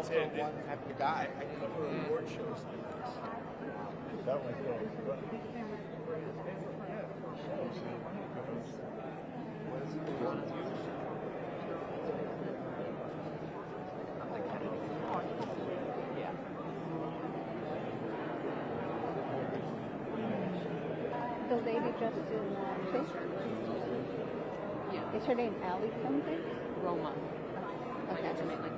also one happy guy. I think for award shows like this. That one's cool. The lady dressed in fish? Yeah. Is her name Allie something? Roma. Okay. Like a tomato.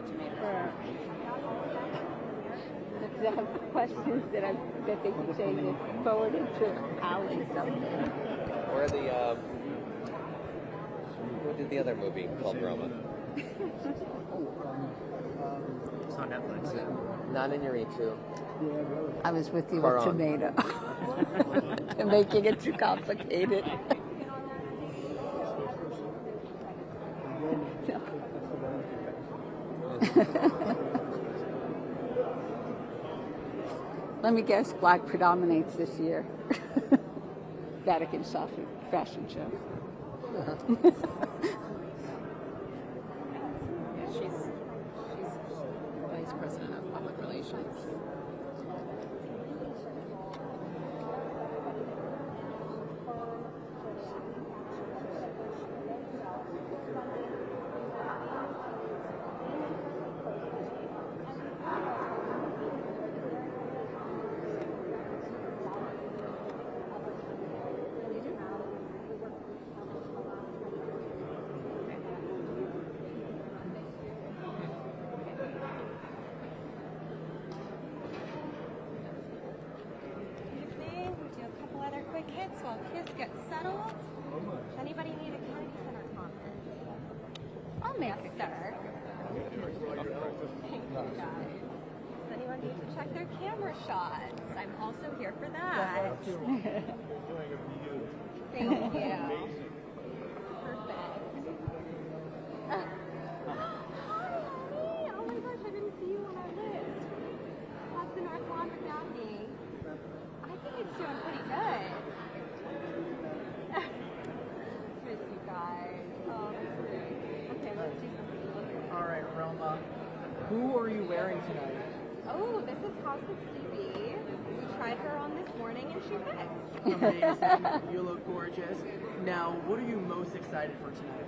Because I have questions that they keep saying is forwarded to Allie something. Or what did the other movie called Roma? It's on Netflix. Not in your E2. I was with you Far with on. tomato. They're making it too complicated. Let me guess, black predominates this year. Vatican fashion show. Yeah, she's vice president of public relations. While kids get settled. Does anybody need a county center comment? I'll make Yes, sir. Thank you, guys. Does anyone need to check their camera shots? I'm also here for that. Thank you. Perfect. Hi, Honoree. Oh my gosh, I didn't see you on our list. How's the North Lawn without me? I think it's doing pretty good. Miss you guys. Oh, that's great. Okay, let's do something. All right, Roma. Who are you wearing tonight? Oh, this is House of TV. We tried her on this morning and she fits. Amazing. You look gorgeous. Now, what are you most excited for tonight?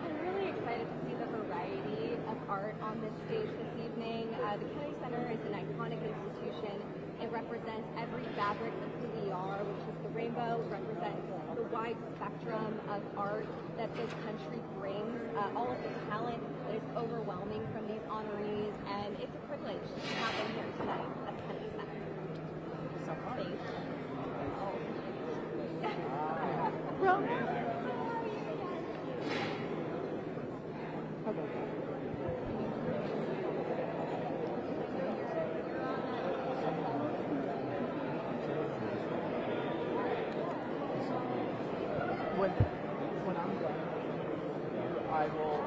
I'm really excited to see the variety of art on this stage this evening. The Kennedy Center is an iconic institution. It represents every fabric of who we are, which is the rainbow. It represents the wide spectrum of art that this country brings, all of the talent that is overwhelming from these honorees, and it's a privilege to have them here tonight at the Kennedy Center. Thank you. When I'm done, I will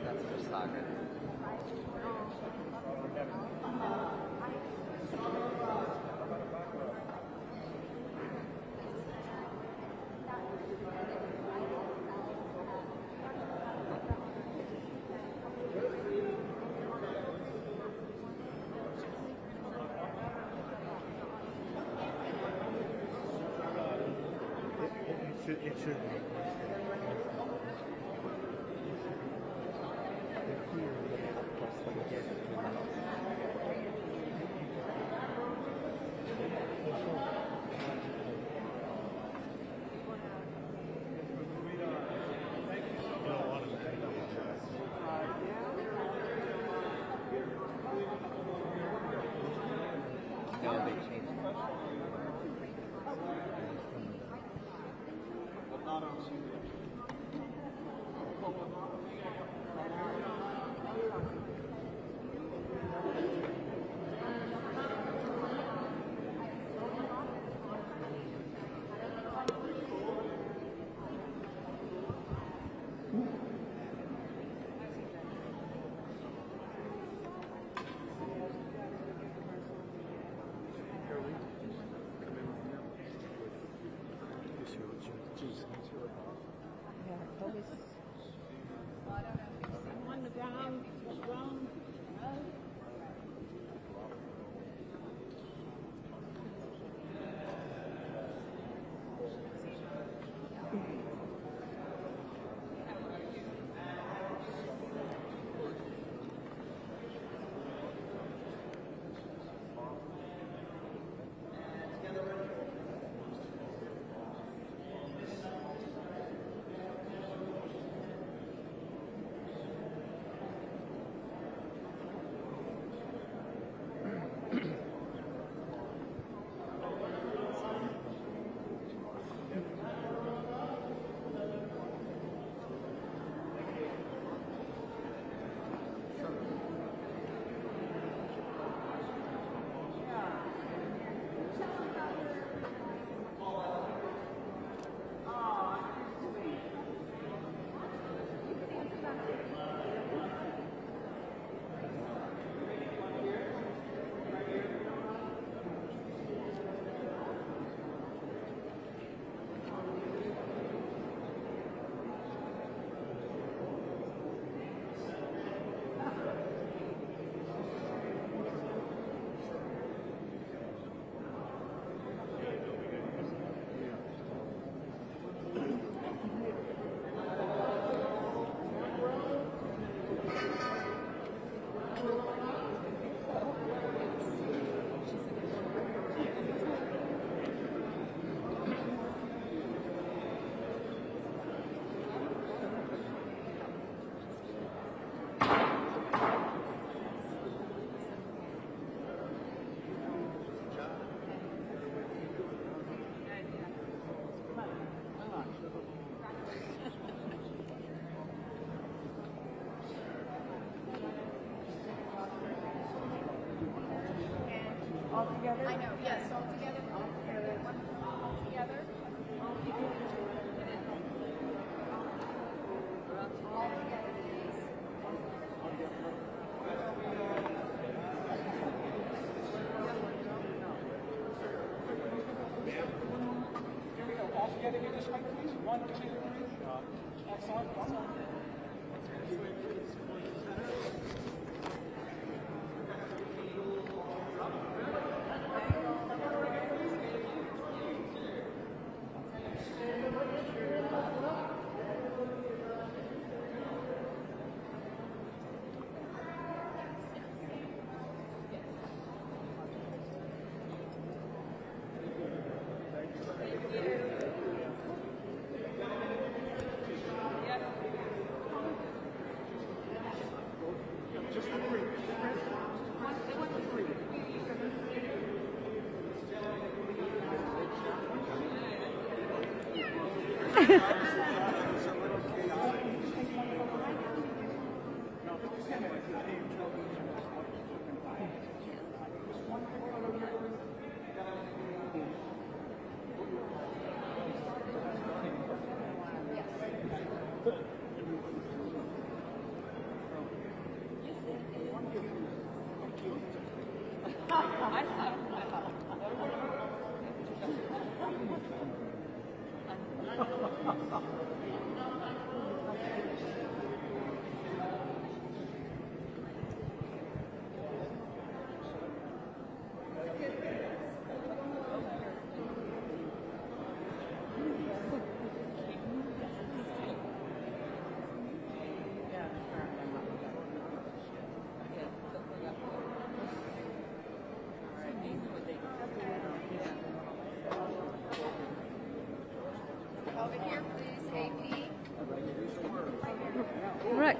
That's for soccer. It should be.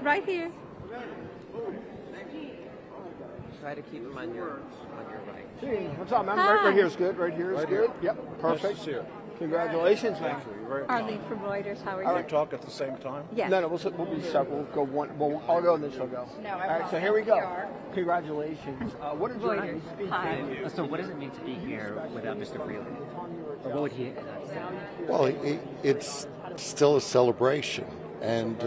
Right here. Try to keep them on your right. Hey, what's up, man? Right here is good. Right here is good. Yep, perfect. Nice to see you. Congratulations, man. Arlene from Reuters. How are you? Are we talk at the same time? Yes. No, we'll be separate. We'll go one. I'll go and then she'll go. No, All right, so here we go. Congratulations. What did you Reuters. Hi. So what does it mean to be here without Mr. Freeland? Or what would he have to say? Well, it's still a celebration, and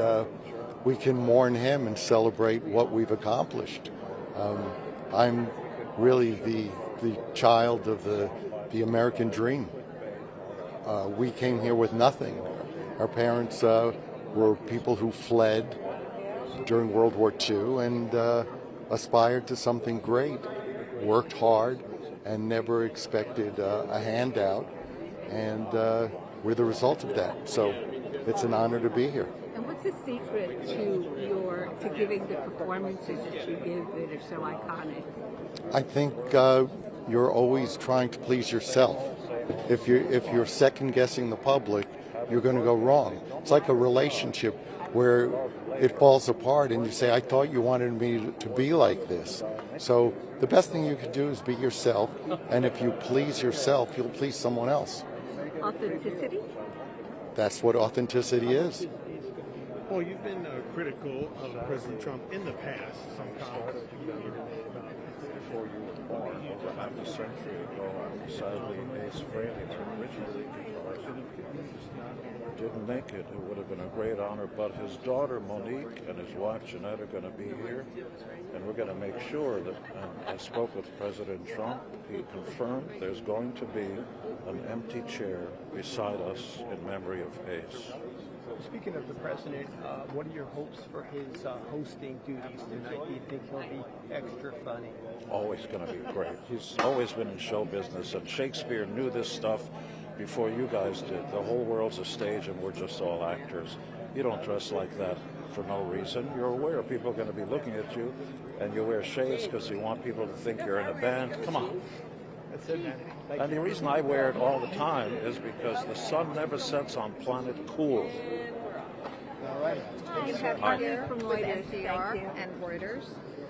we can mourn him and celebrate what we've accomplished. I'm really the child of the American dream. We came here with nothing. Our parents were people who fled during World War II and aspired to something great, worked hard, and never expected a handout. And we're the result of that. So it's an honor to be here. And what's the secret to giving the performances that you give that are so iconic? I think you're always trying to please yourself. If you're second guessing the public, you're going to go wrong. It's like a relationship where it falls apart and you say, I thought you wanted me to be like this. So the best thing you could do is be yourself, and if you please yourself, you'll please someone else. Authenticity? That's what authenticity is. Well, you've been critical of President Trump in the past. Some comments before you were born, over half a century ago, sadly, Ace Frehley originally didn't make it. It would have been a great honor, but his daughter Monique and his wife Jeanette are going to be here, and we're going to make sure that, and I spoke with President Trump, he confirmed there's going to be an empty chair beside us in memory of Ace. Speaking of the president, what are your hopes for his hosting duties tonight? Do you think he'll be extra funny? Always going to be great. He's always been in show business, and Shakespeare knew this stuff before you guys did. The whole world's a stage, and we're just all actors. You don't dress like that for no reason. You're aware people are going to be looking at you, and you wear shades because you want people to think you're in a band. Come on. That's it, man. And the reason I wear it all the time is because the sun never sets on planet cool. All right. You have Hi. here from NPR and Reuters.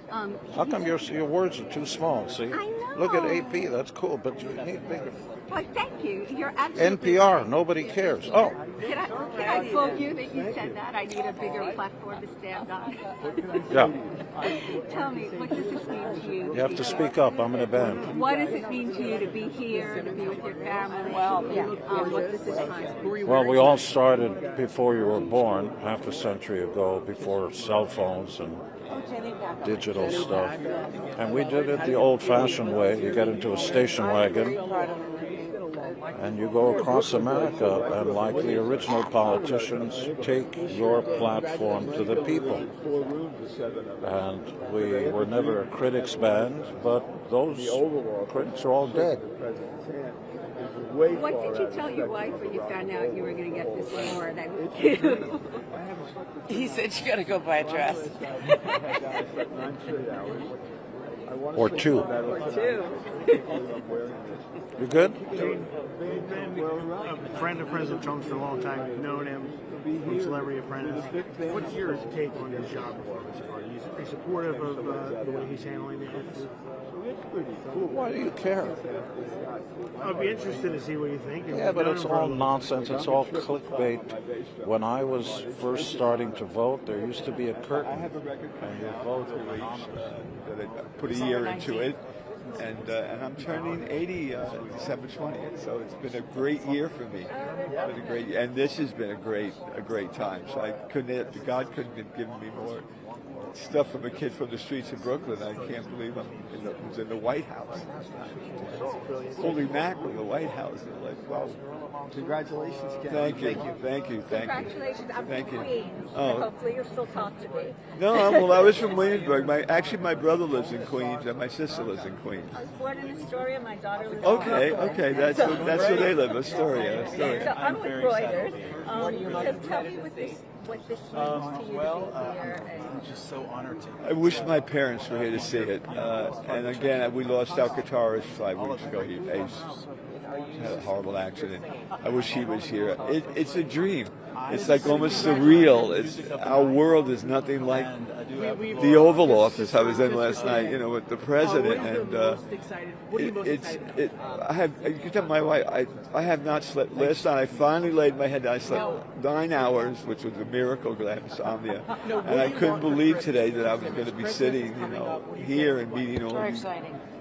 How come your words are too small? See? I know. Look at AP. That's cool, but you need bigger. Well, thank you. You're absolutely NPR. Nobody cares. Oh. Can I quote you that you said that? I need a bigger platform to stand on. Yeah. Tell me, what does this mean to you? You have to speak up. I'm in a band. What does it mean to you to be here, to be with your family? Well, what does this mean? Well, we all started before you were born, half a century ago, before cell phones and digital stuff. And we did it the old-fashioned way. You get into a station wagon, and you go across America, and like the original politicians, take your platform to the people. And we were never a critics band, but those critics are all dead. What did you tell your wife when you found out you were going to get this award? He said you got to go buy a dress. Or two. You good? You've been a friend of President Trump's for a long time, known him from Celebrity Apprentice. What's your take on his job performance? Are you supportive of the way he's handling it? Why do you care? I'd be interested to see what you think. Yeah, but it's all nonsense. It's all clickbait. When I was first starting to vote, there used to be a curtain. And you vote that I put a year into it. And I'm turning 80 December 20th, so it's been a great year for me. It's been a great, and this has been a great time. So God couldn't have given me more stuff from a kid from the streets of Brooklyn. I can't believe I was in the White House. Holy mackerel, the White House. Like, wow. Congratulations, Ken. Thank you. Congratulations. I'm from Queens. Oh. Hopefully you'll still talk to me. No, well, I was from Williamsburg. My brother lives in Queens, and my sister lives in Queens. I was born in Astoria. My daughter lives in Okay, that's where they live, Astoria. So I'm with Reuters. So tell me what this means to you to be here. I'm just so honored to. I wish my parents were here to see it. And again, we lost our guitarist 5 weeks ago. He had a horrible accident. I wish he was here. It's a dream. It's like almost surreal. Our world is nothing like the Oval Office I was in last night, with the president. And you can tell my wife, I have not slept. Last night I finally laid my head down. I slept 9 hours, which was a miracle because I have insomnia. And I couldn't believe today that I was going to be sitting, here and meeting all of you.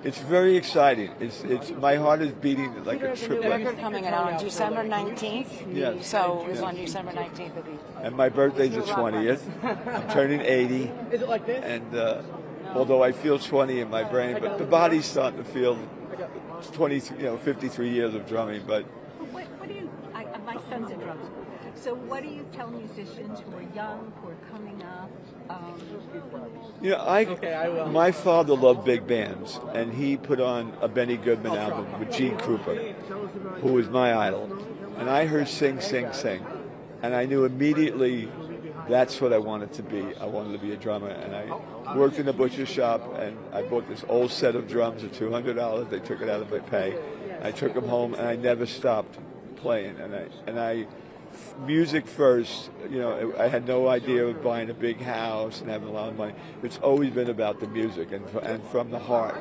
It's very exciting. It's my heart is beating like a triplet. There's a record coming out on December 19th. Yes. So it's on December 19th. And my birthday's the 20th. I'm turning 80. Is it like this? And although I feel 20 in my brain, but the body's starting to feel 53 years of drumming. But What do you? My son's a drummer. So what do you tell musicians who are young, who are coming up? I will. My father loved big bands, and he put on a Benny Goodman album with Gene Krupa, who was my idol. And I heard Sing, Sing, Sing. And I knew immediately that's what I wanted to be. I wanted to be a drummer. And I worked in a butcher shop, and I bought this old set of drums at $200. They took it out of my pay. I took them home, and I never stopped playing. And I music first, I had no idea of buying a big house and having a lot of money. It's always been about the music and from the heart.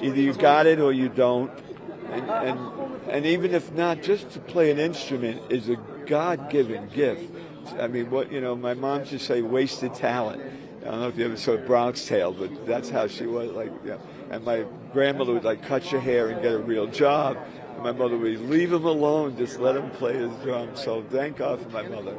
Either you got it or you don't. And even if not, just to play an instrument is a God-given gift. I mean, my mom used to say wasted talent. I don't know if you ever saw Bronx Tale, but that's how she was. And my grandmother would cut your hair and get a real job. My mother would leave him alone, just let him play his drums. So thank God for my mother.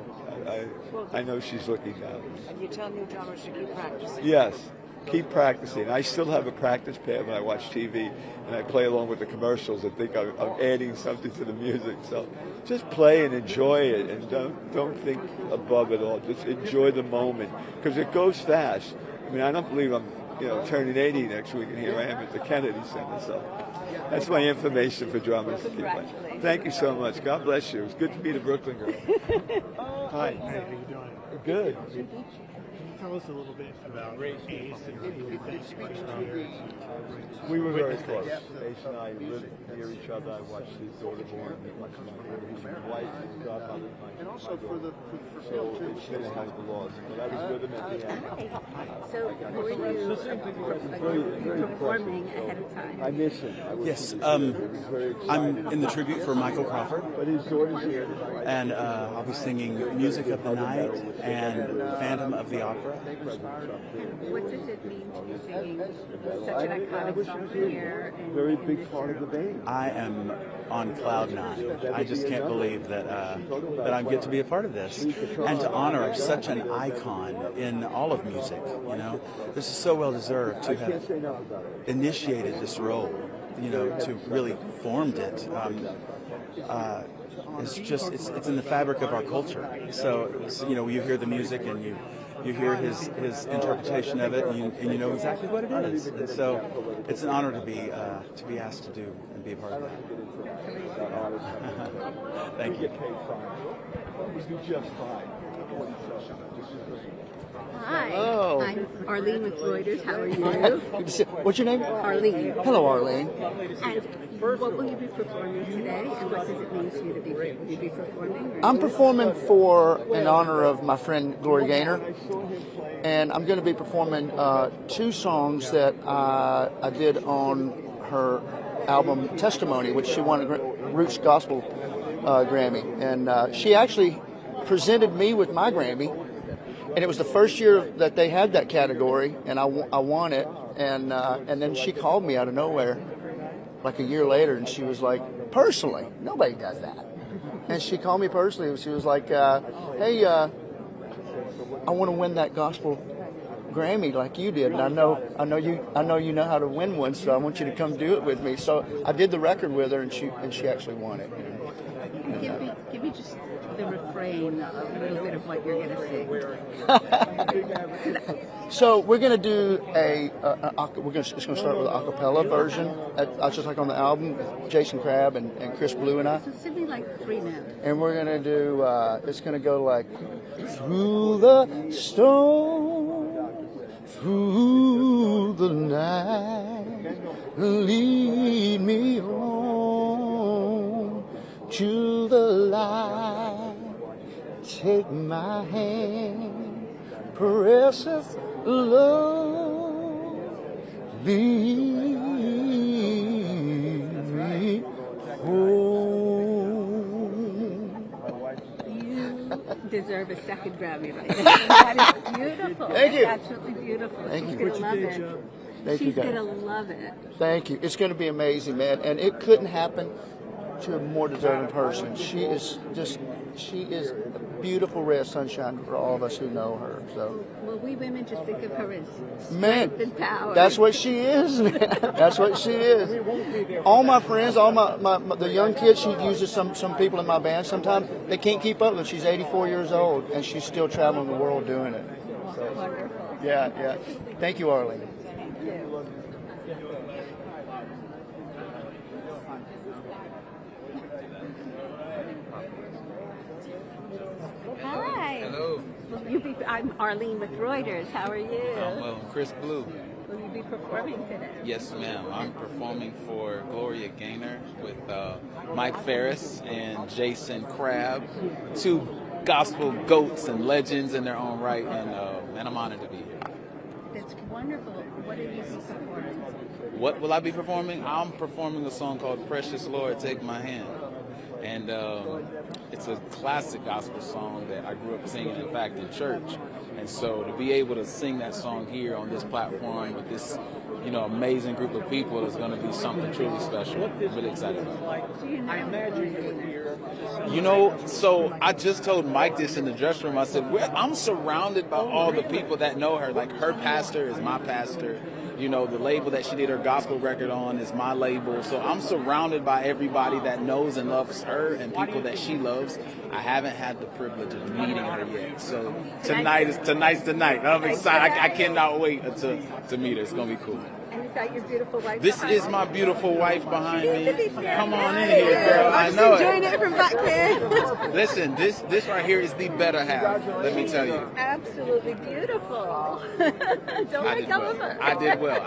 I know she's looking down. And you tell new drummers to keep practicing. Yes, keep practicing. I still have a practice pad when I watch TV, and I play along with the commercials and think I'm adding something to the music. So just play and enjoy it, and don't think above it all. Just enjoy the moment, because it goes fast. I mean, I don't believe I'm turning 80 next week, and here I am at the Kennedy Center. So that's my information for drummers. Thank you so much. God bless you. It's good to meet a Brooklyn girl. Hi. How are you doing? Good. Can you tell us a little bit about Ace and who you've been together? We were very close. Ace and I lived near each other. I watched his daughter born. His wife, his godmother. And also for so it's been a hell of a loss. But I was with him at the end. So were you performing ahead of time? I miss him. Yes, I'm in the tribute for Michael Crawford. But his daughter's here. And I'll be singing Music of the Night and Phantom of the Opera. What does it mean to be singing such an iconic song here? Very big part of the band. I am on cloud nine. I just can't believe that I get to be a part of this, and to honor such an icon in all of music. This is so well deserved to have initiated this role. To really formed it. is just it's in the fabric of our culture. So you know, you hear the music and you hear his interpretation of it, and you know exactly what it is. And so it's an honor to be asked to do and be a part of that. Thank you. Hi. Hello. I'm Arlene with Reuters. How are you? Good to see. What's your name? Arlene. Hello, Arlene. And what will you be performing today, and what does it mean to you to be here? Will you be performing? I'm performing for in honor of my friend Gloria Gaynor, and I'm going to be performing 2 songs that I did on her album Testimony, which she won a Roots Gospel Grammy, and she actually presented me with my Grammy. And it was the first year that they had that category, and I won it. And then she called me out of nowhere, like a year later, and she was like, personally, nobody does that. And she called me personally, and she was like, "Hey, I want to win that gospel Grammy like you did, and I know you know how to win one, so I want you to come do it with me." So I did the record with her, and she actually won it. Give me just the refrain, a little bit of what you're going to sing. So we're going to do it's going to start with an a cappella version, just like on the album, Jason Crabb and Chris Blue and I. So sing me like 3 minutes. And we're going to do, it's going to go like, through the storm, through the night, lead me home to the light. Take my hand, precious love, lead me home. You deserve a second Grammy right now. That is beautiful. Thank you. Absolutely beautiful. Thank She's you. going to love it. Thank you, She's guys. going to love it. Thank you. It's going to be amazing, man. And it couldn't happen to a more deserving person. She is a beautiful ray of sunshine for all of us who know her. So, well, we women just think of her as man, strength and power. that's what she is, man. That's what she is. All my friends, all the young kids, she uses some people in my band. Sometimes they can't keep up with her. She's 84 years old, and she's still traveling the world doing it. So, wonderful. Yeah. Thank you, Arlene. Thank you. Hi. Hello. I'm Arlene with Reuters. How are you? I'm well. Chris Blue. Will you be performing today? Yes, ma'am. I'm performing for Gloria Gaynor with Mike Ferris and Jason Crabb, 2 gospel goats and legends in their own right, and I'm honored to be here. That's wonderful. What are you performing? What will I be performing? I'm performing a song called Precious Lord, Take My Hand. And it's a classic gospel song that I grew up singing, in fact, in church. And so to be able to sing that song here on this platform with this, amazing group of people is going to be something truly special. I'm really excited about it. So I just told Mike this in the dressing room. I said, I'm surrounded by all the people that know her. Like, her pastor is my pastor. The label that she did her gospel record on is my label. So I'm surrounded by everybody that knows and loves her and people that she loves. I haven't had the privilege of meeting her yet. So tonight's the night. I'm excited. I cannot wait to meet her. It's going to be cool. And is that your beautiful wife? This is my beautiful wife behind me. Come on in here, girl. I know enjoying it from back there. Listen, this right here is the better half. Let me tell you. Absolutely beautiful. Don't let go of her. I did well.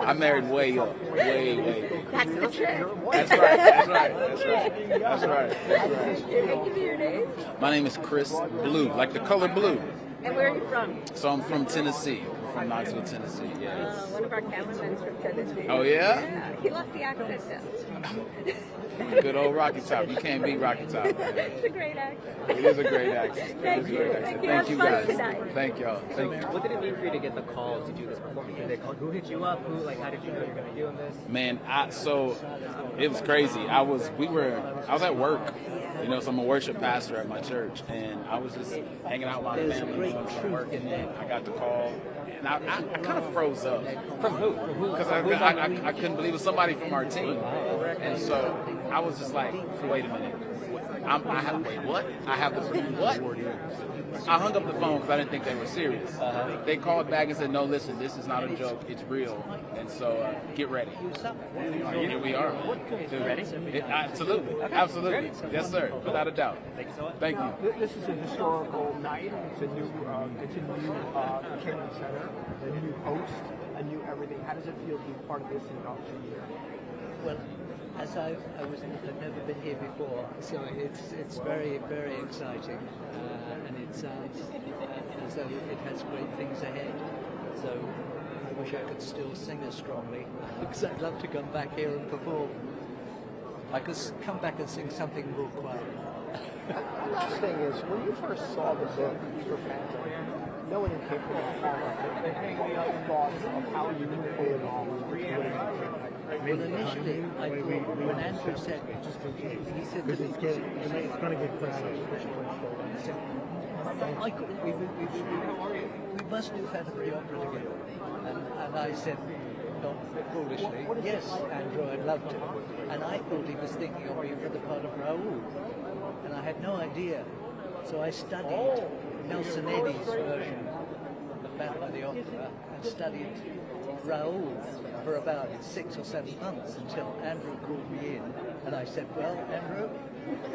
I married way up. Way. That's the trick. That's right. Give me your name. My name is Chris Blue, like the color blue. And where are you from? So I'm from Tennessee. From Knoxville, Tennessee, yes. One of our cameramen from Tennessee. Oh, yeah? Yeah, he lost the accent though. Good old Rocky Top. You can't beat Rocky Top. It's a great accent. It is a great accent. Thank you. Thank you guys. Thank y'all. Thank you. What did it mean for you to get the call to do this performance? Did they call? Who hit you up? How did you know you're going to be doing this? Man, so it was crazy. I was at work. So I'm a worship pastor at my church, and I was just hanging out with my family, working, and I got the call. And I kind of froze up. From who? Because I couldn't believe it was somebody from our team. And so I was just like, wait a minute. Wait, what? I have the what? I hung up the phone because I didn't think they were serious. They called back and said, no, listen, this is not a joke. It's real. And so get ready. Here we are. Ready? Absolutely. Absolutely. Yes, sir. Without a doubt. Thank you. This is a historical night. It's a new Kennedy Center, a new host, a new everything. How does it feel to be part of this induction year? Well, as I've never been here before, so it's very, very exciting, and it sounds as though it has great things ahead. So I wish I could still sing as strongly, because I'd love to come back here and perform. I could come back and sing something more quiet. The last thing is, when you first saw the book for Phantom, no one came from the horror. What are your thoughts of how you move forward on well, initially, I thought when Andrew said, he said that it's going to get crowded. we must do Phantom of the Opera together. And I said, not foolishly, yes, Andrew, I'd love to. And I thought he was thinking of me for the part of Raoul. And I had no idea. So I studied Nelson Eddy's version of Phantom of the Opera and studied Raoul for about 6 or 7 months until Andrew called me in. And I said, well, Andrew,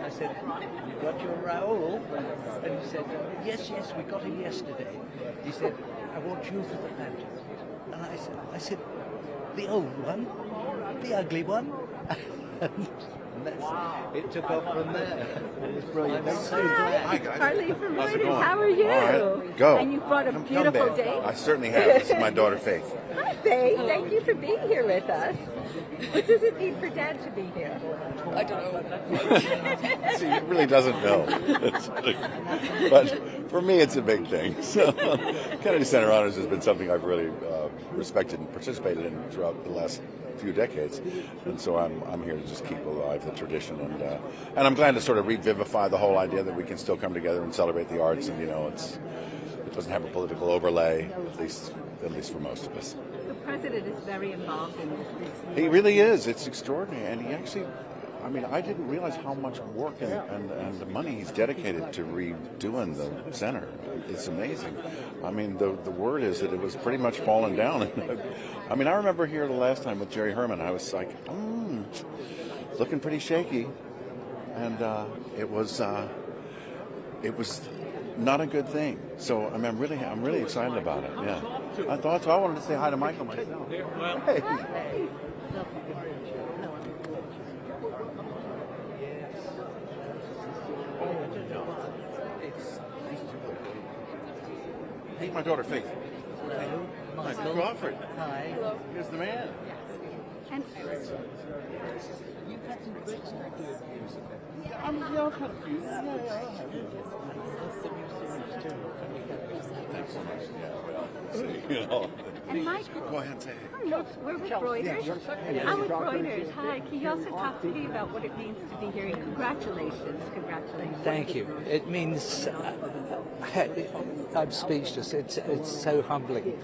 I said, you got your Raoul? And he said, yes, we got him yesterday. He said, I want you for the Phantom. And I said, the old one? The ugly one? It took off from there. I'm so glad. Carly from Reuters, how are you? All right, go. And you brought a beautiful date. I certainly have. This is my daughter, Faith. Hi, Faith. Thank you for being here with us. What does it mean for Dad to be here? I don't know. See, he really doesn't know. But for me, it's a big thing. So, Kennedy Center Honors has been something I've really respected and participated in throughout the last few decades, and so I'm here to just keep alive the tradition, and I'm glad to sort of revivify the whole idea that we can still come together and celebrate the arts, and it doesn't have a political overlay, at least for most of us. The president is very involved in this year. He really is. It's extraordinary, and he actually, I didn't realize how much work and the money he's dedicated to redoing the center. It's amazing. The word is that it was pretty much falling down. I remember here the last time with Jerry Herman, I was like, looking pretty shaky, and it was not a good thing. So I'm really excited about it. Yeah, I thought so. I wanted to say hi to Michael myself. Hey. Meet my daughter, Faith. Hello, Michael. Crawford. Hi. Hello. Here's the man. And You've had some great songs. I've had a few. Yeah. Thanks so much. Yeah, well, And Mike, go ahead and say hey. we're with Reuters. I'm with Reuters. Hi. Can you also talk to me about what it means to be here? And congratulations. Thank you. It means I'm speechless. It's so humbling.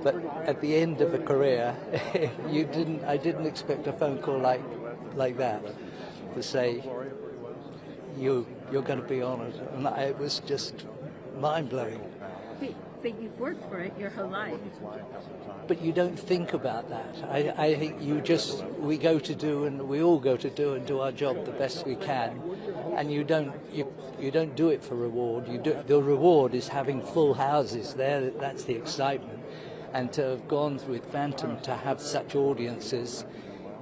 But at the end of a career, I didn't expect a phone call like that to say you're going to be honoured, and it was just mind blowing. But you've worked for it your whole life. But you don't think about that. I think we all go to do our job the best we can, and you don't do it for reward. The reward is having full houses there. That's the excitement, and to have gone with Phantom to have such audiences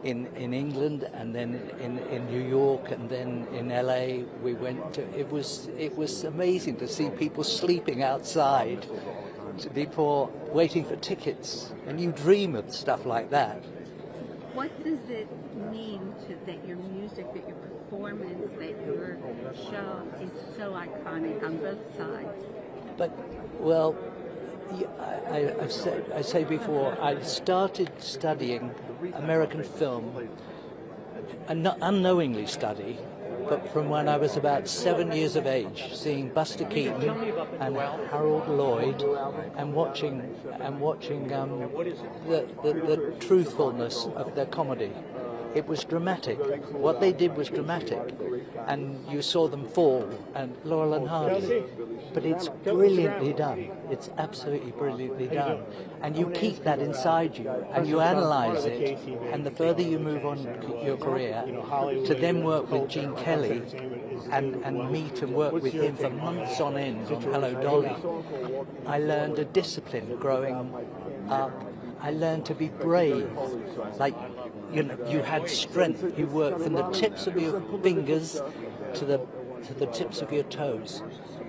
in England, and then in New York, and then in LA. We went to. It was amazing to see people sleeping outside before waiting for tickets, and you dream of stuff like that. What does it mean that your music, that your performance, that your show is so iconic on both sides? But well, I say before, I started studying American film, unknowingly study, but from when I was about 7 years of age, seeing Buster Keaton and Harold Lloyd, and watching the truthfulness of their comedy. it was dramatic. What they did was dramatic, and you saw them fall, and Laurel and Hardy. But it's brilliantly done. It's absolutely brilliantly done, and you keep that inside you, and you analyze it. And the further you move on your career, to then work with Gene Kelly, and meet and work with him for months on end on Hello Dolly, I learned a discipline growing up. I learned to be brave. Like, you know, you had strength. You worked from the tips of your fingers to the tips of your toes,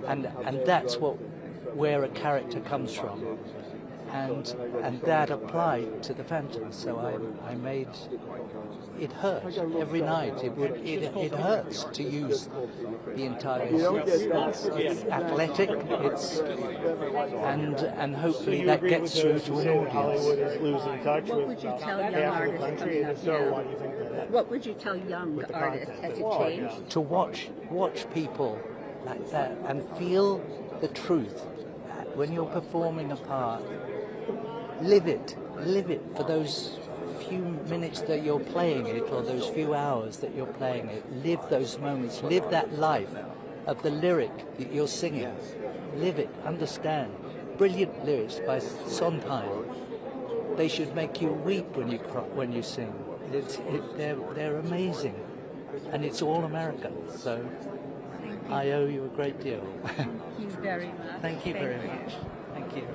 and that's where a character comes from, and that applied to the Phantom. So I made it hurt every night. It hurts to use the entire. It's athletic. And hopefully that gets through to an audience. What would you tell young artists coming up now? What would you tell young artists? Has it changed? To watch people like that and feel the truth when you're performing a part. Live it for those few minutes that you're playing it, or those few hours that you're playing it. Live those moments, live that life of the lyric that you're singing. Live it, understand. Brilliant lyrics by Sondheim. They should make you weep when you sing. They're amazing, and it's all American. So I owe you a great deal. Thank you very much. Thank you very much. Thank you.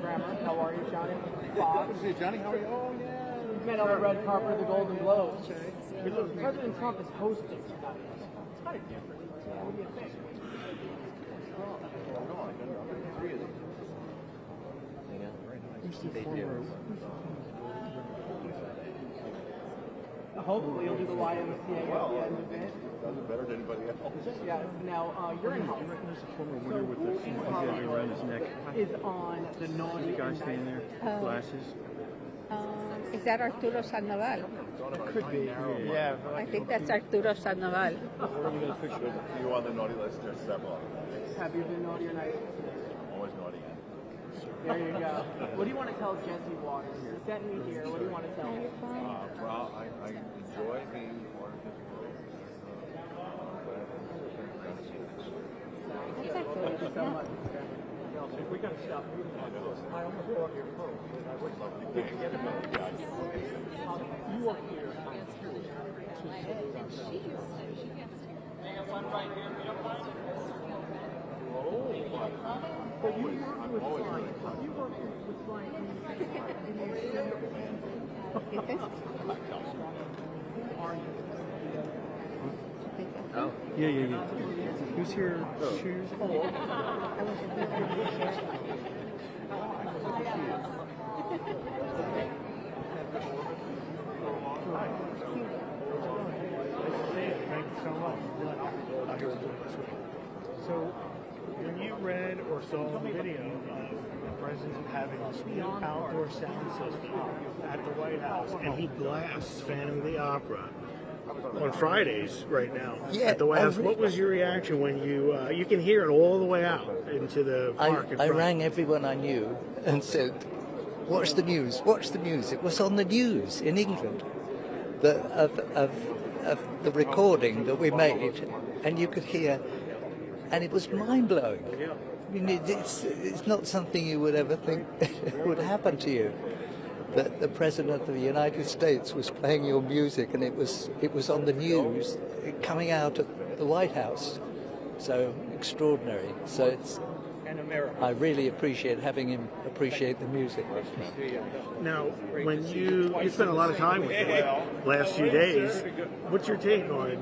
Grammar, how are you, Johnny? Fox. Hey, Johnny, how are you? Oh, yeah. We've met on the red carpet of the Golden Globes. President Trump is hosting. It's kind of different. What do you think? Hopefully you'll do the YMCA at the end of it. Does it better than anybody else. Yeah. Now you're in Hollywood. Is on the naughty. Guy standing there, glasses. Is that Arturo Sandoval? It could be. Yeah. I think that's Arturo Sandoval. You on the naughty list? There's several. Have you been naughty or nice? Always naughty. There you go. What do you want to tell Jesse Waters? He sent me here. What do you want to tell him? Well, I enjoy being part of this world. Thank you so much. We got to stop. I almost brought your phone. I would love to get it. You are here. But you work with flying. You work with flying. Oh. Yeah. Who's here? Shoes? Thank you so much. So, when you read or saw the video of the president having this new outdoor sound system at the White House, and he blasts Phantom of the Opera on Fridays right now at the White House, what was your reaction when you can hear it all the way out into the park? I rang everyone I knew and said, "Watch the news! Watch the news!" It was on the news in England of the recording that we made, and you could hear, and it was mind-blowing. I mean, it's not something you would ever think would happen to you. That the President of the United States was playing your music, and it was on the news coming out at the White House. So extraordinary. So it's. I really appreciate having him appreciate the music. Now, when you spent a lot of time with him last few days, what's your take on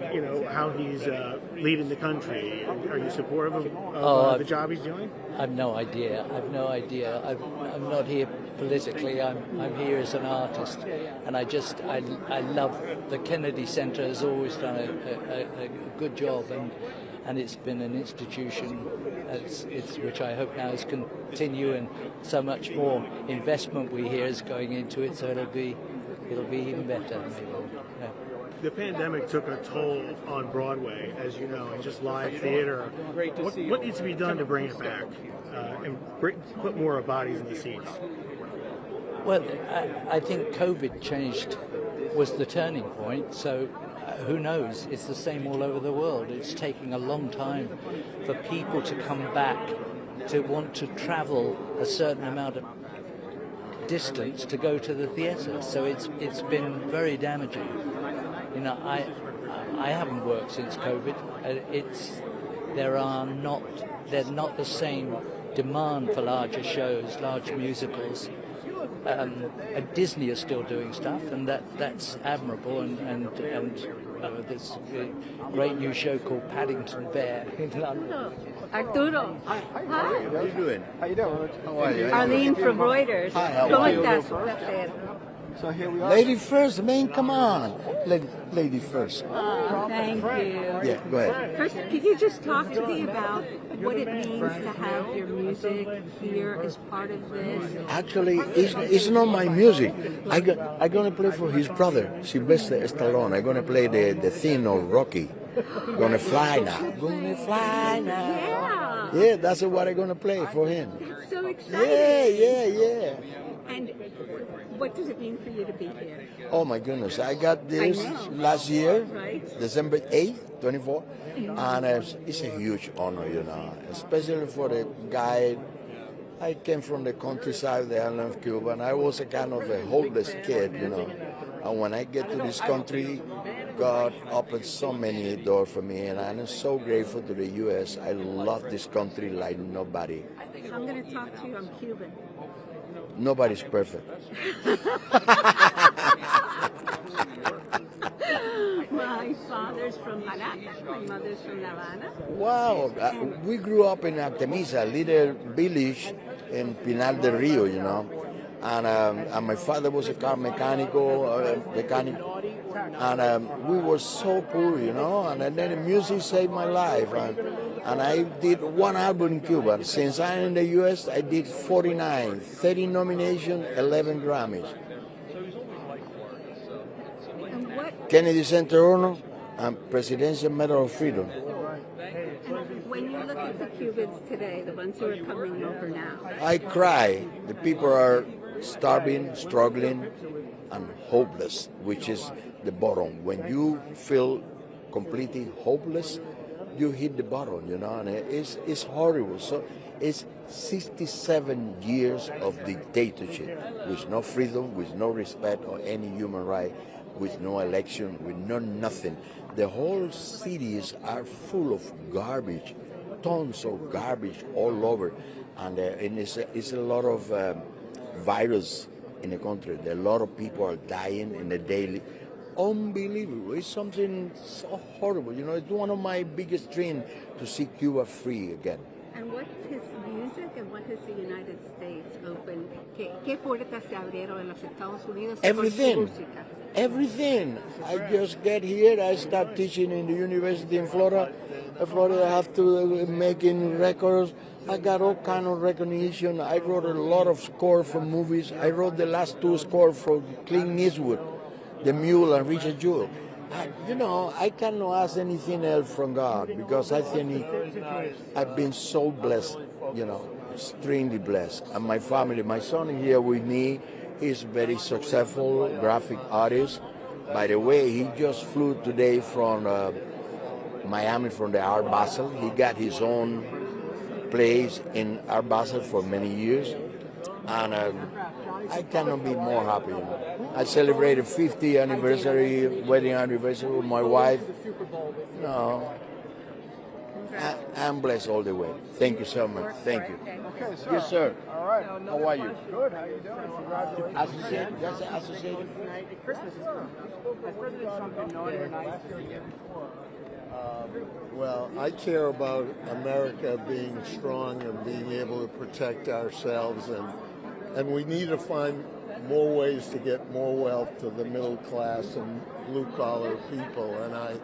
how he's leading the country? Are you supportive of the job he's doing? I've no idea. I'm not here politically. I'm here as an artist, and I love the Kennedy Center. Has always done a good job, and it's been an institution which I hope now is continue, and so much more investment we hear is going into it, so it'll be it'll be even better. Maybe. Yeah. The pandemic took a toll on Broadway, as you know, and just live theater. What needs to be done to bring it back and put more bodies in the seats? Well, I think COVID was the turning point, so who knows? It's the same all over the world. It's taking a long time for people to come back, to want to travel a certain amount of distance to go to the theatre. So it's been very damaging. You know, I haven't worked since COVID. There's not the same demand for larger shows, large musicals. Disney is still doing stuff, and that's admirable. And this great new show called Paddington Bear in London. Arturo. Hi. How you doing? How you doing? How are you? Arlene from Reuters. Hi, how ¿Cómo are you? estás? So here we are. Lady first, man, come on. Lady first. Thank you. Yeah, go ahead. First, could you just talk to me about what it means to have your music here as part of this? Actually, it's not my music. I'm gonna play for his brother, Sylvester Stallone. I'm gonna play the theme of Rocky. Gonna fly now. Gonna fly now. Yeah, that's what I'm gonna play for him. That's so exciting. Yeah. And what does it mean for you to be here? Oh my goodness, I got this last year, right? December 8th, 24, and it's a huge honor, you know, especially for the guy. I came from the countryside of the island of Cuba, and I was a kind of a hopeless kid, you know. And when I get to this country, God opened so many doors for me, and I'm so grateful to the U.S. I love this country like nobody. So I'm going to talk to you. I'm Cuban. Nobody's perfect. My father's from Caracas. My mother's from La Habana. Wow, we grew up in Artemisa, a little village in Pinar del Rio, you know. And my father was a car mechanic, and we were so poor, you know. And then the music saved my life, and I did one album in Cuba. Since I'm in the U.S., I did 49, 30 nominations, 11 Grammys. Kennedy Center Honor and Presidential Medal of Freedom. When you look at the Cubans today, the ones who are coming over now, I cry. The people are starving, struggling, and hopeless, which is the bottom. When you feel completely hopeless, you hit the bottom, you know, and it's horrible. So it's 67 years of dictatorship, with no freedom, with no respect or any human right, with no election, with no nothing. The whole cities are full of garbage, tons of garbage all over, and it's a lot of virus in the country. A lot of people are dying in the daily. Unbelievable. It's something so horrible. You know, it's one of my biggest dreams to see Cuba free again. and what has music and what has the United States opened? ¿Qué puertas se abrieron en los Estados Unidos? Everything. Everything. I just get here, I start teaching in the university in Florida. Florida, I have to making records. I got all kind of recognition. I wrote a lot of score for movies. I wrote the last two scores for Clint Eastwood, The Mule and Richard Jewell. I cannot ask anything else from God because I think I've been so blessed, extremely blessed. And my family, my son here with me, is very successful graphic artist. By the way, he just flew today from Miami from the Art Basel. He got his own place in Art Basel for many years. And I cannot be more happy. I celebrated 50th anniversary, wedding anniversary with my wife. I'm blessed all the way. Thank you so much. Thank you. Okay, sir. Yes, sir. All right. How are you? Good. How you doing? Congratulations. Associate. That's the associate. Christmas is coming. Has President Trump been naughty or nice to you? Well, I care about America being strong and being able to protect ourselves, and we need to find more ways to get more wealth to the middle class and blue-collar people, and I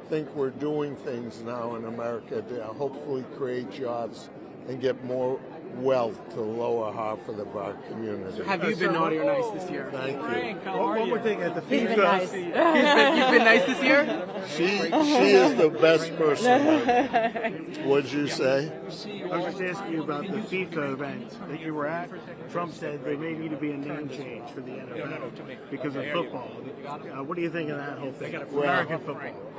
think we're doing things now in America to hopefully create jobs and get more wealth to the lower half of the black community. Have you been naughty or nice this year? Thank you. Frank, one more thing at the He's been FIFA. nice. You've been nice this year? She is the best person. What'd you say? I was just asking you about the FIFA event that you were at. Trump said there may need to be a name change for the NFL because of football. What do you think of that whole thing? American football.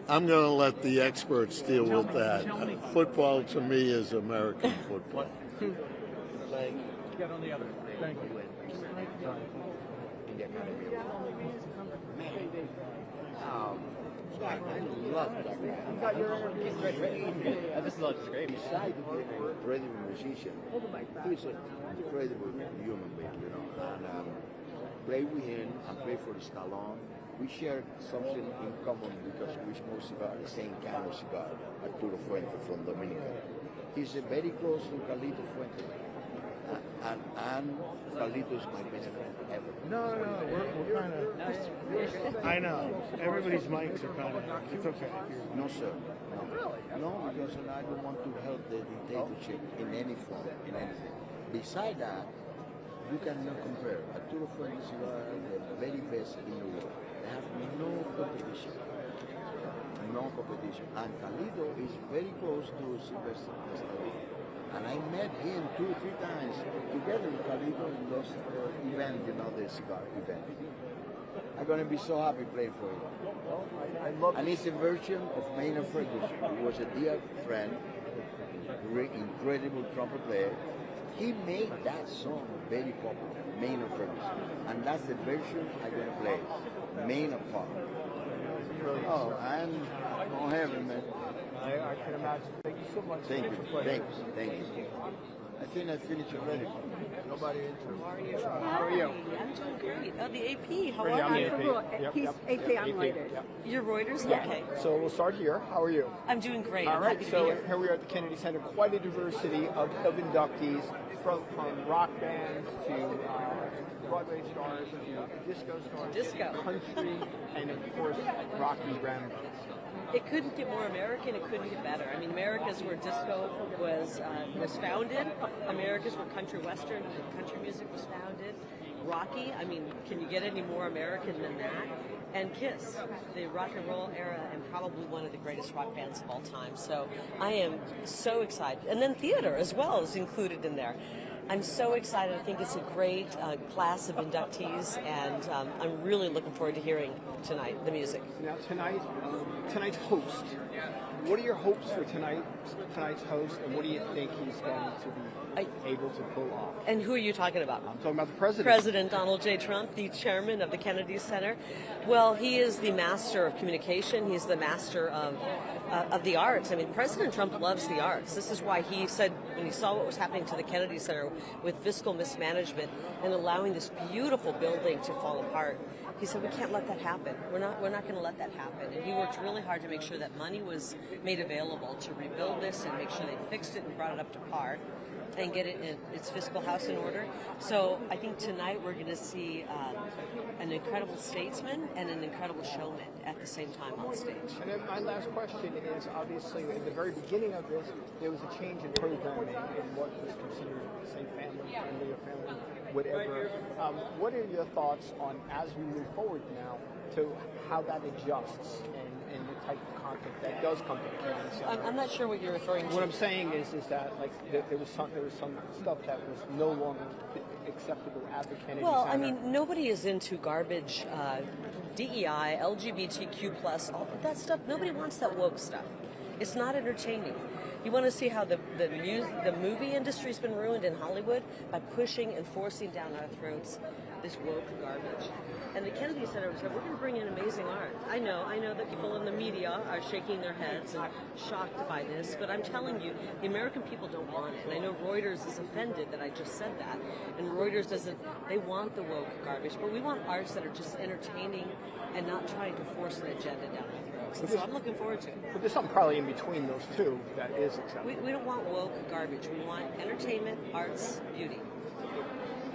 I'm going to let the experts deal with that. Football to me is American football. Get on the other. Thank you. I love that guy. This is great. Besides being an incredible musician, he's an incredible human being, you know. And play with him and play for Stallone. We share something in common because we smoke cigar, the same kind of cigar, Arturo Fuente from Dominica. He's very close to Carlito Fuente. And Carlito is my best friend ever. No, we're kind of. I know. Everybody's mics are kind of. It's okay. No, sir. No. No, because I don't want to help the dictatorship in any form, in anything. Besides that, you cannot compare. Arturo Fuentes are the very best in the world. They have no competition. No competition. And Carlito is very close to Sylvester Stallone. And I met him 2 or 3 times together with Carlito in those events, you know, the cigar event. I'm going to be so happy playing for him. And it's a version of Maynard Ferguson, who was a dear friend, incredible trumpet player. He made that song very popular, Maynard Ferguson. And that's the version I'm going to play, Maynard Park. Oh, I'm on heaven, man. I can imagine. Thank you so much. Thank you. Thank you. I think I finished already. Nobody interested. How are you? I'm doing great. Oh, the AP. How Yeah, are I'm you? the AP. He's AP, I'm Reuters. Yep. You're Reuters? Yeah. Okay. So we'll start here. How are you? I'm doing great. All I'm right. happy to So be here. we are at the Kennedy Center. Quite a diversity of inductees from rock bands to Broadway stars to disco stars, Disco. country, and of course Rocky Rambo. It couldn't get more American. It couldn't get better. I mean, America's where disco was founded. America's where country western and country music was founded. Rocky. I mean, can you get any more American than that? And Kiss, the rock and roll era, and probably one of the greatest rock bands of all time. So I am so excited. And then theater as well is included in there. I'm so excited. I think it's a great class of inductees, and I'm really looking forward to hearing tonight the music. Now tonight's host. What are your hopes for tonight's host, and what do you think he's going to be able to pull off? And who are you talking about? I'm talking about the president. President Donald J. Trump, the chairman of the Kennedy Center. Well, he is the master of communication. He's the master of the arts. I mean, President Trump loves the arts. This is why he said, when he saw what was happening to the Kennedy Center with fiscal mismanagement and allowing this beautiful building to fall apart, he said, we can't let that happen. We're not going to let that happen. And he worked really hard to make sure that money was made available to rebuild this and make sure they fixed it and brought it up to par and get it in its fiscal house in order. So I think tonight we're going to see an incredible statesman and an incredible showman at the same time on stage. And then my last question is, obviously, at the very beginning of this, there was a change in programming in what was considered, say, family-friendly or family whatever. What are your thoughts on, as we move forward now, to how that adjusts and the type of content that does come to the Kennedy Center? I'm not sure what you're referring to. What I'm saying is that like there was some stuff that was no longer acceptable at the Kennedy Center. Well, I mean, nobody is into garbage, DEI, LGBTQ+, all that stuff. Nobody wants that woke stuff. It's not entertaining. You want to see how the movie industry's been ruined in Hollywood by pushing and forcing down our throats this woke garbage. And the Kennedy Center said, we're going to bring in amazing art. I know that people in the media are shaking their heads and shocked by this, but I'm telling you, the American people don't want it. And I know Reuters is offended that I just said that. And Reuters they want the woke garbage, but we want arts that are just entertaining and not trying to force an agenda down our throats. So I'm looking forward to it. But there's something probably in between those two that is acceptable. We don't want woke garbage. We want entertainment, arts, beauty.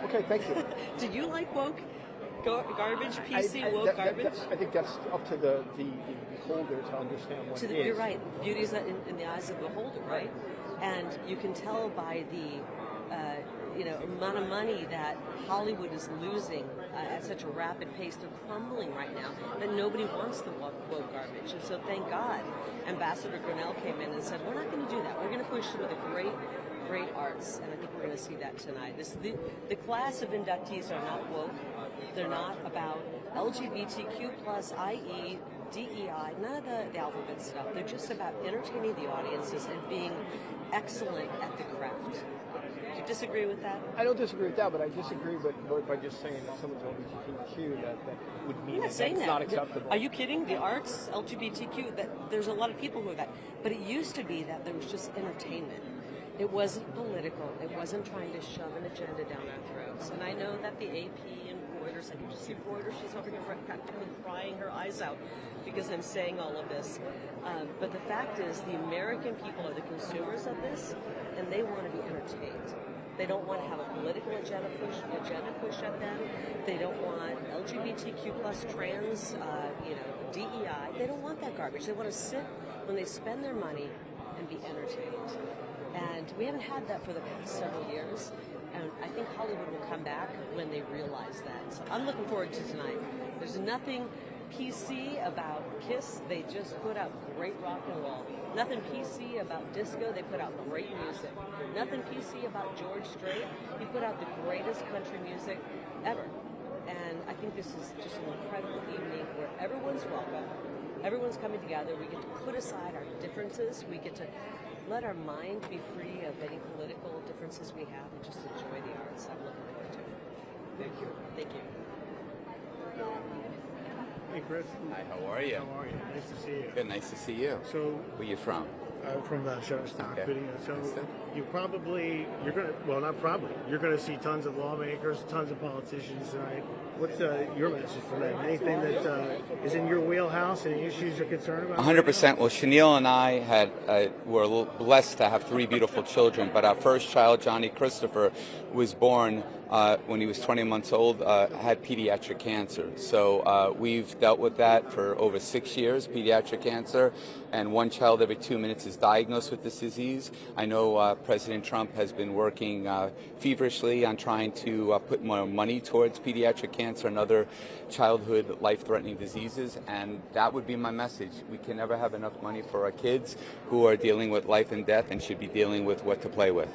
Okay, thank you. Do you like woke garbage, PC, woke garbage? I think that's up to the beholder to understand what it is. You're right. Beauty is in the eyes of the beholder, right? And you can tell by the amount of money that Hollywood is losing at such a rapid pace. They're crumbling right now, that nobody wants the woke garbage. And so thank God Ambassador Grinnell came in and said, we're not going to do that. We're going to push some of the great arts, and I think we're going to see that tonight. The class of inductees are not woke. They're not about LGBTQ+, i.e., DEI, none of the alphabet stuff. They're just about entertaining the audiences and being excellent at the craft. Do you disagree with that? I don't disagree with that, but I disagree by just saying that someone's LGBTQ, that would mean that's not acceptable. Are you kidding? The arts, LGBTQ, there's a lot of people who are that. But it used to be that there was just entertainment. It wasn't political. It wasn't trying to shove an agenda down our throats. And I know that the AP and Reuters, I can just see Reuters, she's over here practically crying her eyes out because I'm saying all of this. But the fact is, the American people are the consumers of this, and they want to be entertained. They don't want to have a political agenda push at them. They don't want LGBTQ plus trans, DEI. They don't want that garbage. They want to sit when they spend their money and be entertained. And we haven't had that for the past several years. And I think Hollywood will come back when they realize that. So I'm looking forward to tonight. There's nothing PC about Kiss. They just put out great rock and roll. Nothing PC about disco. They put out great music. Nothing PC about George Strait. He put out the greatest country music ever. And I think this is just an incredible evening where everyone's welcome. Everyone's coming together. We get to put aside our differences. We get to let our mind be free of any political differences we have and just enjoy the arts. I'm looking forward to it. Thank you. Thank you. Hey, Chris. Hi, how are you? How are you? Nice to see you. Good, nice to see you. So, where you from? From the Shutterstock video. So you're gonna see tons of lawmakers, tons of politicians tonight. What's your message for them? Anything that is in your wheelhouse? Any issues you're concerned about? 100%. Well, Chenille and I were blessed to have 3 beautiful children, but our first child, Johnny Christopher, was born when he was 20 months old, had pediatric cancer. So we've dealt with that for over 6 years, pediatric cancer, and 1 child every 2 minutes is diagnosed with this disease. I know President Trump has been working feverishly on trying to put more money towards pediatric cancer and other childhood life-threatening diseases, and that would be my message. We can never have enough money for our kids who are dealing with life and death and should be dealing with what to play with.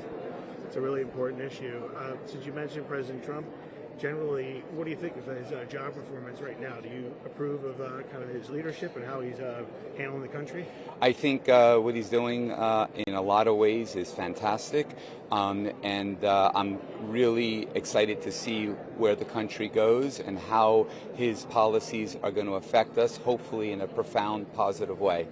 It's a really important issue. Since you mentioned President Trump, generally, what do you think of his job performance right now? Do you approve of kind of his leadership and how he's handling the country? I think what he's doing in a lot of ways is fantastic, and I'm really excited to see where the country goes and how his policies are going to affect us, hopefully in a profound, positive way.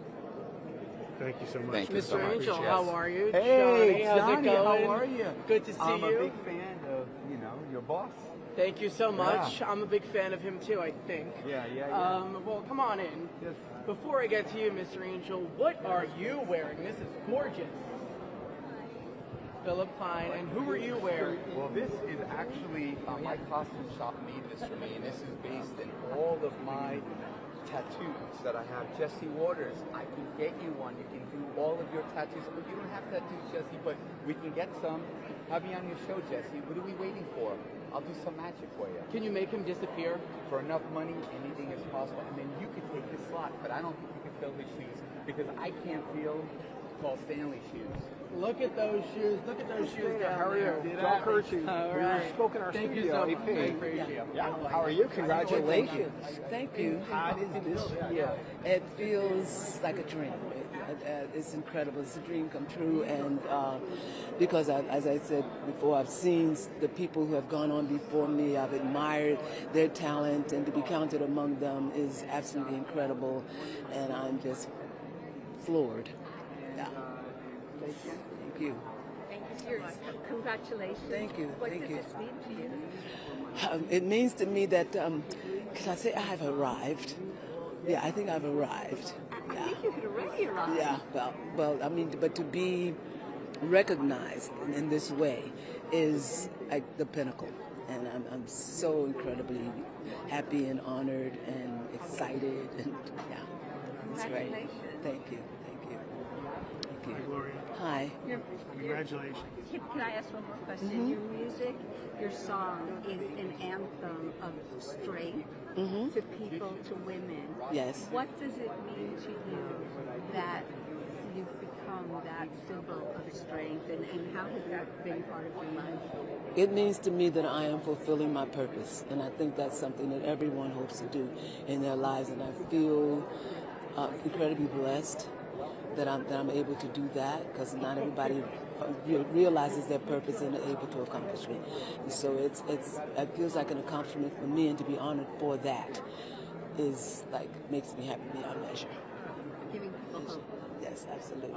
Thank you so much. Thank you so Mr. much. Angel, how are you? Hey, how's Johnny, it going? how are you? Good to see I'm you. a big fan of, your boss. Thank you so much. Yeah. I'm a big fan of him too, I think. Yeah. Well, come on in. Yes. Before I get to you, Mr. Angel, what are you wearing? This is gorgeous. Philip Klein, and who are you wearing? Well, this is actually my costume shop made this for me, and this is based in all of my tattoos that I have. Jesse Waters, I can get you one. You can do all of your tattoos. But you don't have tattoos, Jesse, but we can get some. Have me on your show, Jesse. What are we waiting for? I'll do some magic for you. Can you make him disappear? For enough money, anything is possible. And then you could take his slot, but I don't think you can fill his shoes because I can't feel Paul Stanley shoes. Look at those shoes. Look at those shoes down How are you? there. John Curtin. All We right. spoke in our Thank studio. you so much. AP. I appreciate it. Yeah. How are you? Congratulations. Thank you. How is this year? It feels like a dream. It's incredible. It's a dream come true. And because, as I said before, I've seen the people who have gone on before me. I've admired their talent, and to be counted among them is absolutely incredible. And I'm just floored. Yeah. Thank you. Thank you. Congratulations. Thank you. What Thank does you. this mean to you? It means to me that, can I say I've arrived? Yeah, I think I've arrived. I think you could already arrive. Yeah, well, I mean, but to be recognized in this way is like the pinnacle. and I'm so incredibly happy and honored and excited, and yeah, it's great. Thank you. Hi, Gloria. Hi. Congratulations. Can I ask one more question? Your music, your song is an anthem of strength to people, to women. Yes. What does it mean to you that you've become that symbol of strength, and how has that been part of your life? It means to me that I am fulfilling my purpose, and I think that's something that everyone hopes to do in their lives, and I feel incredibly blessed that I'm able to do that, because not everybody realizes their purpose and are able to accomplish it. And so it feels like an accomplishment for me, and to be honored for that is like makes me happy beyond measure. Giving people hope. Yes, absolutely.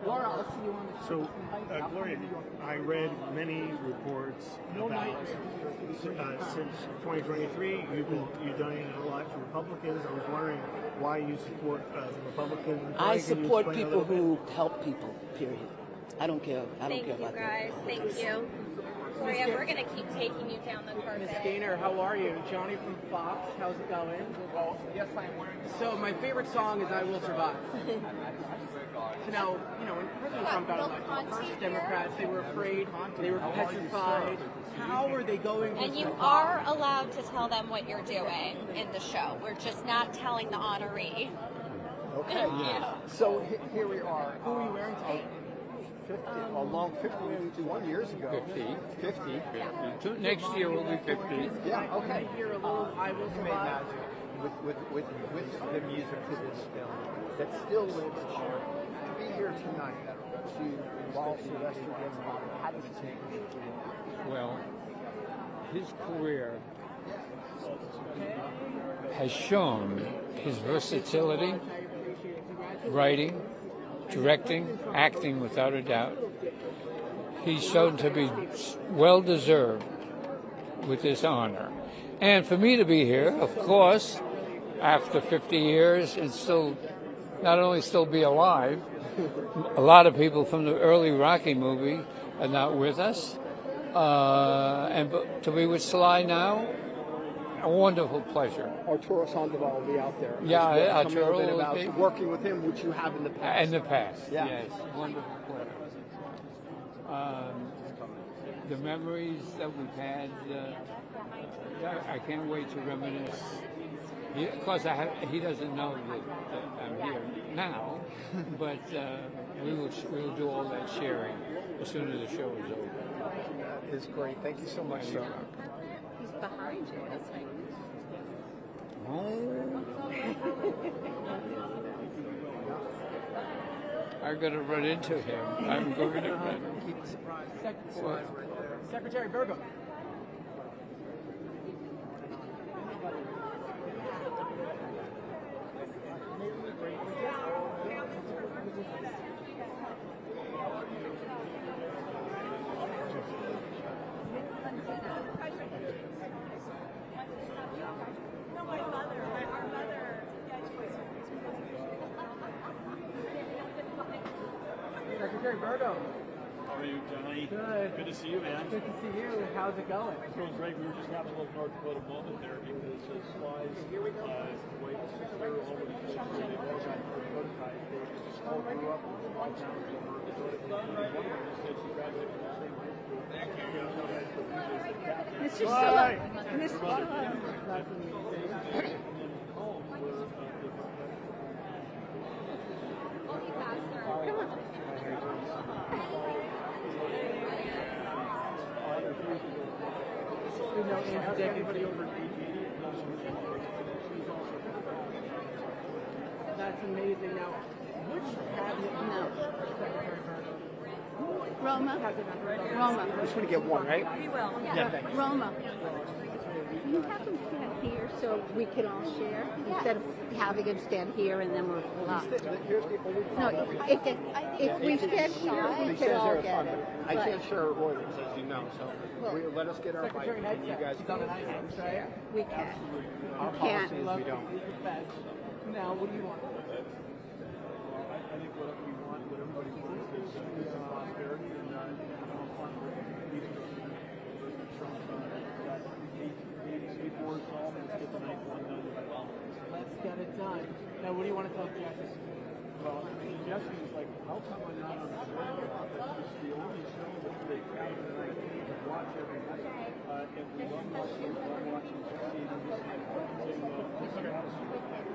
Laura, I'll see you on the So, Gloria, I read many reports about since 2023, you've done a lot for Republicans. I was wondering why you support the Republicans. I support people who help people, period. I don't care. I don't care about Thank you, guys. Thank you. Gloria, we're going to keep taking you down the carpet. Miss Gaynor, how are you? Johnny from Fox, how's it going? Well, yes, I am wearing. So my favorite song is I Will Survive. So now, when President Trump got elected, first Democrats, they were afraid, they were petrified. How are they going to And you survive? are allowed to tell them what you're doing in the show. We're just not telling the honoree. Okay. So here we are. Who are you wearing today? 50, a long 51 years ago. 50. Next year will be 50. Yeah, okay. Hear a little I Will You made Survive. magic with the music to this film that still lives on. To be here tonight to while Sylvester Stallone, how does it change? Well, his career has shown his versatility, writing, directing, acting without a doubt. He's shown to be well deserved with this honor. And for me to be here, of course, after 50 years and still, not only still be alive, a lot of people from the early Rocky movie are not with us. And to be with Sly now, a wonderful pleasure. Arturo Sandoval will be out there. Yeah, Arturo Arturo about will be working with him, which you have in the past. In the past, Yeah. yes, wonderful pleasure. The memories that we've had, I can't wait to reminisce. Of course, he doesn't know that I'm here now, but we'll do all that sharing as soon as the show is over. That is great. Thank you so much, sir. He's behind you. That's right. I'm going to run into him. I'm going to run. Keep the surprise. Secretary Burgum. Secretary Burgum. How are you, Johnny? Good. Good to see you, man. Good to see you. How's it going? It's going great. We were just having a little North Dakota moment there because Sly's wife and sister all were the kids where they all got prototypes. They just all grew up in small towns in North Dakota. And one of them just said she graduated from the same high school. Mr. Stallone. Mr. Stallone. That's amazing. Now, which cabinet Roma. I just want to get one, right? We will. Yeah, thanks. Roma. Can you have him stand here so we can all share instead of having him stand here and then we're blocked? No, if we stand here, we can all get it. I can't share Reuters, as you know, so let us get our bite, and you guys can. We can. Our policy is we don't. Now, what do you want? I think what we want, what everybody wants is prosperity and having fun with President Trump got 8 more solved. Let's get the 9th one done. Let's get it done. Now, what do you want to tell Jesse? Well, Jesse was like, how come I'm not on the show? It's the only show that they count that I can watch every night. And we love watching Jesse and just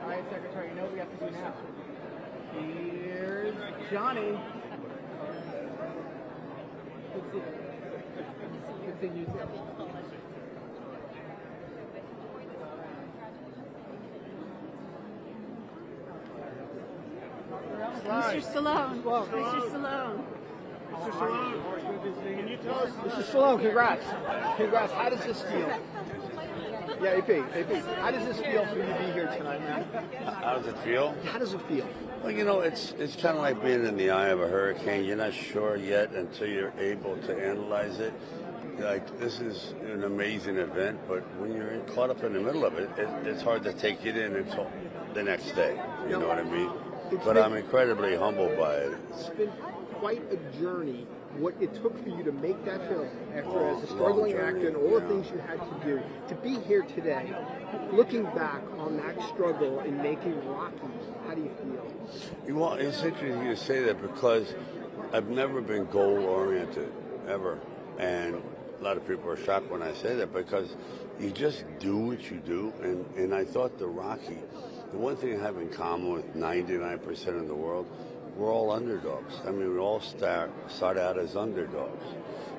All right, Secretary, you know what we have to do now. Here's Johnny. Good seeing you too. Mr. Stallone. Mr. Stallone. Mr. Stallone, can you tell us? Mr. Stallone, congrats. Congrats. How does this feel? Yeah, AP. How does this feel for you to be here tonight, man? How does it feel? How does it feel? Well, you know, it's kind of like being in the eye of a hurricane. You're not sure yet until you're able to analyze it. Like, this is an amazing event, but when you're caught up in the middle of it, it's hard to take it in until the next day. You know what I mean? But I'm incredibly humbled by it. It's been quite a journey. What it took for you to make that film, after as a struggling actor and all the things you had to do, to be here today, looking back on that struggle in making Rocky, how do you feel? Well, it's interesting you say that because I've never been goal-oriented, ever. And a lot of people are shocked when I say that because you just do what you do. And I thought the Rocky, the one thing I have in common with 99% of the world, we're all underdogs. I mean, we all start out as underdogs.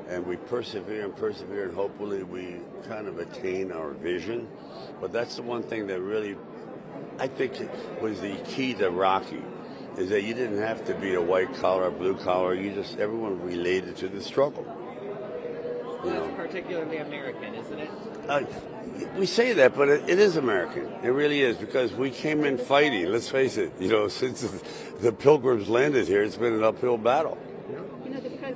And we persevere, and hopefully we kind of attain our vision. But that's the one thing that really, I think, was the key to Rocky, is that you didn't have to be a white collar, blue collar. Everyone related to the struggle. Well, that's particularly American, isn't it? We say that, but it is American. It really is, because we came in fighting. Let's face it. You know, since the Pilgrims landed here, it's been an uphill battle.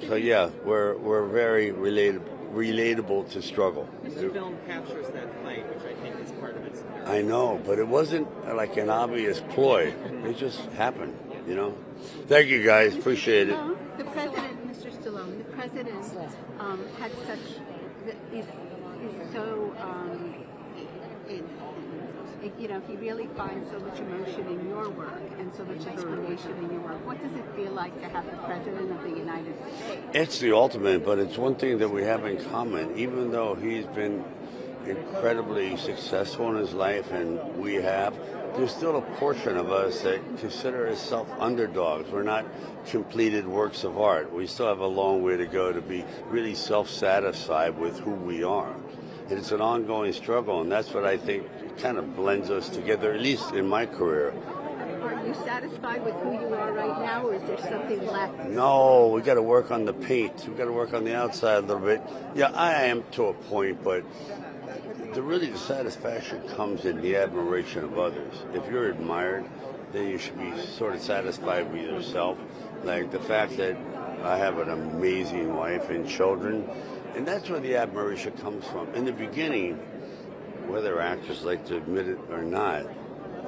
So yeah, we're very relatable to struggle. This film captures that fight, which I think is part of its. I know, but it wasn't like an obvious ploy. It just happened. You know. Thank you, guys. Appreciate it. The president, Mr. Stallone, the president had such. He's so. You know, he really finds so much emotion in your work and so much inspiration in your work. What does it feel like to have the President of the United States? It's the ultimate, but it's one thing that we have in common. Even though he's been incredibly successful in his life, and we have, there's still a portion of us that consider ourselves underdogs. We're not completed works of art. We still have a long way to go to be really self-satisfied with who we are. And it's an ongoing struggle, and that's what I think kind of blends us together, at least in my career. Are you satisfied with who you are right now, or is there something left? No, we got to work on the paint. We got to work on the outside a little bit. Yeah, I am to a point, but the satisfaction comes in the admiration of others. If you're admired, then you should be sort of satisfied with yourself. Like the fact that I have an amazing wife and children, and that's where the admiration comes from. In the beginning, whether actors like to admit it or not,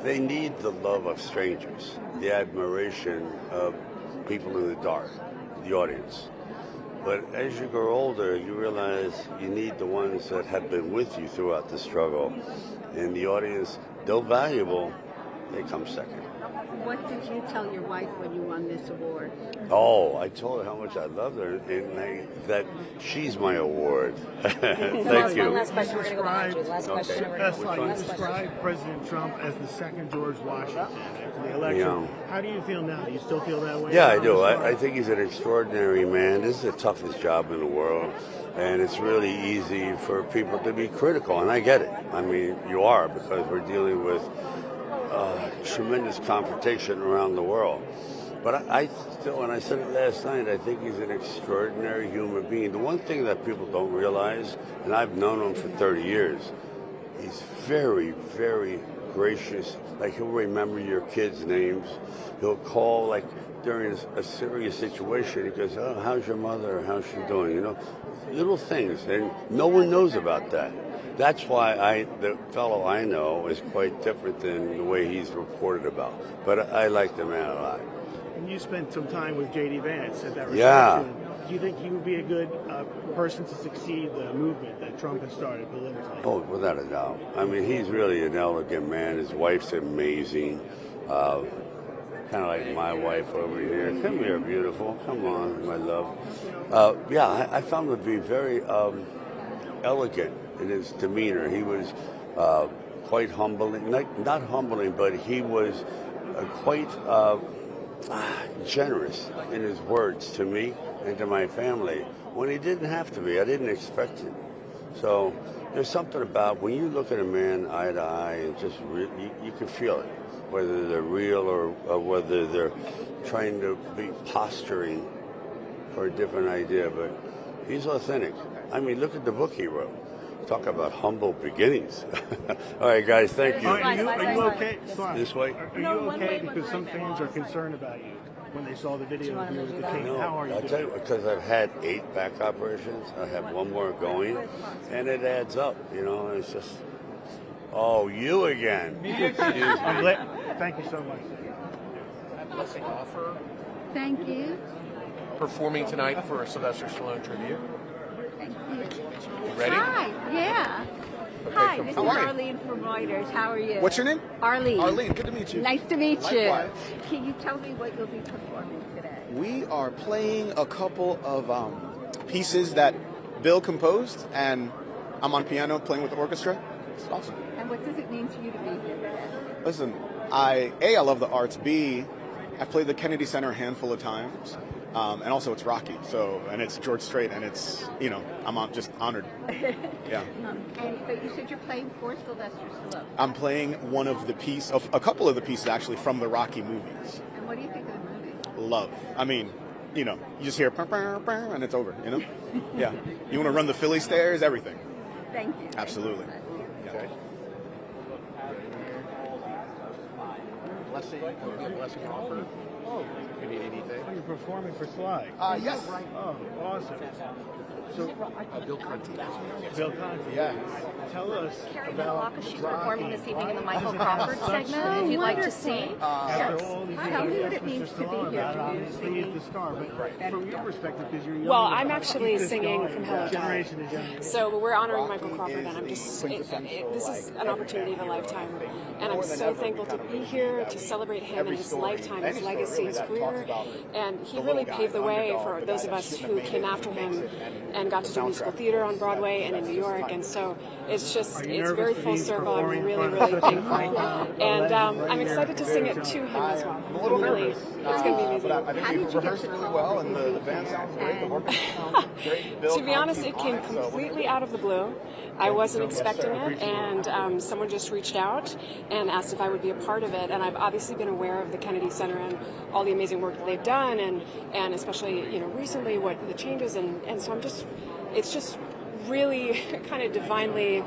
they need the love of strangers, the admiration of people in the dark, the audience. But as you grow older, you realize you need the ones that have been with you throughout the struggle. And the audience, though valuable, they come second. What did you tell your wife when you won this award? Oh, I told her how much I loved her, and that she's my award. Thank you. One last question. We're going to go behind you. Last question. You described President Trump as the second George Washington after the election. Yeah. How do you feel now? Do you still feel that way? Yeah, I do. I think he's an extraordinary man. This is the toughest job in the world, and it's really easy for people to be critical, and I get it. I mean, you are, because we're dealing with tremendous confrontation around the world. But I still, and I said it last night, I think he's an extraordinary human being. The one thing that people don't realize, and I've known him for 30 years, he's very, very gracious. Like, he'll remember your kids' names. He'll call, like, during a serious situation, he goes, oh, how's your mother? How's she doing? You know, little things, and no one knows about that. That's why the fellow I know is quite different than the way he's reported about. But I like the man a lot. And you spent some time with J.D. Vance at that reception. Yeah. Do you think he would be a good person to succeed the movement that Trump has started politically? Oh, without a doubt. I mean, he's really an elegant man. His wife's amazing. Kind of like my wife over here. Come here, beautiful. Come on, my love. Yeah, I found him to be very elegant in his demeanor. He was quite humbling, not humbling, but he was quite generous in his words to me and to my family when he didn't have to be. I didn't expect it. So there's something about when you look at a man eye to eye and just you can feel it, whether they're real or whether they're trying to be posturing for a different idea. But he's authentic. I mean, look at the book he wrote. Talk about humble beginnings. All right, guys, thank you. Are you okay? This way? Are you okay? Because some fans are concerned about you when they saw the video of you with the cake. How are you? I'll tell you, because I've had 8 back operations. I have 1 more going, and it adds up. You know, it's just, oh, you again. Thank you so much. Blessing offer. Thank you. Performing tonight for a Sylvester Stallone tribute. Thank you. You ready? Hi, yeah. Okay, Hi, this is how are you? Arlene from Reuters. How are you? What's your name? Arlene. Arlene, good to meet you. Nice to meet Likewise. you. Can you tell me what you'll be performing today? We are playing a couple of pieces that Bill composed, and I'm on piano playing with the orchestra. It's awesome. And what does it mean to you to be here today? Listen, I love the arts. B, I've played the Kennedy Center a handful of times. And also it's Rocky, and it's George Strait, and it's, I'm just honored. Yeah. But you said you're playing for Sylvester Stallone. I'm playing a couple of the pieces actually from the Rocky movies. And what do you think of the movie? Love. I mean, you just hear and it's over, Yeah. You want to run the Philly stairs, everything. Thank you. Absolutely. Okay. Blessing offer. You need anything? You're performing for Sly. Yes. Oh, awesome. So, Bill Conti. Bill Conti. Yeah. Tell us about She's performing this evening in the Michael Crawford segment. If you'd like to see. After all these Tell me what years, it means Mr. to be Stallone, here. obviously he's the star, but from your perspective, because you're young. Well, I'm actually singing from Hello Generation is young. So we're honoring Michael Crawford, and I'm just, this is an opportunity of a lifetime. And I'm so thankful to be here to celebrate him and his lifetime, his legacy, his career. And he really paved the way for those of us who came after him and got to do musical theater on Broadway and in New York. And so it's very full circle. I'm really, really thankful. And I'm excited to sing it to him as well. I'm really, it's going to be amazing. I think we rehearsed really well, and the band sounds great. The orchestra sounds great. To be honest, it came completely out of the blue. I wasn't expecting it, and someone just reached out and asked if I would be a part of it. And I've obviously been aware of the Kennedy Center and all the amazing work that they've done, and especially recently what the changes, and so it's just really kind of divinely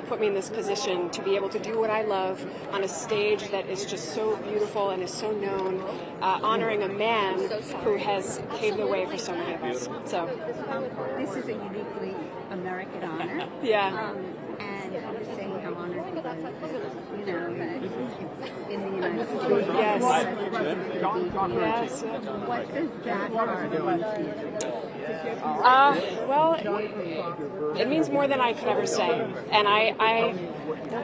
put me in this position to be able to do what I love on a stage that is just so beautiful and is so known, honoring a man who has paved the way for so many of us. So This is a uniquely American honor. Yeah. And I'm just saying how honored we are, in the United States. Yes. Yes. What does that honor mean to you? Well, it means more than I could ever say, and I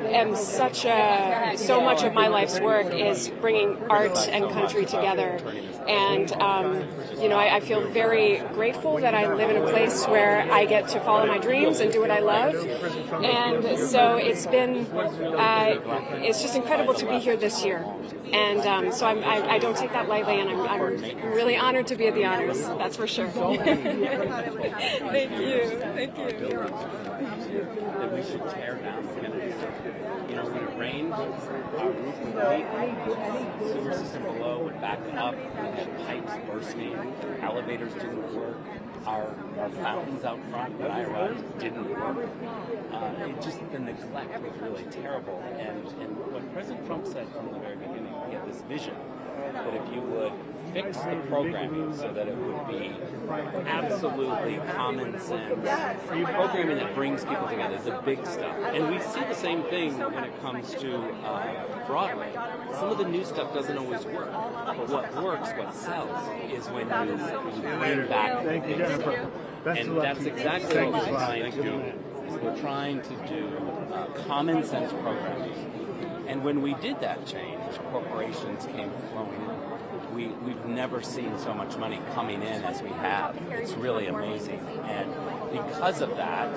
am so much of my life's work is bringing art and country together, and I feel very grateful that I live in a place where I get to follow my dreams and do what I love, and so it's been it's just incredible to be here this year, and so I don't take that lightly, and I'm really honored to be at the honors. That's for sure. Thank you. That we should tear down the Kennedy Center. When it rained, our roof would leak, sewer system below would back up, we had pipes bursting, elevators didn't work, our fountains out front when I arrived didn't work. The neglect was really terrible. And what President Trump said from the very beginning, he had this vision that if you would fix the programming so that it would be absolutely common sense programming that brings people together, the big stuff. And we see the same thing when it comes to Broadway. Some of the new stuff doesn't always work, but what works, what sells, is when you bring back the big stuff. And that's exactly what we're trying to do. We're trying to do common sense programming. And when we did that change, corporations came flowing in. We've never seen so much money coming in as we have. It's really amazing. And because of that,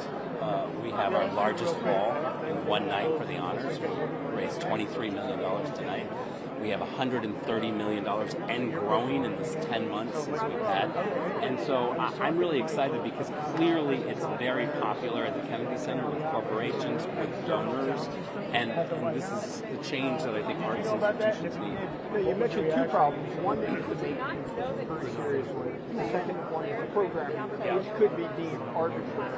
we have our largest ball in one night for the honors. We raised $23 million tonight. We have $130 million and growing in this 10 months since we've had. And so I'm really excited because clearly it's very popular at the Kennedy Center with corporations, with donors, and this is the change that I think arts institutions need. You mentioned two problems. One is the making very seriously. The second one is the programming, which could be deemed arbitrary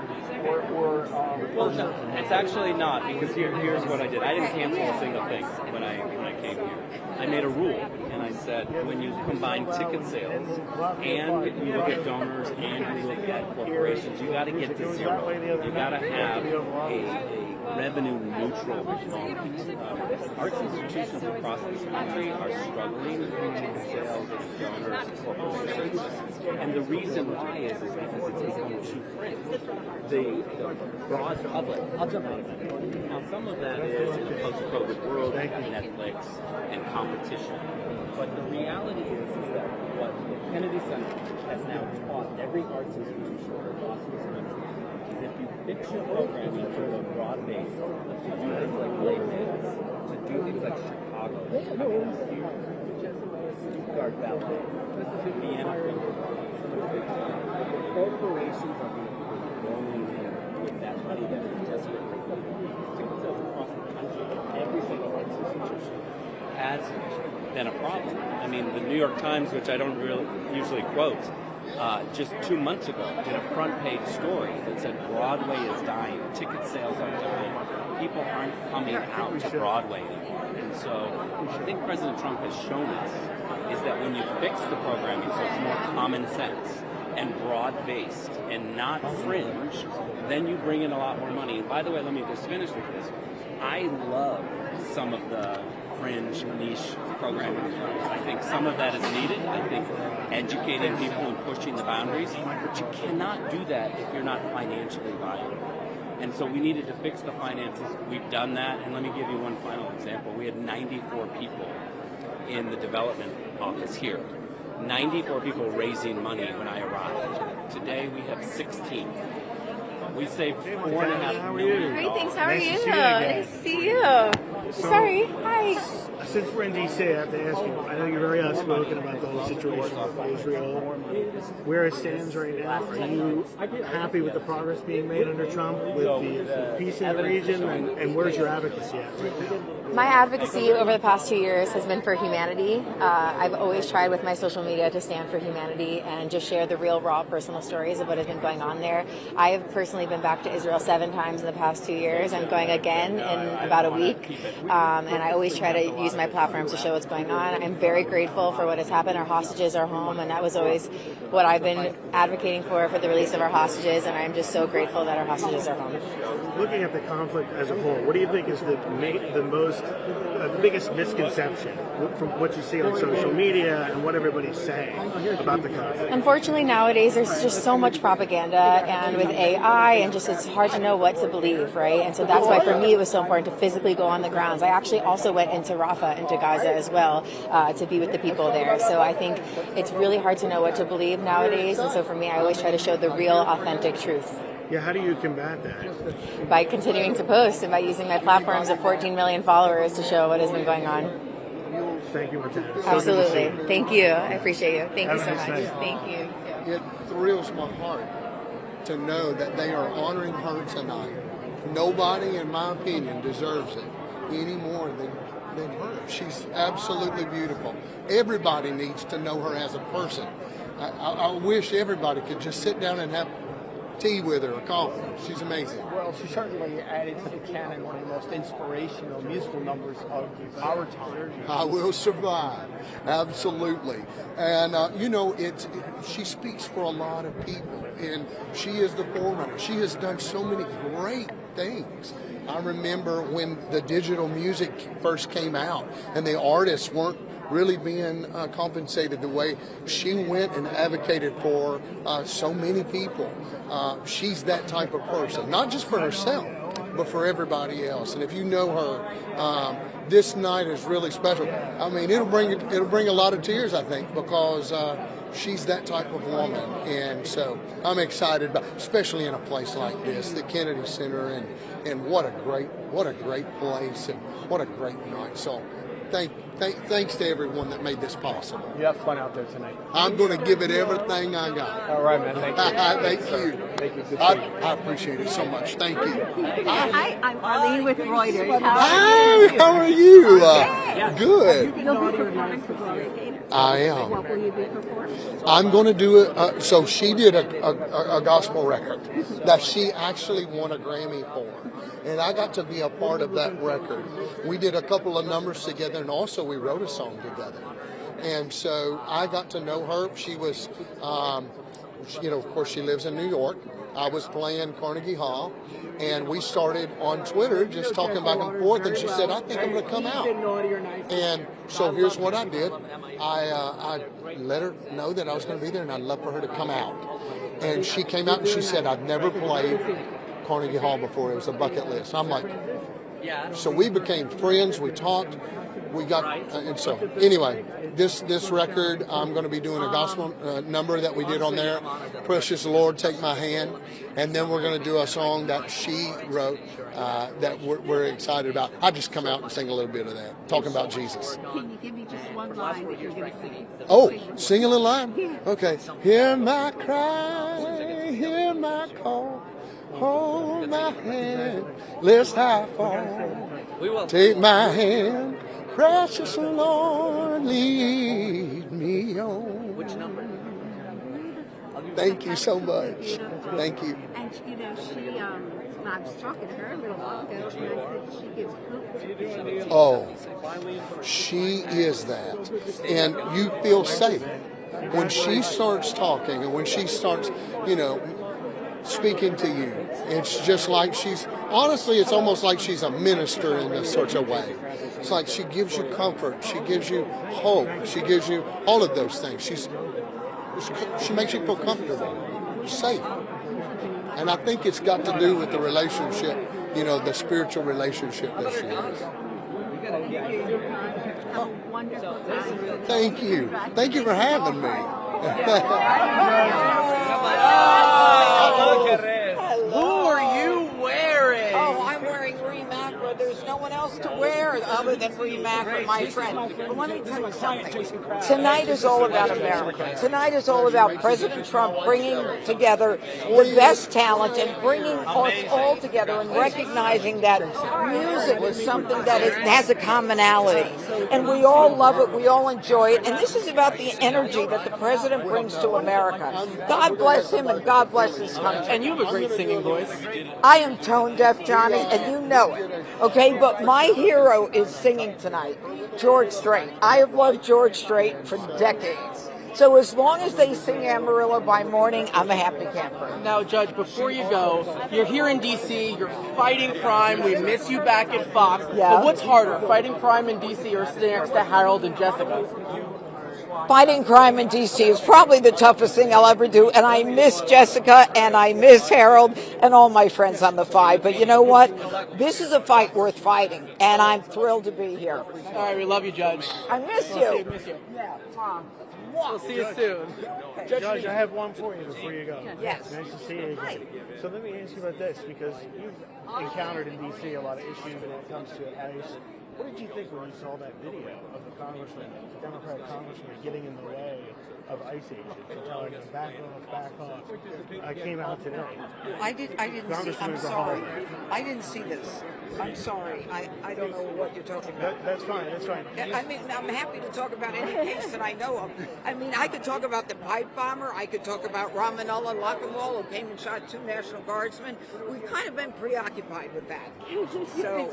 or well, no, it's actually not, because here's what I did. I didn't cancel a single thing when I came here. I made a rule, and I said when you combine ticket sales and you look at donors and you look at corporations, you got to get to zero. You got to have a revenue neutral moment. Arts institutions across this country are struggling with ticket sales and donors and corporations, and the reason why is because it's become too fringe. The broad public, I'll jump out of that. Now, some of that is in a post-COVID world, Netflix and competition. But the reality is that what the Kennedy Center has now taught every arts institution across this country is if you fix your programming to a broad base, to do things like Les Mis, to do things like Chicago, Stuttgart Ballet, Vienna corporations are going to be rolling in with that money that is desperately needed. Ticket sales across the country, every single arts institution has been a problem. I mean, the New York Times, which I don't really usually quote, just 2 months ago did a front page story that said Broadway is dying, ticket sales are dying, people aren't coming out to Broadway anymore. And so I think President Trump has shown us is that when you fix the programming so it's more common sense and broad-based and not fringe, then you bring in a lot more money. And by the way, let me just finish with this. I love some of the fringe niche programming. I think some of that is needed. I think educating people and pushing the boundaries, but you cannot do that if you're not financially viable. And so we needed to fix the finances. We've done that. And let me give you one final example. We had 94 people in the development office here. 94 people raising money when I arrived. Today we have 16. We saved $4.5 million. Great, thanks. How are you? Nice to see you. Sorry. Hi. Since we're in D.C., I have to ask you, I know you're very outspoken about the whole situation with Israel. Where it stands right now, are you happy with the progress being made under Trump with the peace in the region, and where's your advocacy at right now? My advocacy over the past 2 years has been for humanity. I've always tried with my social media to stand for humanity and just share the real, raw, personal stories of what has been going on there. I have personally been back to Israel 7 times in the past 2 years. I'm going again in about a week, and I always try to use my platforms to show what's going on. I'm very grateful for what has happened. Our hostages are home, and that was always what I've been advocating for the release of our hostages, and I'm just so grateful that our hostages are home. Looking at the conflict as a whole, what do you think is the biggest misconception from what you see on social media and what everybody's saying about the conflict? Unfortunately, nowadays there's just so much propaganda, and with AI, and just it's hard to know what to believe, right? And so that's why for me it was so important to physically go on the grounds. I actually also went into Rafah, into Gaza as well, to be with the people there. So I think it's really hard to know what to believe nowadays, and so for me, I always try to show the real, authentic truth. Yeah, how do you combat that? By continuing to post and by using my platforms of 14 million followers to show what has been going on. Thank you, Martina. Absolutely. Thank you. I appreciate you. Thank you so much. Thank you. It thrills my heart to know that they are honoring her tonight. Nobody, in my opinion, deserves it any more than her. She's absolutely beautiful. Everybody needs to know her as a person. I wish everybody could just sit down and have tea with her or coffee. She's amazing. Well, Well, she certainly added to the canon one of the most inspirational musical numbers of our time. I Will Survive, absolutely. And she speaks for a lot of people, and she is the forerunner. She has done so many great things. I remember when the digital music first came out, and the artists weren't really being compensated the way she went and advocated for so many people. She's that type of person, not just for herself, but for everybody else. And if you know her, this night is really special. I mean, it'll bring a lot of tears, I think, because she's that type of woman. And so I'm excited about, especially in a place like this, the Kennedy Center, and what a great place, and what a great night. So thanks to everyone that made this possible. You have fun out there tonight. I'm going to give it everything I got. All right, man. Thank you. Thank you. Thank you. I appreciate it so much. Thank you. Hi, I'm Arlene with Reuters. Hi, how are you? Good. You'll be performing for Gloria Gaynor. I am. What will you be performing? I'm going to do it. So she did a gospel record that she actually won a Grammy for. And I got to be a part of that record. We did a couple of numbers together, and also we wrote a song together. And so I got to know her. She was, of course, she lives in New York. I was playing Carnegie Hall, and we started on Twitter just talking back and forth, and she said, I think I'm going to come out. And so here's what I did. I let her know that I was going to be there, and I'd love for her to come out. And she came out, and she said, I've never played Carnegie Hall before. It was a bucket list. I'm like, so we became friends. We talked. We got, and so anyway, this record, I'm going to be doing a gospel number that we did on there, Precious Lord, Take My Hand, and then we're going to do a song that she wrote that we're excited about. I just come out and sing a little bit of that, talking about Jesus. Can you give me just one line that you're going to sing? Oh, sing a little line? Okay. Hear my cry, hear my call. Hold my hand, lest I fall. Take my hand, precious Lord, lead me on. Which number? Thank you so much. Thank you. And I was talking to her a little while ago, and I said she gives hope. Oh, she is that. And you feel safe. When she starts talking, and when she starts, speaking to you, it's just like it's almost like she's a minister in a such a way. It's like she gives you comfort, she gives you hope, she gives you all of those things. She makes you feel comfortable, safe. And I think it's got to do with the relationship, the spiritual relationship that she is. Thank you. Thank you for having me. Who are you wearing? Oh, I'm wearing Remac. There's no one else to wear other than Remac, my friend. But let me tell you something. Tonight is all about America. Tonight is all about President Trump bringing together the best talent and bringing us all together and recognizing that music is something that has a commonality. And we all love it. We all enjoy it. And this is about the energy that the president brings to America. God bless him and God bless his country. And you have a great singing voice. I am tone deaf, Johnny, and you know it. Okay, but my hero is singing tonight, George Strait. I have loved George Strait for decades. So as long as they sing Amarillo by morning, I'm a happy camper. Now, Judge, before you go, you're here in D.C., you're fighting crime, we miss you back at Fox. Yeah. But what's harder, fighting crime in D.C. or sitting next to Harold and Jessica? Fighting crime in D.C. is probably the toughest thing I'll ever do, and I miss Jessica, and I miss Harold, and all my friends on the Five. But you know what? This is a fight worth fighting, and I'm thrilled to be here. All right, we love you, Judge. I miss you. Miss you. Yeah, Mom. We'll see you soon. Judge, I have one for you before you go. Yes. Nice to see you again. So let me ask you about this, because you've encountered in D.C. a lot of issues when it comes to ICE What did you think when you saw that video of the Democratic congressman getting in the way of ICE agents and telling them back off, back off? Came out today. I didn't see. I'm sorry. I didn't see this. I'm sorry. I don't know what you're talking about. That's fine. That's fine. I mean, I'm happy to talk about any case that I know of. I mean, I could talk about the pipe bomber. I could talk about Ramanullah Lockenwall, who came and shot 2 National Guardsmen. We've kind of been preoccupied with that. So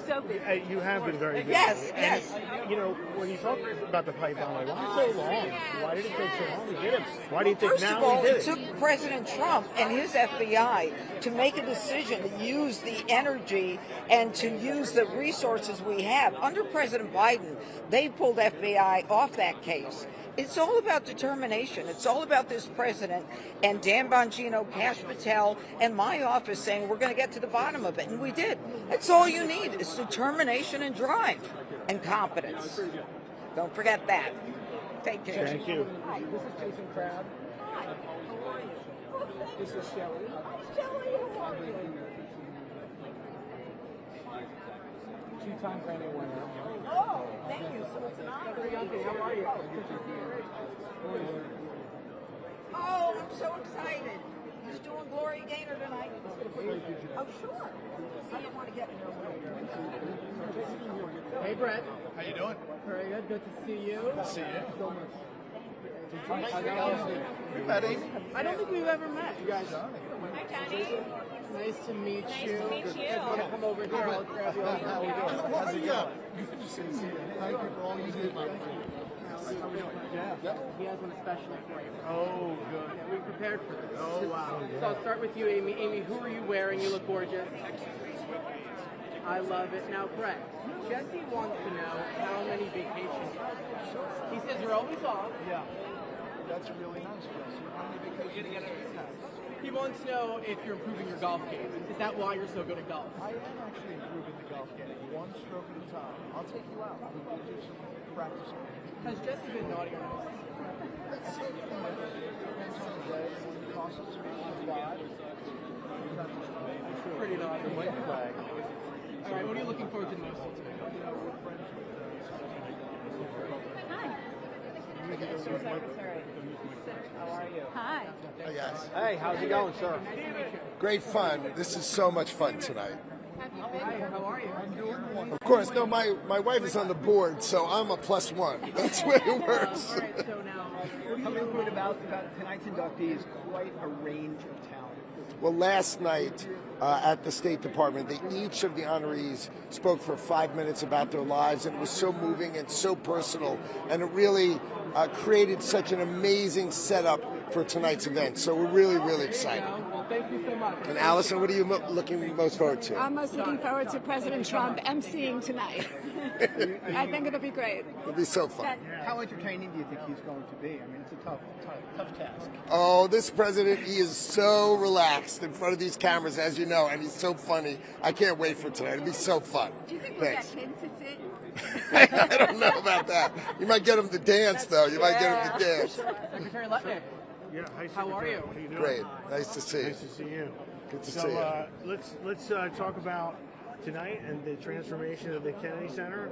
you have been very busy. Yes, and, yes. You know, when you talk about the pipe bomber, why so long? Why did it take so long to get him? Why do you think First now of all, we did it took President Trump and his FBI to make a decision to use the energy and to use the resources we have. Under President Biden, they pulled FBI off that case. It's all about determination. It's all about this president and Dan Bongino, Kash Patel, and my office saying we're going to get to the bottom of it. And we did. That's all you need is determination and drive and competence. Don't forget that. Take care. Thank you. Hi, this is Jason Crab. Hi, how are you? This is Shelley. Hi, Shelley, how are you? 2-time Grammy winner. Oh, thank you. So it's an honor. How are you? Oh, I'm so excited. He's doing Gloria Gaynor tonight. Oh, sure. I don't want to get in your way. Hey, Brett. How you doing? Very good. Good to see you. Good to see you. So much. We met, Amy. I don't think we've ever met. You guys. Hi, Johnny. Nice to meet you. Nice to meet you. Come over here. I'll grab you. How we doing? How's it going? Good to see you. Thank you for all you do, my friend. Yeah. He has one especially for you. Oh, good. Yeah, we prepared for this. Oh, wow. So I'll start with you, Amy. Amy, who are you wearing? You look gorgeous. I love it. Now, Brett, Jesse wants to know how many vacations. He says you're always off. Yeah. That's really nice, Jesse. How many vacations do you have? He wants to know if you're improving your golf game. Is that why you're so good at golf? I am actually improving the golf game, one stroke at a time. I'll take you out. We'll do some practice. Has Jesse been naughty or nice? Let's see. Depends on the day. When it costs us Pretty naughty. white flag. All right, what are you looking forward to the most today? How are you? Hi. Hey guys. Hey, how's it going, sir? Great fun. This is so much fun tonight. Hi, how are you? Of course, no, my wife is on the board, so I'm a +1. That's the way it works. All right, so now, tell me a little bit about tonight's inductees. Quite a range of talent. Well, last night at the State Department, each of the honorees spoke for 5 minutes about their lives, and it was so moving and so personal, and it really created such an amazing setup for tonight's event. So we're really, really excited. Well, thank you so much. And Allison, what are you looking most forward to? I'm most looking forward to President Trump emceeing tonight. I think it'll be great. It'll be so fun. How entertaining do you think he's going to be? I mean, it's a tough task. Oh, this president, he is so relaxed in front of these cameras, as you know, and he's so funny. I can't wait for tonight. It'll be so fun. Do you think we'll Thanks. get him to sit? I don't know about that. You might get him to dance, though. You might get him to dance. Secretary Lutnick. Yeah, hi, How are you? How you doing? Great. Nice to see you. Nice to see you. Good to so, see you. Let's talk about tonight and the transformation of the Kennedy Center.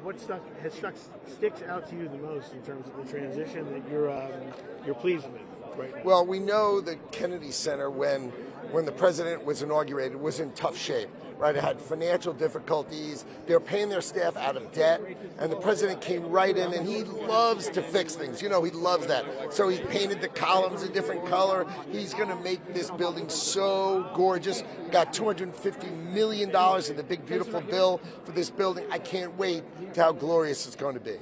What sticks out to you the most in terms of the transition that you're pleased with right now? Well, we know the Kennedy Center, when the president was inaugurated, was in tough shape. Right, it had financial difficulties. They were paying their staff out of debt, and the president came right in, and he loves to fix things. You know, he loves that. So he painted the columns a different color. He's going to make this building so gorgeous. Got $250 million in the big, beautiful bill for this building. I can't wait to how glorious it's going to be.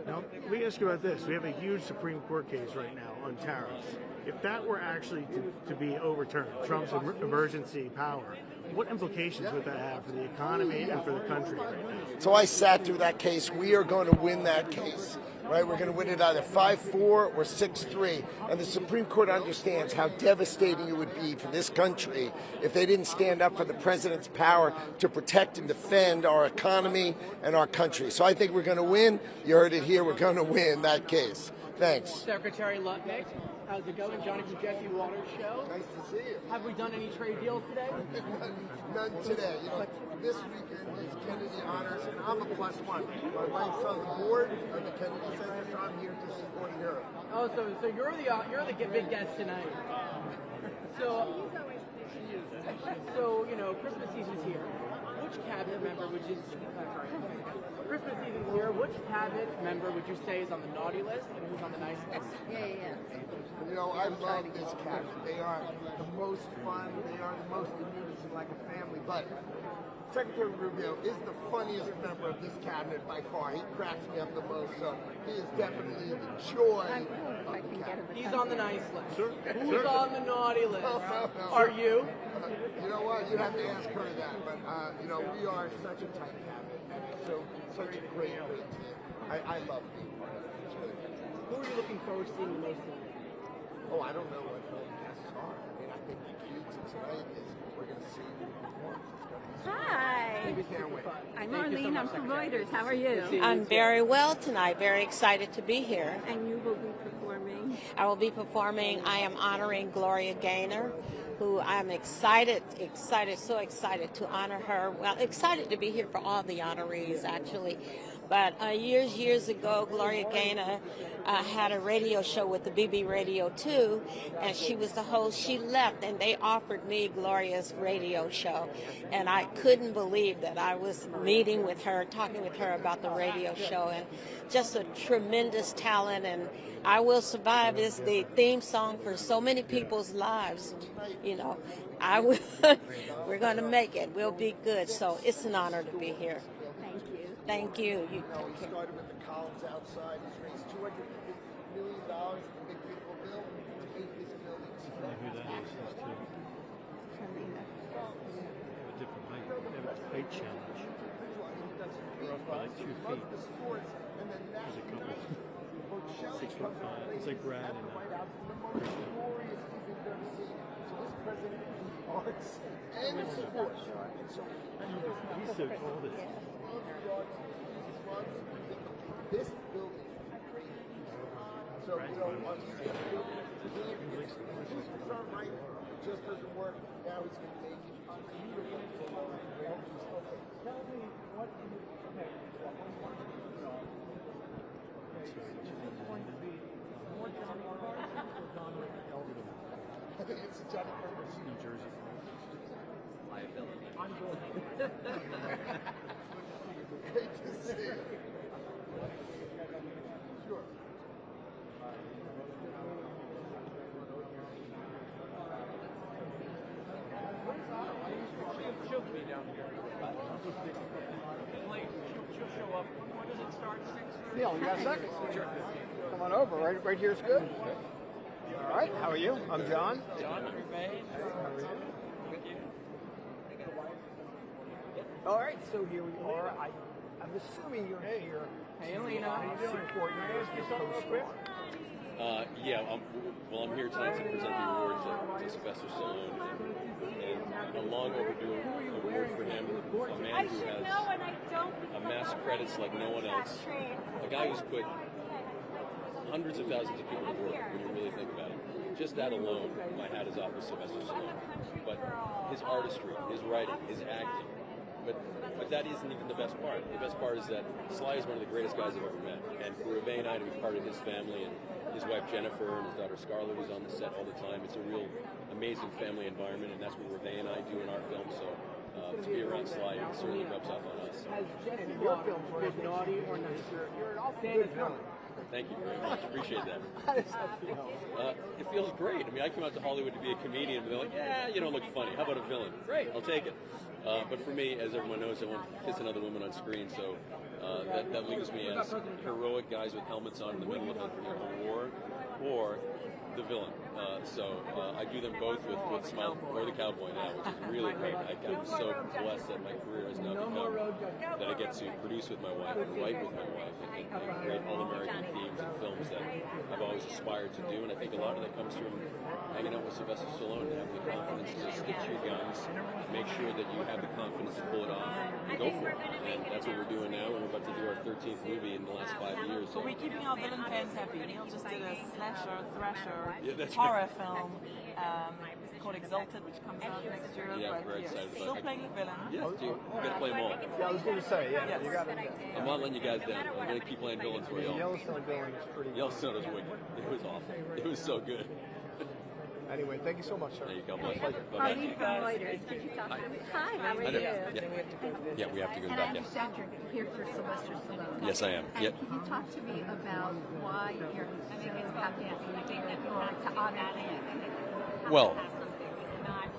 Now, let me ask you about this. We have a huge Supreme Court case right now on tariffs. If that were actually to be overturned, Trump's emergency power, what implications would that have for the economy and for the country right now? So I sat through that case. We are going to win that case. Right? We're going to win it either 5-4 or 6-3. And the Supreme Court understands how devastating it would be for this country if they didn't stand up for the president's power to protect and defend our economy and our country. So I think we're going to win. You heard it here. We're going to win that case. Thanks. Secretary Lutnick. How's it going? Johnny from Jesse Waters' show. Nice to see you. Have we done any trade deals today? None today. You know, this weekend is Kennedy Honors, and I'm a +1. My wife's on the board of the Kennedy Center, so I'm here to support her. Oh, so you're the big guest tonight. So you know, Christmas season's here. Which cabinet member would you? Christmas season's here. Which cabinet member would you say is on the naughty list and who's on the nice list? Yeah. You know, I love this cabinet. They are the most fun. They are the most unison, like a family. But Secretary Rubio is the funniest member of this cabinet by far. He cracks me up the most. So he is definitely the joy of the cabinet. He's on the nice list. Who's on the naughty list? No. Are you? You know what? You have to ask her that. But you know, we are such a tight cabinet, and it's such a great team. I love being part of it. It's really good. Who are you looking forward to seeing the most tonight? Oh, I don't know what the guests are. I mean, I think the key to tonight is we're going to see who performs. Hi. We can't wait. I'm Marlene. I'm from Reuters. How are you? I'm very well tonight. Very excited to be here. And you will be performing? I will be performing. I am honoring Gloria Gaynor, who I'm excited, so excited to honor her. Well, excited to be here for all the honorees, actually. But years ago, Gloria Gaynor had a radio show with the BB Radio 2, and she was the host. She left, and they offered me Gloria's radio show. And I couldn't believe that I was meeting with her, talking with her about the radio show, and just a tremendous talent. And I Will Survive is the theme song for so many people's lives. You know, we're going to make it. We'll be good. So it's an honor to be here. Thank you. You know, he started with the columns outside. He's raised $250 million for the Big Beautiful Bill to 8 his buildings. I know who that is. Those two. They have a different height. They have a height challenge. They're up by like 2 feet. There's a couple. 6'5". It's like Brad and arts and sports. He's so cold. This building is crazy. So, you know, his front right just doesn't work. Now he's going to make it. Tell me what it's a Johnny Carter. New Jersey. Liability. Great to see you. Sure. She'll be down here. She'll show up. When does it start? 6:30? Neil, you got a second? Sure. Come on over. Right here's good. All right. How are you? I'm John. John, All right. So here we are. I'm assuming you're here. Hey, Elena. How you doing? Support your co-star. I'm here tonight to present the award to Sylvester Stallone, and a long overdue award for him, a man who has amassed credits like no one else, a guy who's put hundreds of thousands of people to work when you really think about it. Just that alone, my hat is off to Sylvester Stallone. But his artistry, his writing, his acting, but that isn't even the best part. The best part is that Sly is one of the greatest guys I've ever met, and for Reve and I to be part of his family, and his wife Jennifer and his daughter Scarlett is on the set all the time. It's a real amazing family environment, and that's what Reve and I do in our film. So to be around Sly, it certainly rubs off on us. Has Jesse Waters been naughty or nice? You're an awful good film. Thank you very much. Appreciate that. How does that feel? It feels great. I mean, I came out to Hollywood to be a comedian, but they're like, yeah, you don't look funny. How about a villain? Great, I'll take it. But for me, as everyone knows, I won't kiss another woman on screen, so that leaves me as heroic guys with helmets on in the middle of a war, or the villain. So I do them both with Smile or the Cowboy now, which is really great. I'm so blessed that my career has now become that I get to produce with my wife, and write with my wife, and create all-American themes and films that I've always aspired to do. And I think a lot of that comes from hanging out with Sylvester Stallone, to have the confidence to stick to your guns, make sure that you have the confidence to pull it off, and go for it. And that's what we're doing now. We're about to do our 13th movie in the last 5 years. But we're keeping our villain fans happy. Neil just did a slasher, thrasher, Yeah, that's horror film called Exalted, which comes out next year. Yeah, but we're very excited still about it. playing the villain. Yeah, dude, you gotta play them all. Yeah, I was going to say, yeah, Yes. you got to. I'm not letting you guys down. I'm gonna keep playing villains for The y'all. Yellowstone villain is pretty. Yellowstone was wicked. It was awesome. It was so good. Anyway, thank you so much, sir. There you go. My pleasure. Arlene from Reuters. Did you talk to me? Hi, how are I you? know. Yeah, we have to go And I back. Yeah. understand you're here for Sylvester Stallone. Yes, I am. And Yep. can you talk to me about why you're so happy to honor him? Well,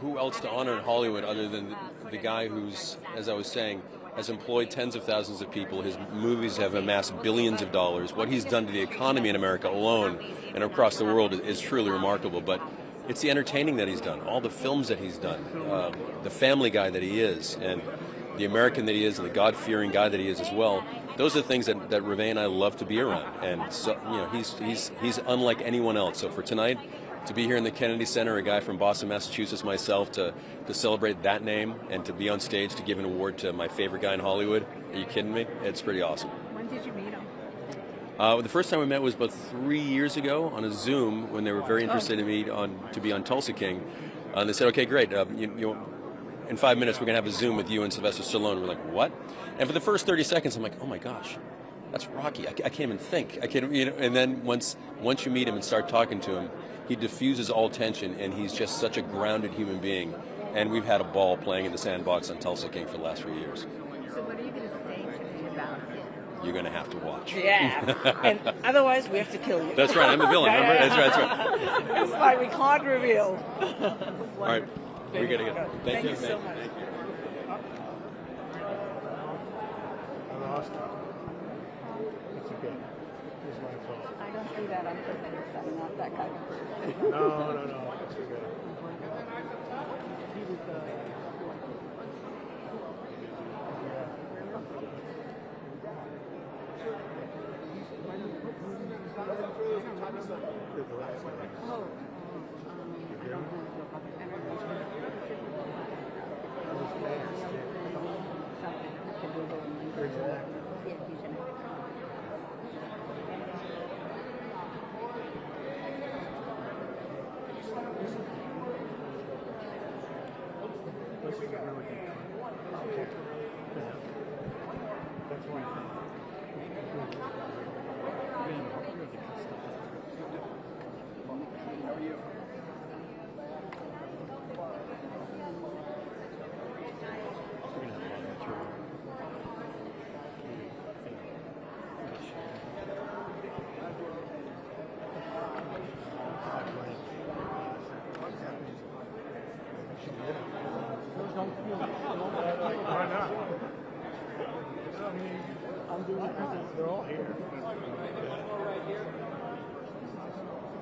who else to honor in Hollywood other than the guy who's, as I was saying, has employed tens of thousands of people. His movies have amassed billions of dollars. What he's done to the economy in America alone and across the world is truly remarkable. But it's the entertaining that he's done, all the films that he's done, the family guy that he is, and the American that he is, and the God-fearing guy that he is as well. Those are the things that Reve and I love to be around. And so, you know, he's unlike anyone else. So for tonight, to be here in the Kennedy Center, a guy from Boston, Massachusetts, myself, to celebrate that name and to be on stage to give an award to my favorite guy in Hollywood, are you kidding me? It's pretty awesome. When did you meet him? The first time we met was about 3 years ago on a Zoom when they were very interested in me to be on Tulsa King. And they said, okay, great, in 5 minutes we're going to have a Zoom with you and Sylvester Stallone. We're like, what? And for the first 30 seconds, I'm like, oh my gosh, that's Rocky. I can't even think. I can't, and then once you meet him and start talking to him, he diffuses all tension, and he's just such a grounded human being. And we've had a ball playing in the sandbox on Tulsa King for the last 3 years. So what are you going to say to me about it? You're going to have to watch. Yeah, and otherwise we have to kill you. That's right, I'm a villain, remember? That's right. It's like we can't reveal. All right, we got to go. Thank you so much. Thank you. I lost it. It's okay. It's my fault. I don't do that on purpose. I'm not that kind of person. No. It's okay. Why not? I mean, I'm doing it because they're all here.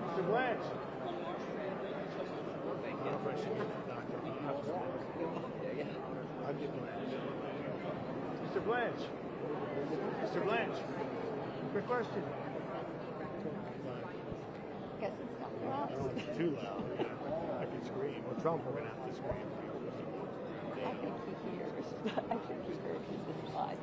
Mr. Blanche. I don't know if I should get the doctor. I'm getting Blanche. Mr. Blanche. Mr. Blanche. Quick question. Guess it's not I don't want it too loud. I can scream. Well, Trump, we're going to have to scream. I think he hears. I think he hears his inside.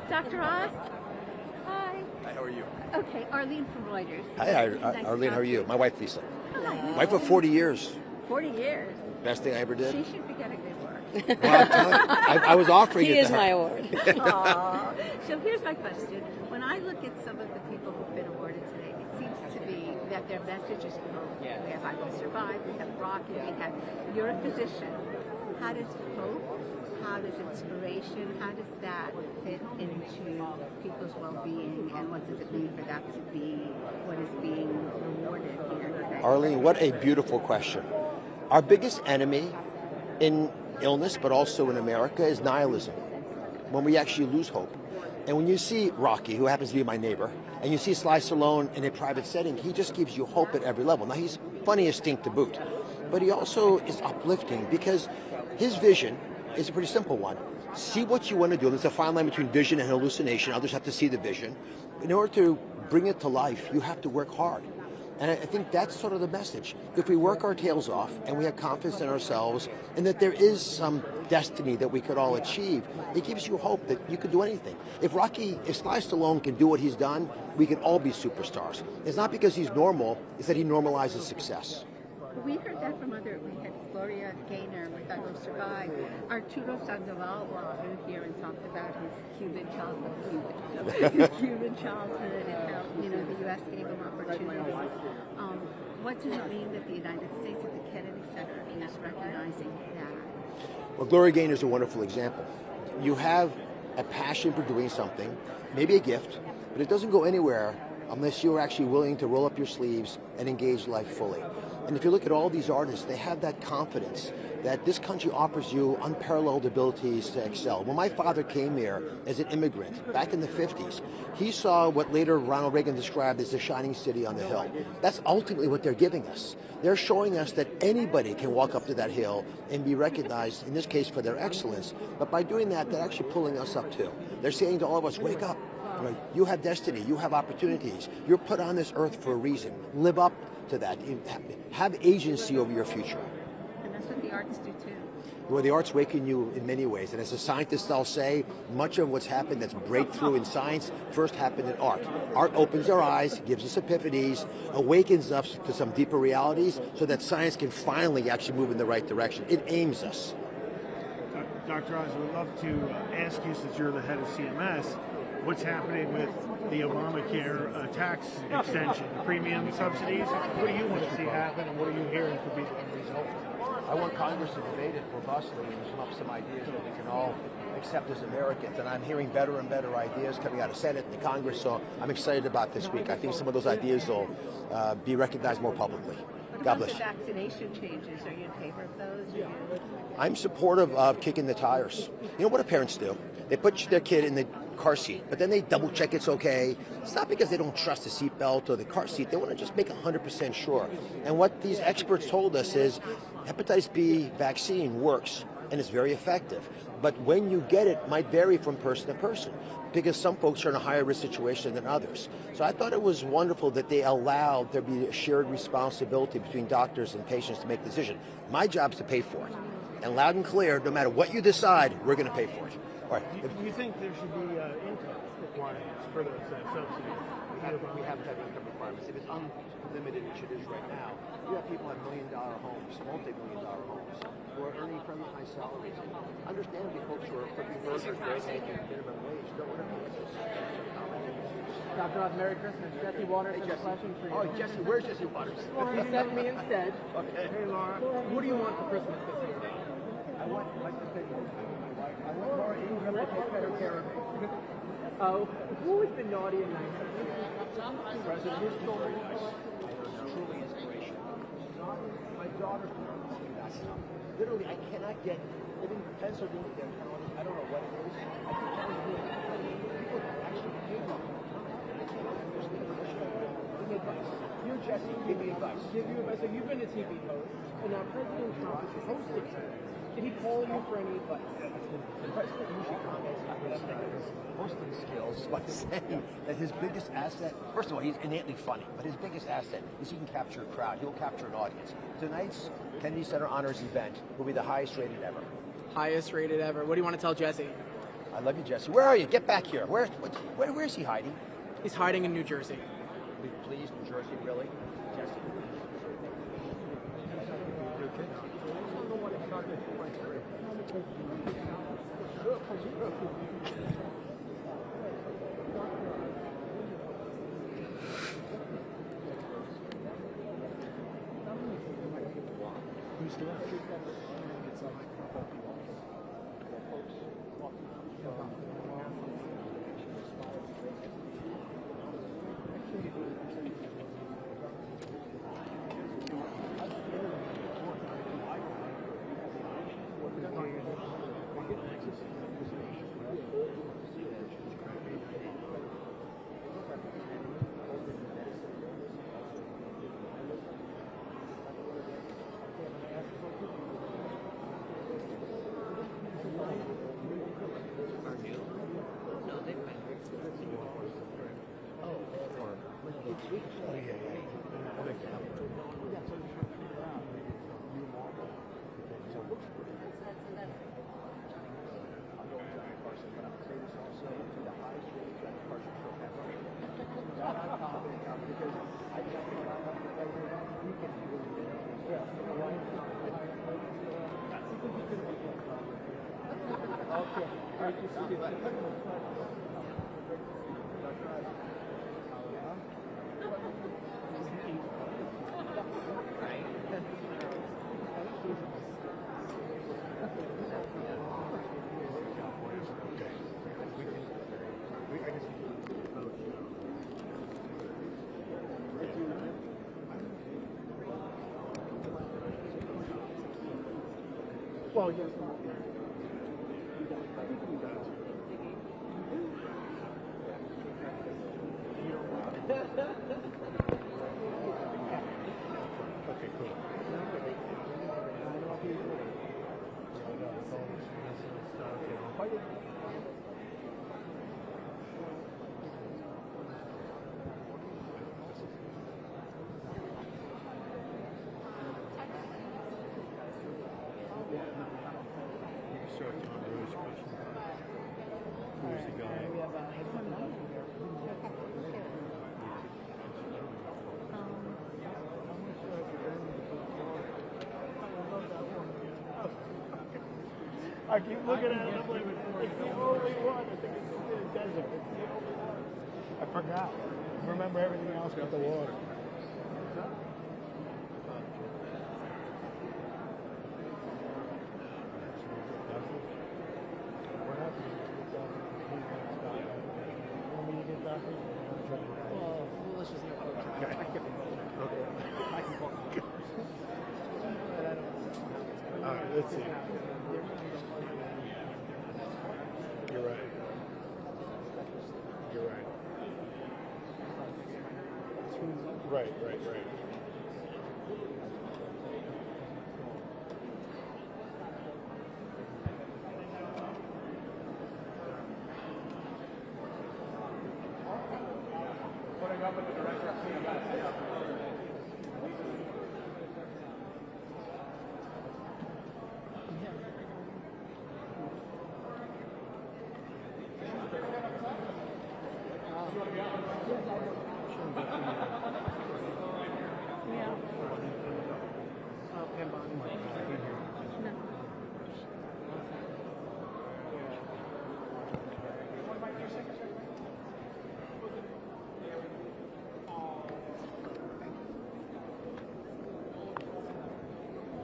Dr. Oz? Hi. Hi, how are you? Okay, Arlene from Reuters. Hi, Nice Arlene, to how are you? talk My wife, Lisa. Hi. Wife of 40 years. 40 years. Best thing I ever did. She should be getting the award. Well, I'm telling you, I was offering He it is to her. my award. Aw. So here's my question. When I look at some of the people who've been awarded today, it seems to be that their message is hope. We have I Will Survive, we have Rocky, we have... You're a physician. How does hope, how does inspiration, how does that fit into people's well-being, and what does it mean for that to be what is being rewarded here today? Arlene, what a beautiful question. Our biggest enemy in illness, but also in America, is nihilism. When we actually lose hope. And when you see Rocky, who happens to be my neighbor, and you see Sylvester Stallone in a private setting, he just gives you hope at every level. Now, he's funny as stink to boot, but he also is uplifting because his vision is a pretty simple one. See what you want to do. There's a fine line between vision and hallucination. Others have to see the vision. In order to bring it to life, you have to work hard. And I think that's sort of the message. If we work our tails off and we have confidence in ourselves and that there is some destiny that we could all achieve, it gives you hope that you can do anything. If Sylvester Stallone can do what he's done, we can all be superstars. It's not because he's normal, it's that he normalizes success. We heard that from we had Gloria Gaynor with I Will Survive. Arturo Sandoval walked through here and talked about his Cuban childhood, his Cuban childhood and how, the U.S. gave him opportunities. What does it mean that the United States at the Kennedy Center is recognizing that? Well, Gloria Gaynor is a wonderful example. You have a passion for doing something, maybe a gift, but it doesn't go anywhere unless you're actually willing to roll up your sleeves and engage life fully. And if you look at all these artists, they have that confidence that this country offers you unparalleled abilities to excel. When my father came here as an immigrant back in the 50s, he saw what later Ronald Reagan described as the shining city on the hill. That's ultimately what they're giving us. They're showing us that anybody can walk up to that hill and be recognized, in this case for their excellence, but by doing that, they're actually pulling us up too. They're saying to all of us, wake up. You have destiny, you have opportunities. You're put on this earth for a reason. Live up to that. Have agency over your future. And that's what the arts do too. Well, the arts waken you in many ways. And as a scientist, I'll say much of what's happened that's breakthrough in science first happened in art. Art opens our eyes, gives us epiphanies, awakens us to some deeper realities so that science can finally actually move in the right direction. It aims us. Dr. Oz, I would love to ask you, since you're the head of CMS, what's happening with the Obamacare tax extension, premium subsidies? What do you want to see happen, and what are you hearing from people as a result? I want Congress to debate it robustly and come up with some ideas that we can all accept as Americans. And I'm hearing better and better ideas coming out of Senate and the Congress, so I'm excited about this week. I think some of those ideas will be recognized more publicly. God bless. The vaccination changes, are you in favor of those? Yeah. I'm supportive of kicking the tires. You know what do parents do? They put their kid in the car seat, but then they double check it's okay. It's not because they don't trust the seat belt or the car seat. They want to just make 100% sure. And what these experts told us is hepatitis B vaccine works and it's very effective. But when you get it might vary from person to person because some folks are in a higher risk situation than others. So I thought it was wonderful that they allowed there be a shared responsibility between doctors and patients to make the decision. My job is to pay for it. And loud and clear, no matter what you decide, we're going to pay for it. All right. Do you think there should be income requirements for those subsidies? We haven't had income requirements. If it's unlimited, which it is right now, you have people who have million-dollar homes, multi-million-dollar homes, who are earning fairly high salaries. Understandably, folks who are cooking burgers, bread, making minimum wage, don't want to pay this. Dr. Oz, Merry Christmas. Jesse Waters has a question for you. Oh, Jesse, where's Jesse Waters? Well, he sent me instead. Okay. Hey, Laura. What do you want for Christmas this year? I want Laura Ingram to take better care of me. Oh, who has been naughty and nice? President, his children are truly inspirational. My daughter that's literally, I cannot get, living in Pennsylvania, County, I don't know what it is. I can tell you, people actually pay me. Give me advice. You're Jesse, give me advice. Give you advice. So you've been a TV host, and now President Trump is hosting you. Did he call you for any advice? The president usually comments on his hosting skills by saying that his biggest asset, first of all, he's innately funny, but his biggest asset is he can capture a crowd. He'll capture an audience. Tonight's Kennedy Center Honors event will be the highest rated ever. Highest rated ever. What do you want to tell Jesse? I love you, Jesse. Where are you? Get back here. Where's he hiding? He's hiding in New Jersey. Please, New Jersey, really? Jesse. because I can't think of you can do it. Okay. All right. Well, yes. Okay, cool. Who's the guy? I keep looking at it. I'm like, it's the only one. I think it's in the desert. It's the only one. I forgot. I remember everything else but the water. What happened? Want me to get back in? Well, let's just get okay. I can call. All right, let's see. You're right. You're right. Right. Putting up with the director of CMS.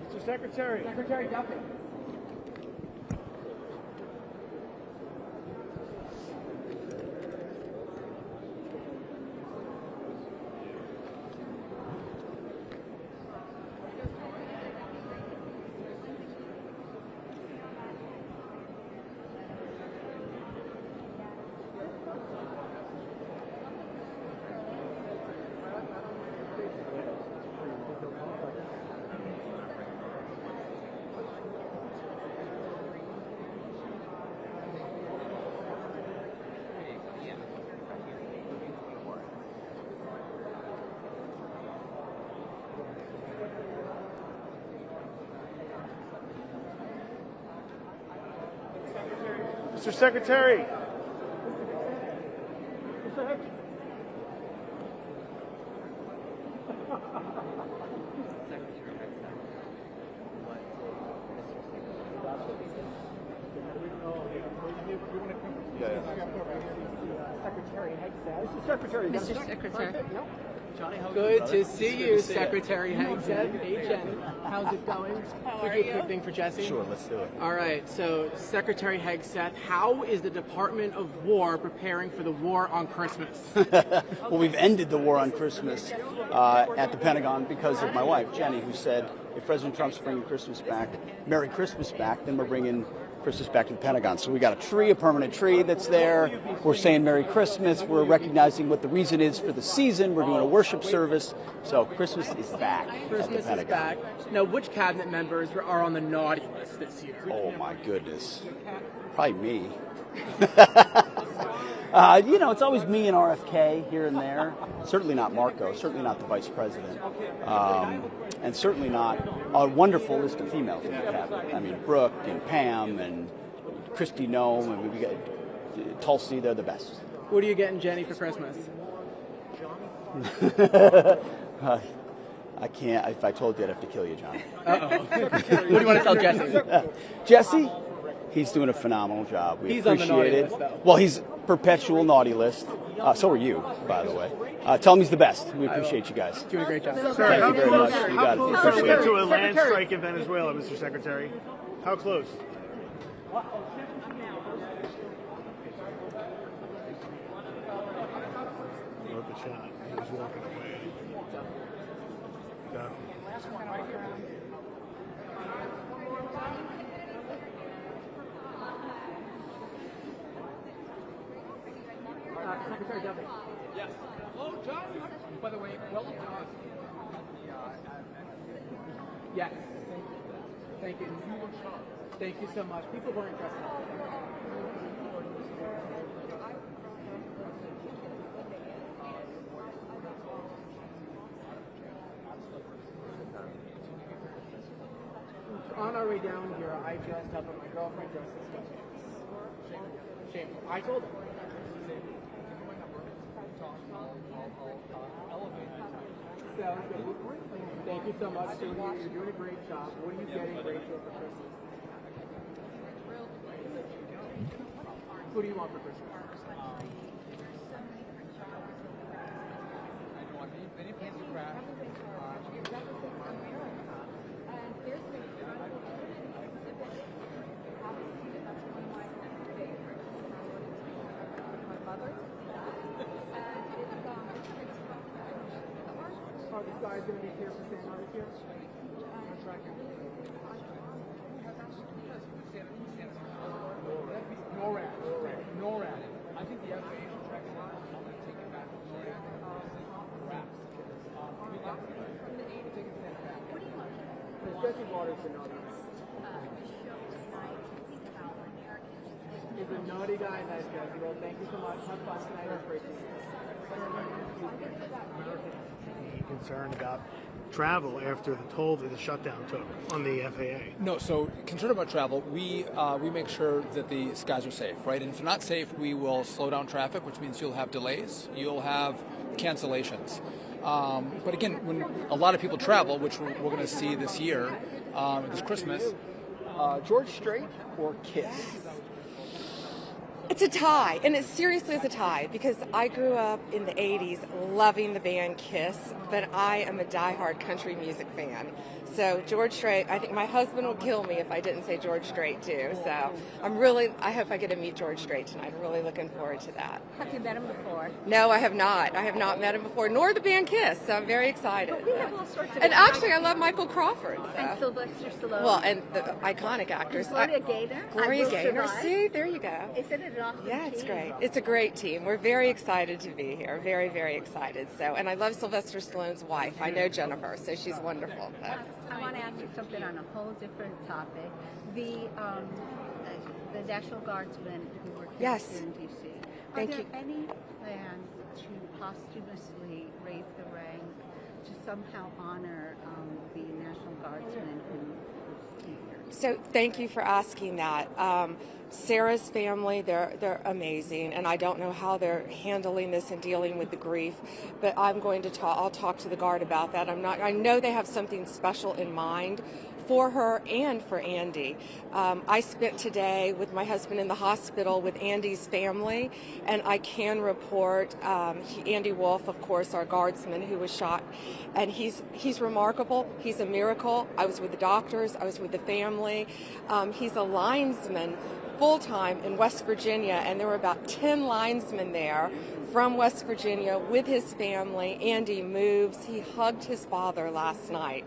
Mr. Secretary. Secretary Duffy. Mr. Secretary. Secretary Hegseth. Mr. Secretary. Mr. Secretary. Good to see you, Secretary Hegseth. Hey, Jen. How's it going? How Could are you do a you? quick thing for Jesse? Sure, let's do it. All right, so Secretary Hegseth, how is the Department of War preparing for the war on Christmas? Well, we've ended the war on Christmas at the Pentagon because of my wife, Jenny, who said, if President Trump's bringing Christmas back, Merry Christmas back, then we're bringing Christmas back to the Pentagon. So we got a tree, a permanent tree that's there. We're saying Merry Christmas. We're recognizing what the reason is for the season. We're doing a worship service. So Christmas is back at the Christmas Pentagon. is back. Now, which cabinet members are on the naughty list this year? Oh, my goodness. Probably me. It's always me and RFK here and there. Certainly not Marco. Certainly not the vice president. And certainly not a wonderful list of females in the cabinet. I mean, Brooke and Pam and Kristi Noem, and we got Tulsi. They're the best. What are you getting Jenny for Christmas? I can't. If I told you, I'd have to kill you, John. What do you want to tell Jesse? Jesse, he's doing a phenomenal job. We He's on the appreciate naughty it. list, though. Well, he's perpetual naughty list. So are you, by the way. Tell him he's the best. We appreciate you guys. Doing a great job. Thank you very much. You got it. How close are we to a land strike in Venezuela, Mr. Secretary? How close? Look at shot. He was walking away. Yeah. Secretary Duffy. Yes. Hello, John. By the way, well done. Yes. Thank you. Thank you so much. People were impressed. On our way down here, I dressed up and my girlfriend dressed as Sylvester. Shameful. I told her. Thank you so much. You're doing a great job. What are you getting Rachel for Christmas? Who do you want for Christmas? Many fancy crafts. Are the guys going to be here for Santa this year? NORAD. I think the FAA should track it out. I'm going to take it back to NORAD. Wraps. Take it back. Especially waters and naughty. He's a naughty guy, nice guy. Well, thank you so much. Have fun tonight. That's great. Concerned about travel after the toll that the shutdown took on the FAA. No, so concerned about travel, we make sure that the skies are safe, right? And if they're not safe, we will slow down traffic, which means you'll have delays, you'll have cancellations. But again, when a lot of people travel, which we're going to see this year, this Christmas. George Strait or Kiss? It's a tie, and it seriously is a tie, because I grew up in the 80s loving the band Kiss, but I am a diehard country music fan. So George Strait, I think my husband would kill me if I didn't say George Strait too. So I hope I get to meet George Strait tonight. I'm really looking forward to that. Have you met him before? No, I have not. I have not met him before, nor the band Kiss, so I'm very excited. But we have all sorts of And actually, I love Michael Crawford. So. And Sylvester Stallone. Well, and the iconic actors. Gloria Gaynor. Gloria Gaynor. See, there you go. Isn't it an awesome Yeah, it's team? great. It's a great team. We're very excited to be here. Very, very excited. So, and I love Sylvester Stallone's wife. I know Jennifer, so she's wonderful. So. I want to ask you something on a whole different topic. The National Guardsmen who were killed Yes. here in D.C. Thank Are there you. any plans to posthumously raise the rank to somehow honor the National Guardsmen who was here? So thank you for asking that. Sarah's family, they're amazing, and I don't know how they're handling this and dealing with the grief, but I'll talk to the Guard about that. I know they have something special in mind for her and for Andy. I spent today with my husband in the hospital with Andy's family, and I can report Andy Wolf, of course, our guardsman who was shot, and he's remarkable. He's a miracle. I was with the doctors. I was with the family. He's a linesman full-time in West Virginia, and there were about 10 linesmen there from West Virginia with his family. Andy moves. He hugged his father last night.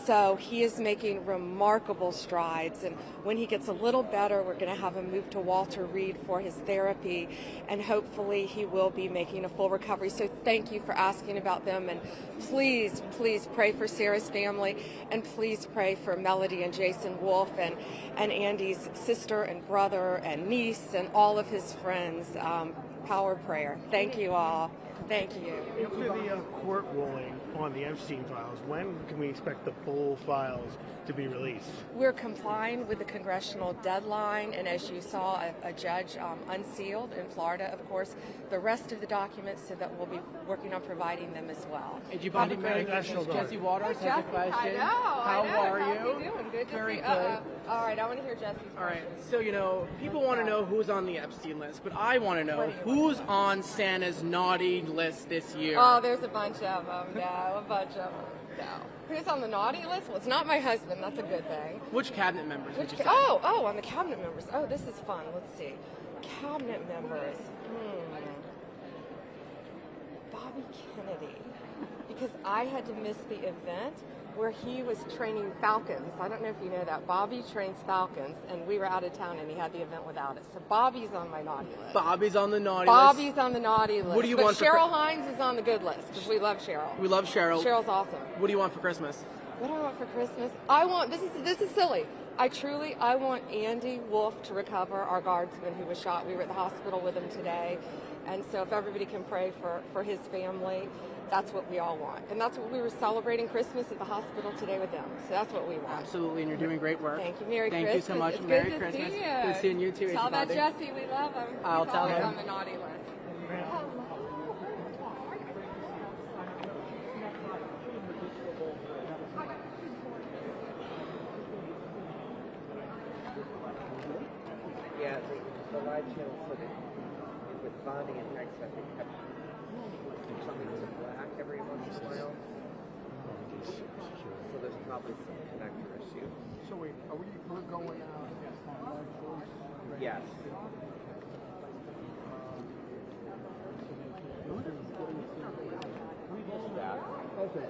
So he is making remarkable strides, and when he gets a little better, we're going to have him move to Walter Reed for his therapy, and hopefully he will be making a full recovery. So thank you for asking about them, and please, please pray for Sarah's family, and please pray for Melody and Jason Wolf and Andy's sister and brother and niece and all of his friends. power of prayer. Thank you all. Thank you. After the court ruling on the Epstein files, when can we expect the full files to be released? We're complying with the congressional deadline, and as you saw, a judge unsealed in Florida, of course, the rest of the documents, so that we'll be working on providing them as well. Hey, Giovanni, Merry Christmas. Jesse Waters has a question. I know. How are How's you? he doing? Good to Very see you. good. All right, I want to hear Jesse's All right, question. so people want to know who's on the Epstein list, but I want to know who's on Santa's naughty list this year. Oh, there's a bunch of them. No, a bunch of them. No. Who's on the naughty list? Well, it's not my husband. That's a good thing. Which cabinet members would you say? Oh, on the cabinet members. Oh, this is fun. Let's see. Cabinet members. Bobby Kennedy. Because I had to miss the event where he was training falcons. I don't know if you know that. Bobby trains falcons, and we were out of town, and he had the event without us. So Bobby's on my naughty list. Bobby's on the naughty Bobby's list. on the naughty list. What do you but want for Cheryl Hines is on the good list, because we love Cheryl. We love Cheryl. Cheryl's awesome. What do you want for Christmas? What do I want for Christmas? I want, this is silly. I want Andy Wolf to recover, our guardsman who was shot. We were at the hospital with him today. And so if everybody can pray for his family, that's what we all want. And that's what we were celebrating Christmas at the hospital today with them. So that's what we want. Absolutely, and you're doing great work. Thank you. Merry Thank Christmas. you so much. It's Merry good to Christmas. see you. Good seeing you too. Tell about Bobby. Jesse. We love him. I'll He's tell always him. on the naughty list. Yeah, the live channel footage with Bonnie and Rex, I think, kept coming to black every once in a while. So there's probably some connector issue. So wait, we're going out? Yes. Okay.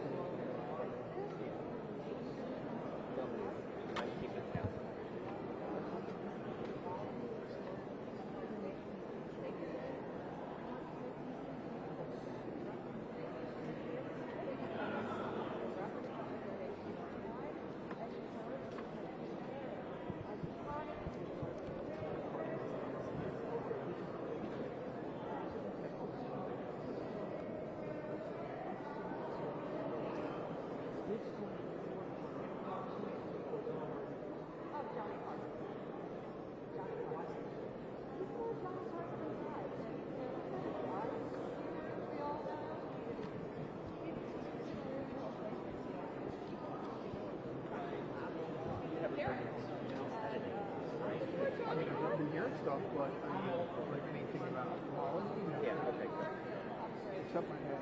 Stuff, but I don't like anything about quality. Yeah, okay, good. Except my head.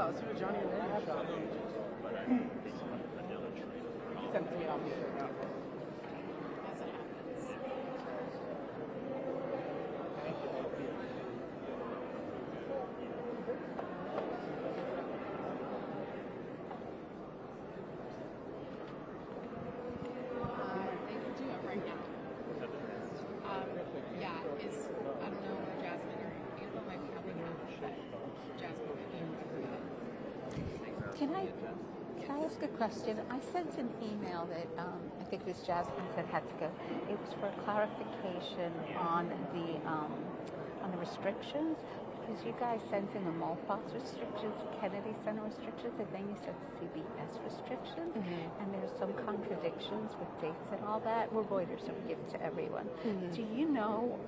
Yeah, let's do a Johnny and Randy shot. Send it to me, I'll be right now. As it happens. They could do it right now. Yeah, I don't know where Jasmine or Annabelle might be helping out, but Jasmine might be able to. Can I ask a question? I sent an email that I think it was Jasmine that had to go. It was for clarification on the restrictions, because you guys sent in the Maltbox restrictions, Kennedy Center restrictions, and then you said CBS restrictions, and there's some contradictions with dates and all that. We're Reuters, so we give it to everyone. Do you know?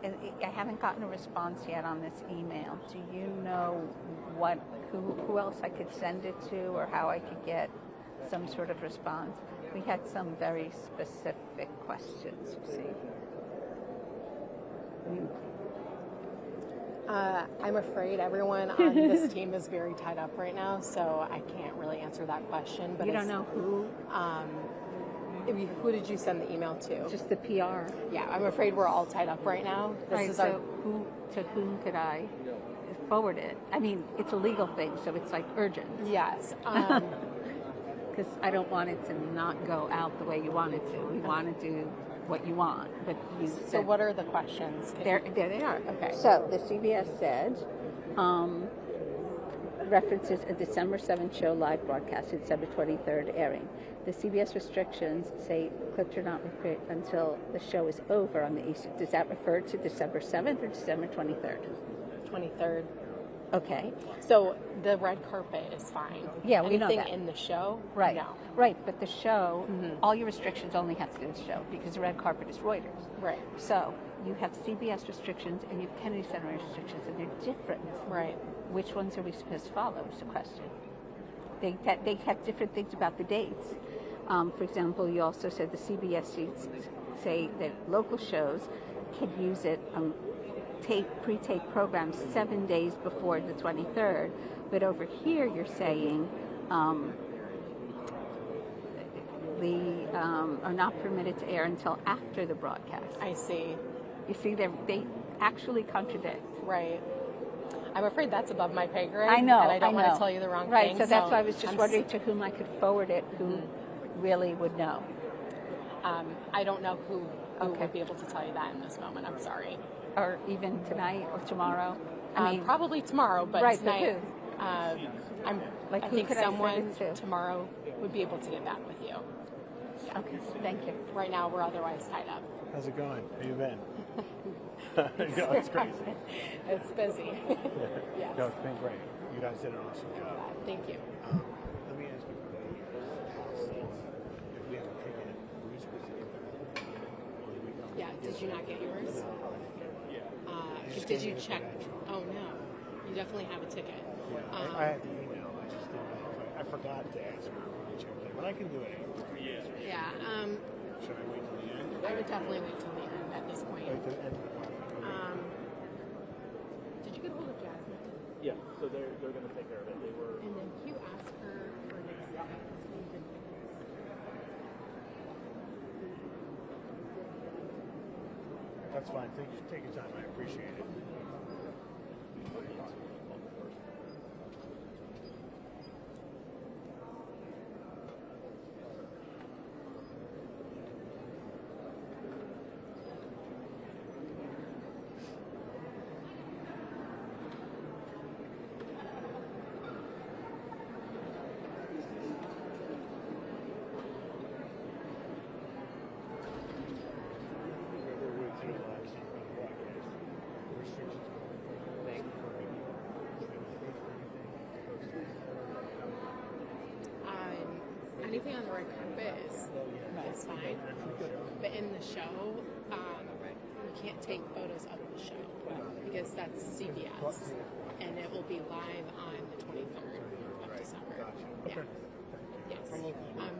And I haven't gotten a response yet on this email. Do you know who else I could send it to, or how I could get some sort of response? We had some very specific questions, you see. I'm afraid everyone on this team is very tied up right now, so I can't really answer that question. But you don't know who? Who did you send the email to? Just the PR. Yeah, I'm afraid we're all tied up right now. To whom could I forward it? I mean, it's a legal thing, so it's like urgent. Yes. Because I don't want it to not go out the way you want it to. We want to do what you want, but you said, so what are the questions? There they are. Okay. So the CBS said references a December 7th show live broadcast, December 23rd airing. The CBS restrictions say clips are not recorded until the show is over on the East. Does that refer to December 7th or December 23rd? 23rd. Okay. So the red carpet is fine. Yeah, we know that. Anything in the show? Right. No. Right, but the show, all your restrictions only have to do with the show, because the red carpet is Reuters. Right. So you have CBS restrictions and you have Kennedy Center restrictions, and they're different. Right. Which ones are we supposed to follow is the question. They have different things about the dates. For example, you also said the CBS sheets say that local shows can use it, pre-tape programs 7 days before the 23rd, but over here you're saying are not permitted to air until after the broadcast. I see. You see, they actually contradict. Right. I'm afraid that's above my pay grade. I know. And I don't want to tell you the wrong thing. Right, so that's why I was just wondering to whom I could forward it, who really would know. I don't know who would be able to tell you that in this moment. I'm sorry. Or even tonight or tomorrow? I mean, probably tomorrow, but right, tonight, but I who think could someone I send it to? tomorrow would be able to get back with you. Yeah. Okay, thank you. Right now, we're otherwise tied up. How's it going? How you been? It's crazy. It's busy. Yes. No, it's been great. You guys did an awesome job. Thank you. Let me ask you, if we have a ticket, who's Yeah, did you not get yours? Did you check? Oh, no. You definitely have a ticket. I had the email. I just didn't know. I forgot to ask her when I checked it, but I can do it. Yeah. Should I wait till the end? I would definitely wait till the end at this point. Wait till the end. Did you get hold of Jasmine? Yeah, so they're going to take care of it. They were. And then Hugh asked her for next steps. That's fine. Take your time. I appreciate it. Anything on the red carpet is fine, but in the show, you can't take photos of the show because that's CBS, and it will be live on the 23rd of December. Yeah. Yes.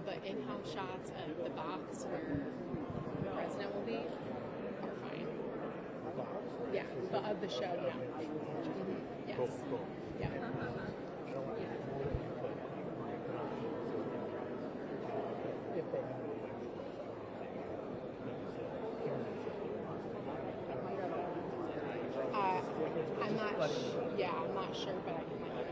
But in-house shots of the box where the president will be are fine. Yeah, but of the show, no. Yes. Cool. Yeah. I'm not sure, but I can let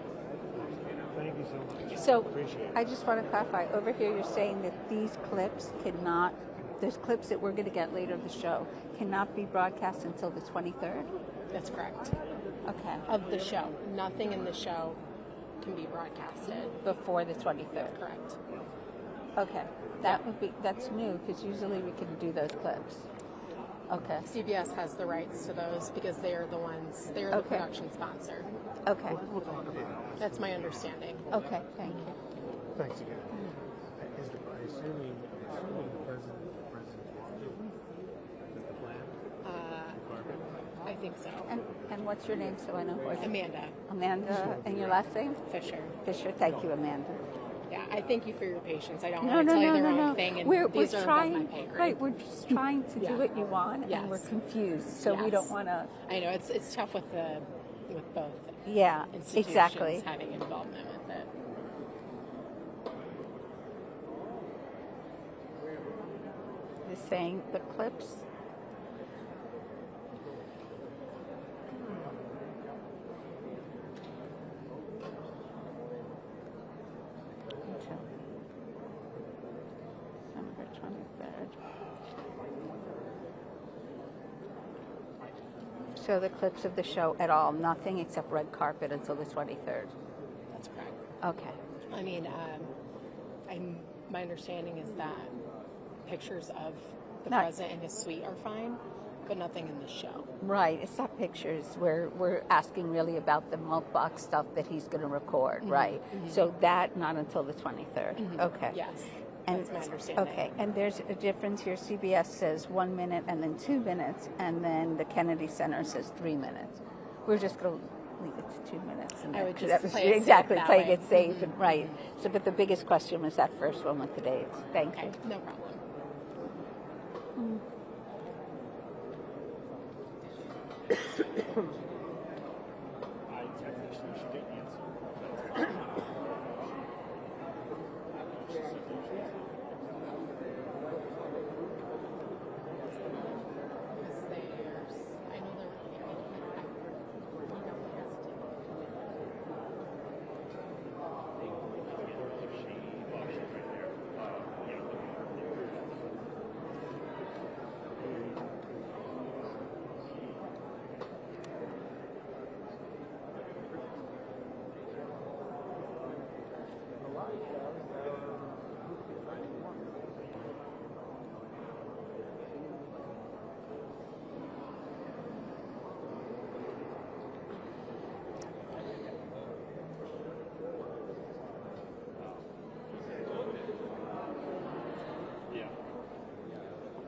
you know. Thank you so much. So Appreciate it. I just want to clarify, over here you're saying that these clips cannot, there's clips that we're going to get later in the show, cannot be broadcast until the 23rd? That's correct. Okay. Of the show. Nothing in the show can be broadcasted. Before the 23rd? Correct. Okay. That's new, because usually we can do those clips. Okay. CBS has the rights to those because they are the ones, they are the production sponsor. Okay. We'll talk about it. That's my understanding. Okay, thank you. Thanks again. Assuming the president the plan? I think so. And what's your name so I know? Amanda. Amanda, and your last name? Fisher. Fisher, thank you, Amanda. Yeah, I thank you for your patience. I don't want to tell you the wrong thing, and We're these are trying, above my pay grade. right? We're just trying to do what you want, Yes. and we're confused, so we Yes. don't want to. I know it's tough with both. Yeah, institutions exactly. having involvement with it. Just saying the clips. December 23rd. So the clips of the show at all, nothing except red carpet until the 23rd. That's correct. Okay. I mean, my understanding is that pictures of the president and his suite are fine, but nothing in the show. Right, it's not pictures. We're asking really about the milk box stuff that he's going to record, right? So that not until the 23rd. Okay. Yes, and that's my understanding. Okay, and there's a difference here. CBS says 1 minute and then 2 minutes, and then the Kennedy Center says 3 minutes. We're just going to leave it to 2 minutes. And I would just that was play it exactly safe that playing way. it safe, and right. So, but the biggest question was that first one with the dates. Thank you. No problem. I technically should get answered.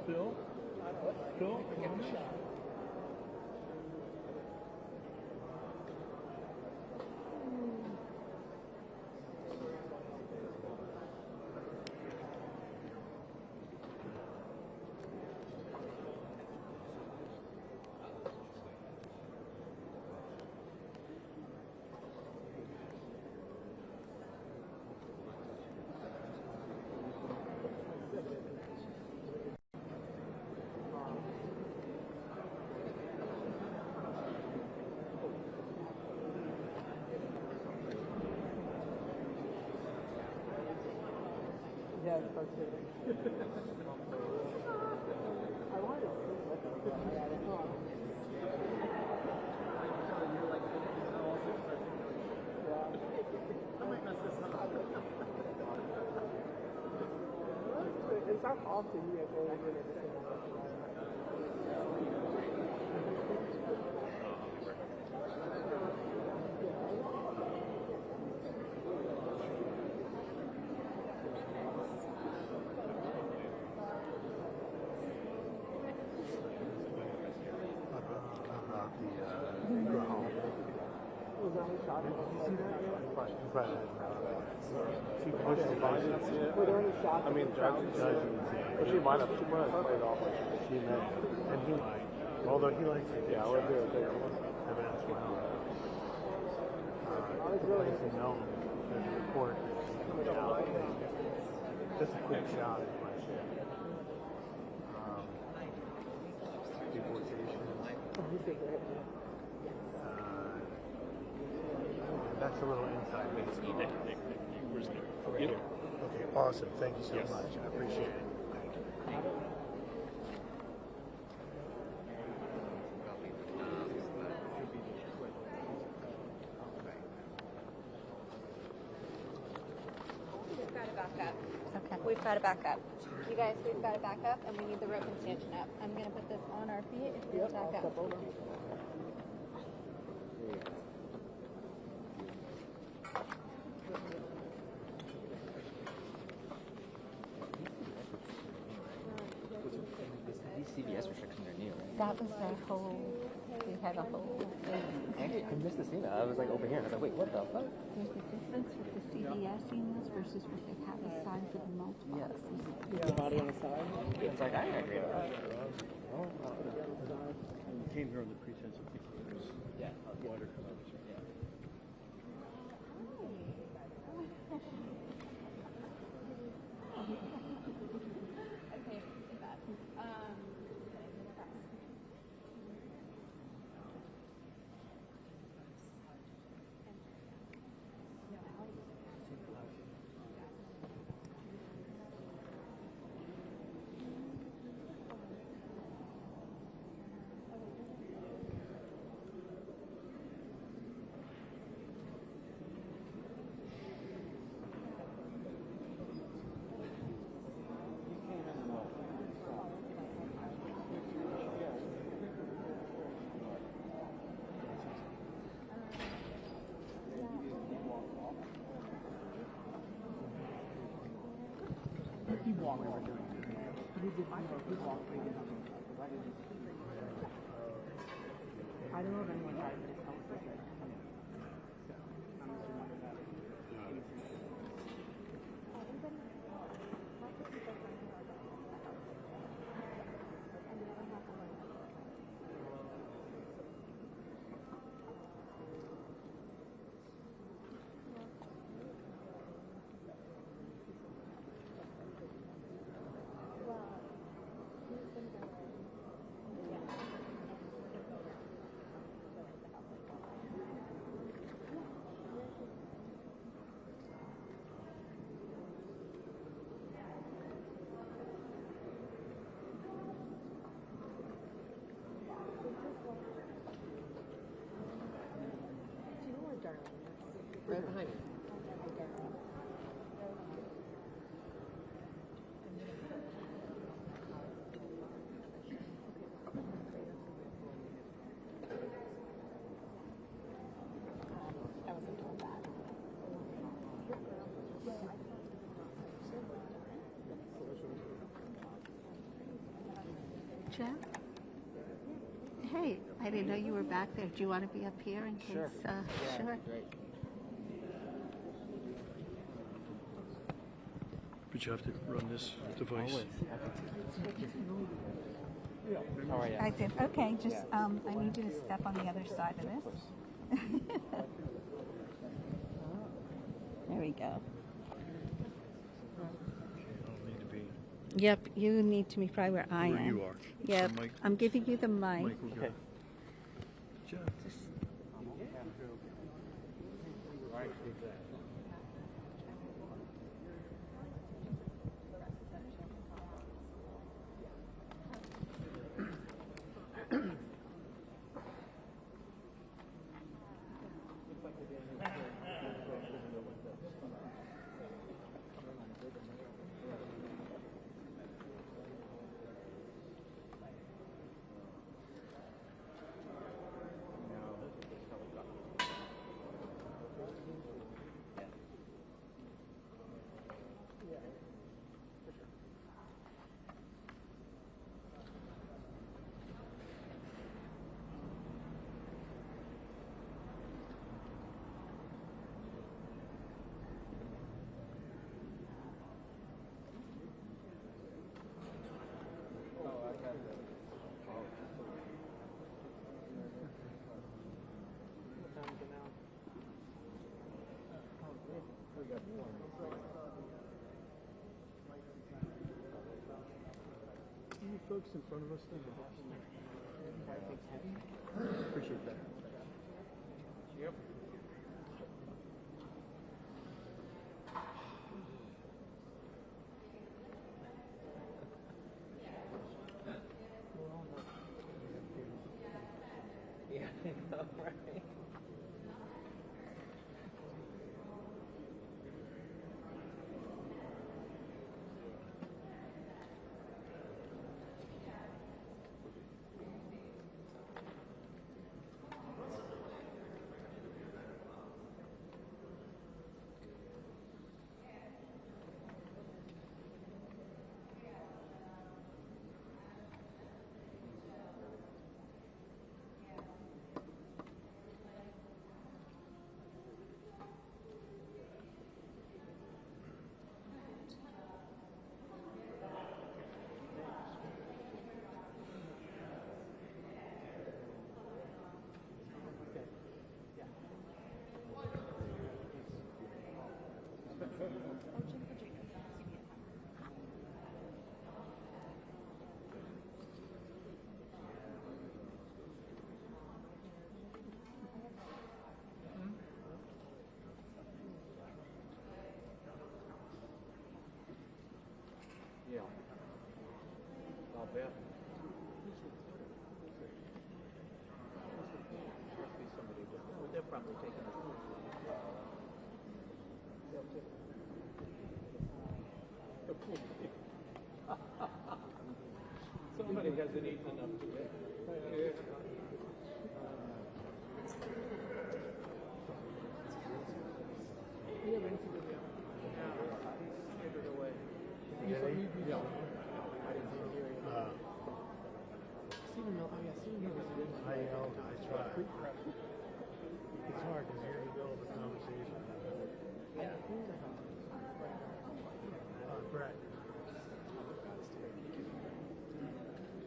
Phil? It's not often you get very good at this. She pushed the button. Were there any shots? I mean, Judge she might have played off like she meant. And he might. Although he likes it. Yeah, we'll do it there. I mean, that's well. It's known. the report coming out. Just a quick shot at my ship. Deportation. That's a little inside baseball. Okay, awesome. Thank you so much. I appreciate it. Thank you. We've got to back up. Okay. We've got to back up. You guys, we've got to back up, and we need the rope and stanchion up. I'm going to put this on our feet if we back up. CBS restrictions are new, right? That was their whole, we had a whole thing. Actually, I missed the scene. I was like over here, and I was like, wait, what the fuck? There's a difference with the CBS emails versus what they have the size of the multiple. The body on the side? It's like, I agree with that. Came here on the pretense of thinking it was watercolors. Okay, see that. He walked. He walked. I don't know if anyone tried to help. Right behind you. I wasn't told that. Jeff? Hey, I didn't know you were back there. Do you want to be up here in case? Sure. Sure. Great. But you have to run this device. How are you? I did. Okay, just I need you to step on the other side of this. There we go. Yep, you need to be right where I am. Where you are. Yep, So Mike- I'm giving you the mic. Mike will go. Jeff. folks in front of us think appreciate that. Yep. Yeah, I know, right? Yeah. I'll bet. Must be somebody different. They're probably taking it. Somebody hasn't eaten enough today. Yeah. Get it away. Yeah. I didn't hear you. Stephen Miller. Oh yeah, Stephen Miller. I know. I try. It's hard because here you go the conversation. Yeah. Brett.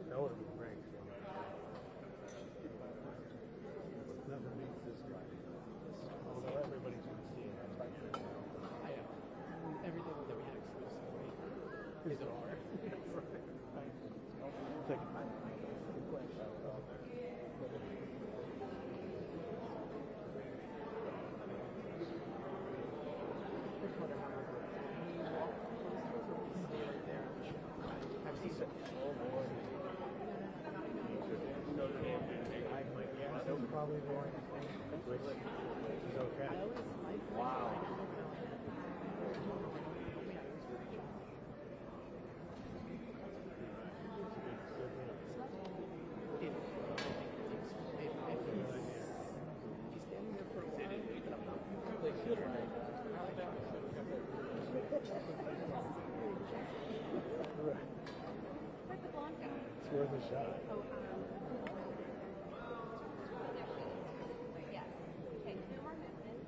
That would have been great. Never meets this guy. Although everybody's going to see it. Everything that we had exclusively is an art. Thank you. I've seen it. Oh boy. That was probably the only thing which is okay. Wow. It's worth a shot. Yes. Okay, 2 more movements.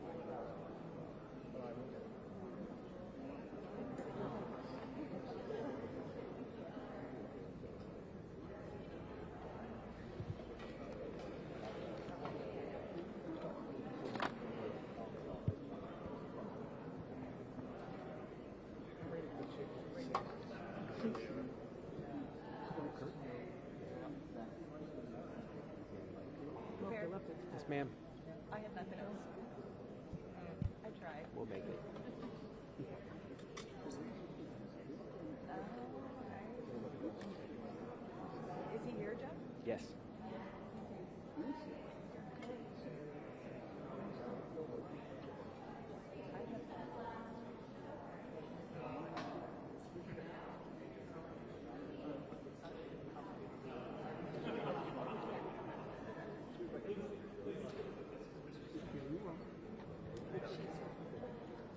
Yes, ma'am. I have nothing else. I tried. We'll make it. Is he here, Jeff? Yes.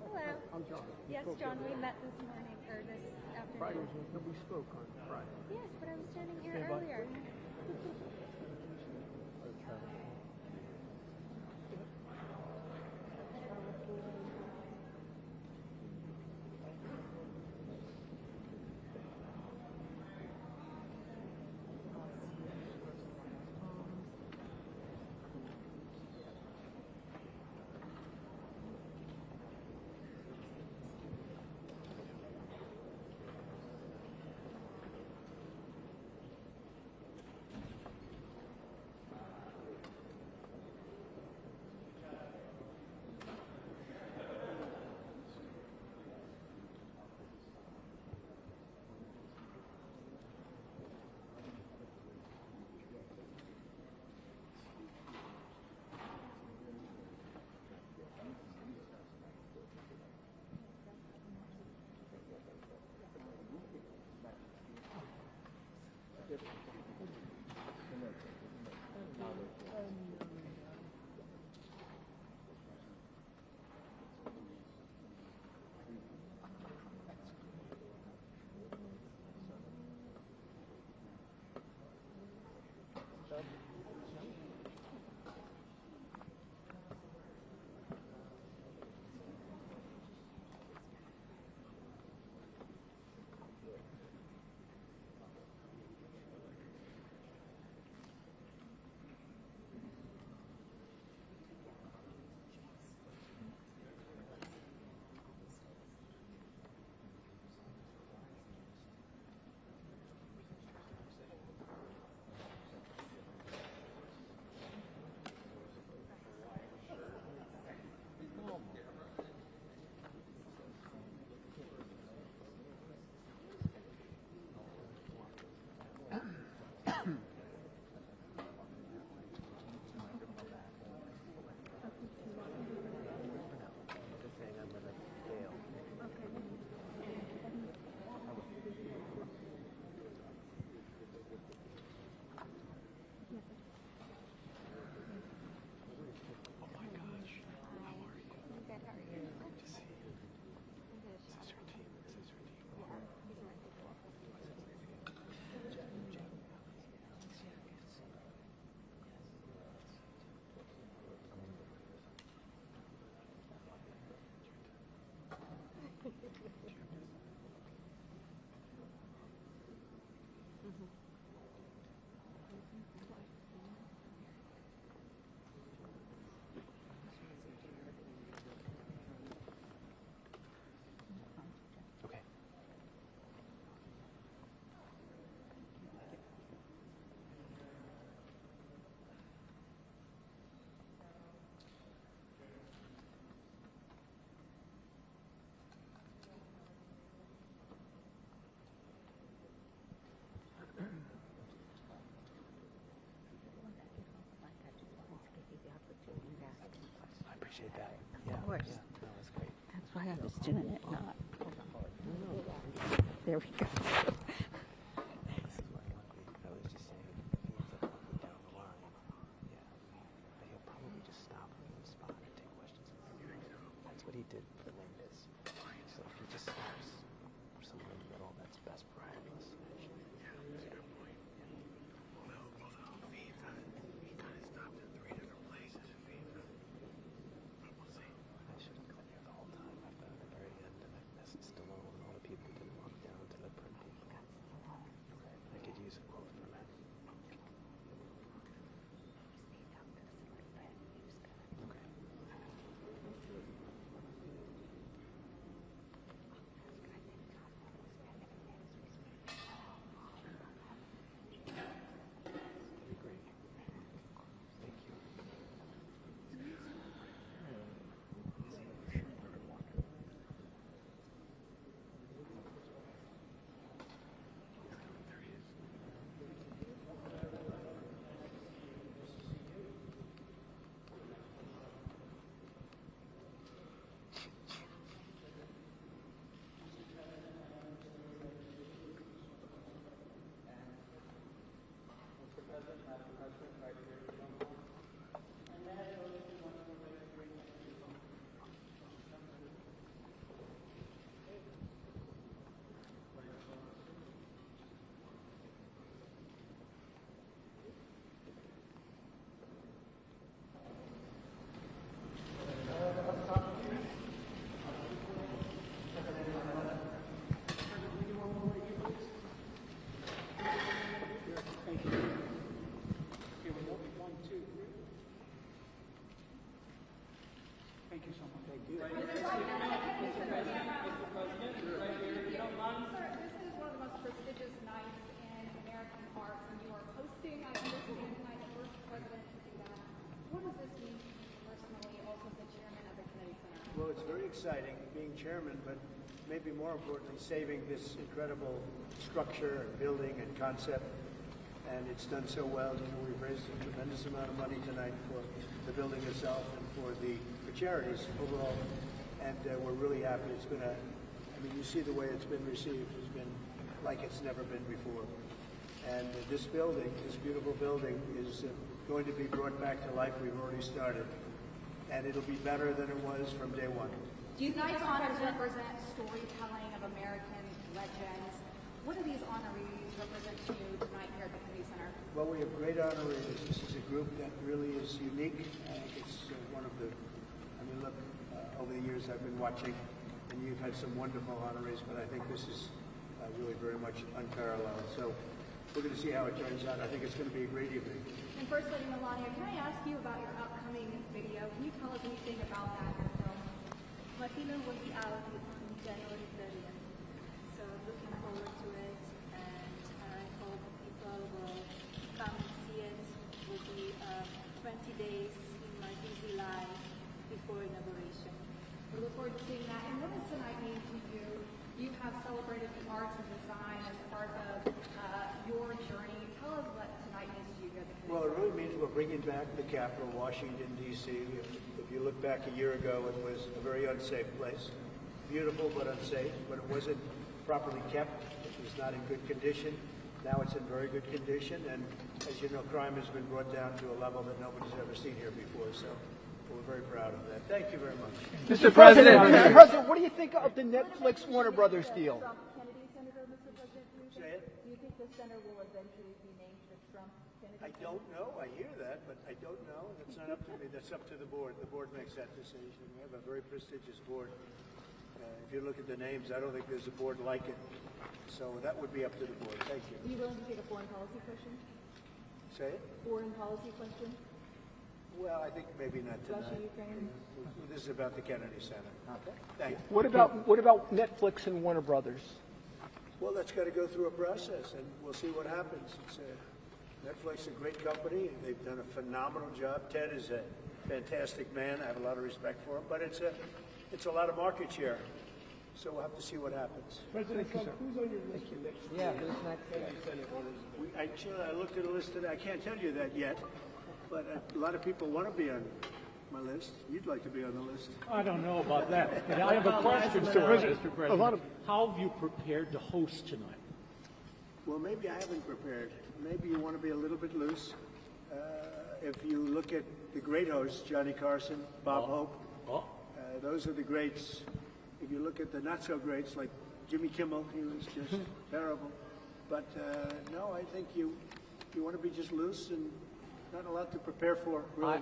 Hello. I'm John. Yes, John, we met this morning, or this Friday, afternoon. we spoke on Friday. Yes, but I was standing here Stand by. earlier. why I was doing it, not. There we go. That's what he did for Landis. So if he just stops somewhere in the middle, that's best practice. I should have cut here the whole time. I've been at the very end and I've missed Stallone and all the people who didn't walk down to the print people. I could use a quote from him. Well, it's very exciting being chairman, but maybe more importantly, saving this incredible structure and building and concept. And it's done so well. You know, we've raised a tremendous amount of money tonight for the building itself and for charities overall. And we're really happy. It's been I mean, you see the way it's been received. It's been like it's never been before. And this building, this beautiful building, is going to be brought back to life. We've already started. And it'll be better than it was from day one. Tonight's honors represent storytelling of American legends. What do these honorees represent to you tonight here at the Kennedy Center? Well, we have great honorees. This is a group that really is unique. I think it's one of the, I mean, look, over the years I've been watching, and you've had some wonderful honorees, but I think this is really very much unparalleled. So we're going to see how it turns out. I think it's going to be a great evening. And First Lady Melania, can I ask you about your upcoming video? Can you tell us anything about that film? My film will be out on January 30th, so looking forward to it, and I hope people will come and see it. It will be 20 days in my busy life before inauguration. We look forward to seeing that. And what does tonight mean to you? You have celebrated the arts and design as part of your journey. Tell us what tonight means to you here at the Kennedy Well, it really means we're bringing back the capital, Washington, D.C. If you look back a year ago, it was a very unsafe place. Beautiful, but unsafe. But it wasn't properly kept. It was not in good condition. Now it's in very good condition. And as you know, crime has been brought down to a level that nobody's ever seen here before. So we're very proud of that. Thank you very much. Mr. President, what do you think of the Netflix Warner Brothers deal? Kennedy Senator, Mr. President, Say it? do you think the center will eventually be named the Trump Kennedy I don't know. I hear that, but I don't know. That's not up to me. That's up to the board. The board makes that decision. We have a very prestigious board. If you look at the names, I don't think there's a board like it. So that would be up to the board. Thank you. Are you willing to take a foreign policy question? Say it? Foreign policy question? Well, I think maybe not tonight. Russia, Ukraine? This is about the Kennedy Center. Okay. Thank you. What about Netflix and Warner Brothers? Well, that's got to go through a process, and we'll see what happens. Netflix is a great company. They've done a phenomenal job. Ted is a fantastic man. I have a lot of respect for him, but it's a lot of market share. So we'll have to see what happens. President Trump, who's on your list for next year? Actually, I looked at a list today. I can't tell you that yet, but a lot of people want to be on my list. You'd like to be on the list. I don't know about that, but I have a question, Mr. President. How have you prepared to host tonight? Well, maybe I haven't prepared. Maybe you want to be a little bit loose. If you look at the great hosts, Johnny Carson, Bob Hope, those are the greats. If you look at the not-so-greats, like Jimmy Kimmel, he was just terrible. But no, I think you want to be just loose and not a lot to prepare for. Really.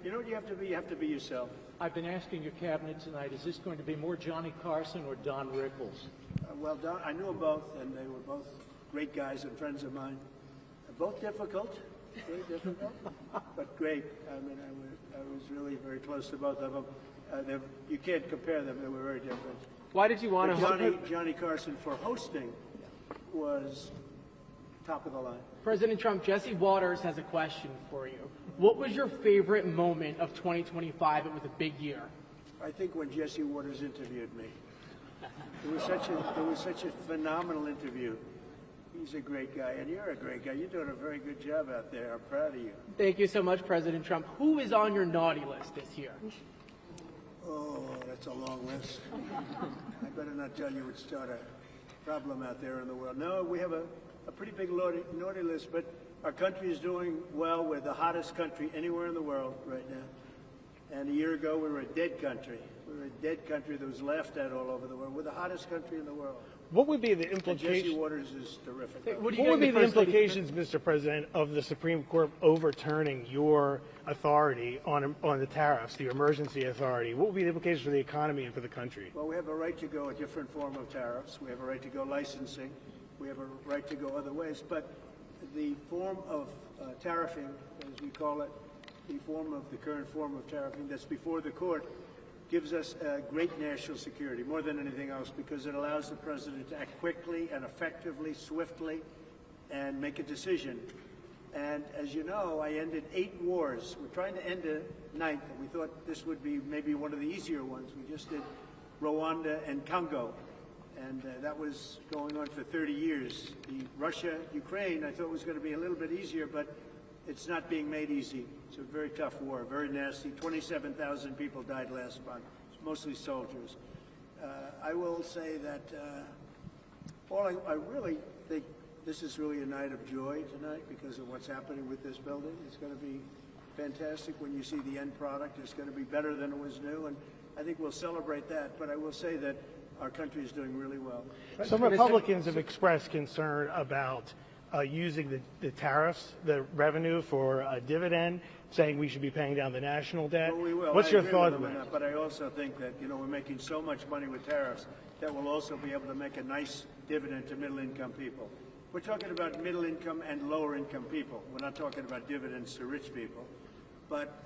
You know what you have to be? You have to be yourself. I've been asking your cabinet tonight, is this going to be more Johnny Carson or Don Rickles? Well, Don, I knew them both, and they were both great guys and friends of mine. Both difficult, very difficult, but great. I mean, I was really very close to both of them. You can't compare them. They were very different. Why did you want to Johnny Carson for hosting was top of the line. President Trump, Jesse Waters has a question for you. What was your favorite moment of 2025? It was a big year. I think when Jesse Waters interviewed me. It was such a phenomenal interview. He's a great guy, and you're a great guy. You're doing a very good job out there. I'm proud of you. Thank you so much, President Trump. Who is on your naughty list this year? Oh, that's a long list. I better not tell you it's not a problem out there in the world. No, we have a pretty big naughty list, but our country is doing well. We're the hottest country anywhere in the world right now. And a year ago, we were a dead country. We were a dead country that was laughed at all over the world. We're the hottest country in the world. What would be the implications? Jesse Waters is terrific. What would be the implications, Mr. President, of the Supreme Court overturning your authority on the tariffs, the emergency authority? What would be the implications for the economy and for the country? Well, we have a right to go a different form of tariffs. We have a right to go licensing. We have a right to go other ways. But the form of tariffing, as we call it, the current form of tariffing that's before the court, gives us great national security, more than anything else, because it allows the president to act quickly and effectively, swiftly, and make a decision. And as you know, I ended 8 wars. We're trying to end a 9th, and we thought this would be maybe one of the easier ones. We just did Rwanda and Congo, and that was going on for 30 years. The Russia-Ukraine, I thought was going to be a little bit easier, but it's not being made easy. It's a very tough war, very nasty. 27,000 people died last month, mostly soldiers. I will say that I really think this is really a night of joy tonight because of what's happening with this building. It's going to be fantastic when you see the end product. It's going to be better than it was new, and I think we'll celebrate that. But I will say that our country is doing really well. Some Republicans have expressed concern about using the tariffs, the revenue for a dividend, saying we should be paying down the national debt. Well, we will. What's your thought on that? But I also think that we're making so much money with tariffs that we'll also be able to make a nice dividend to middle-income people. We're talking about middle-income and lower-income people. We're not talking about dividends to rich people. But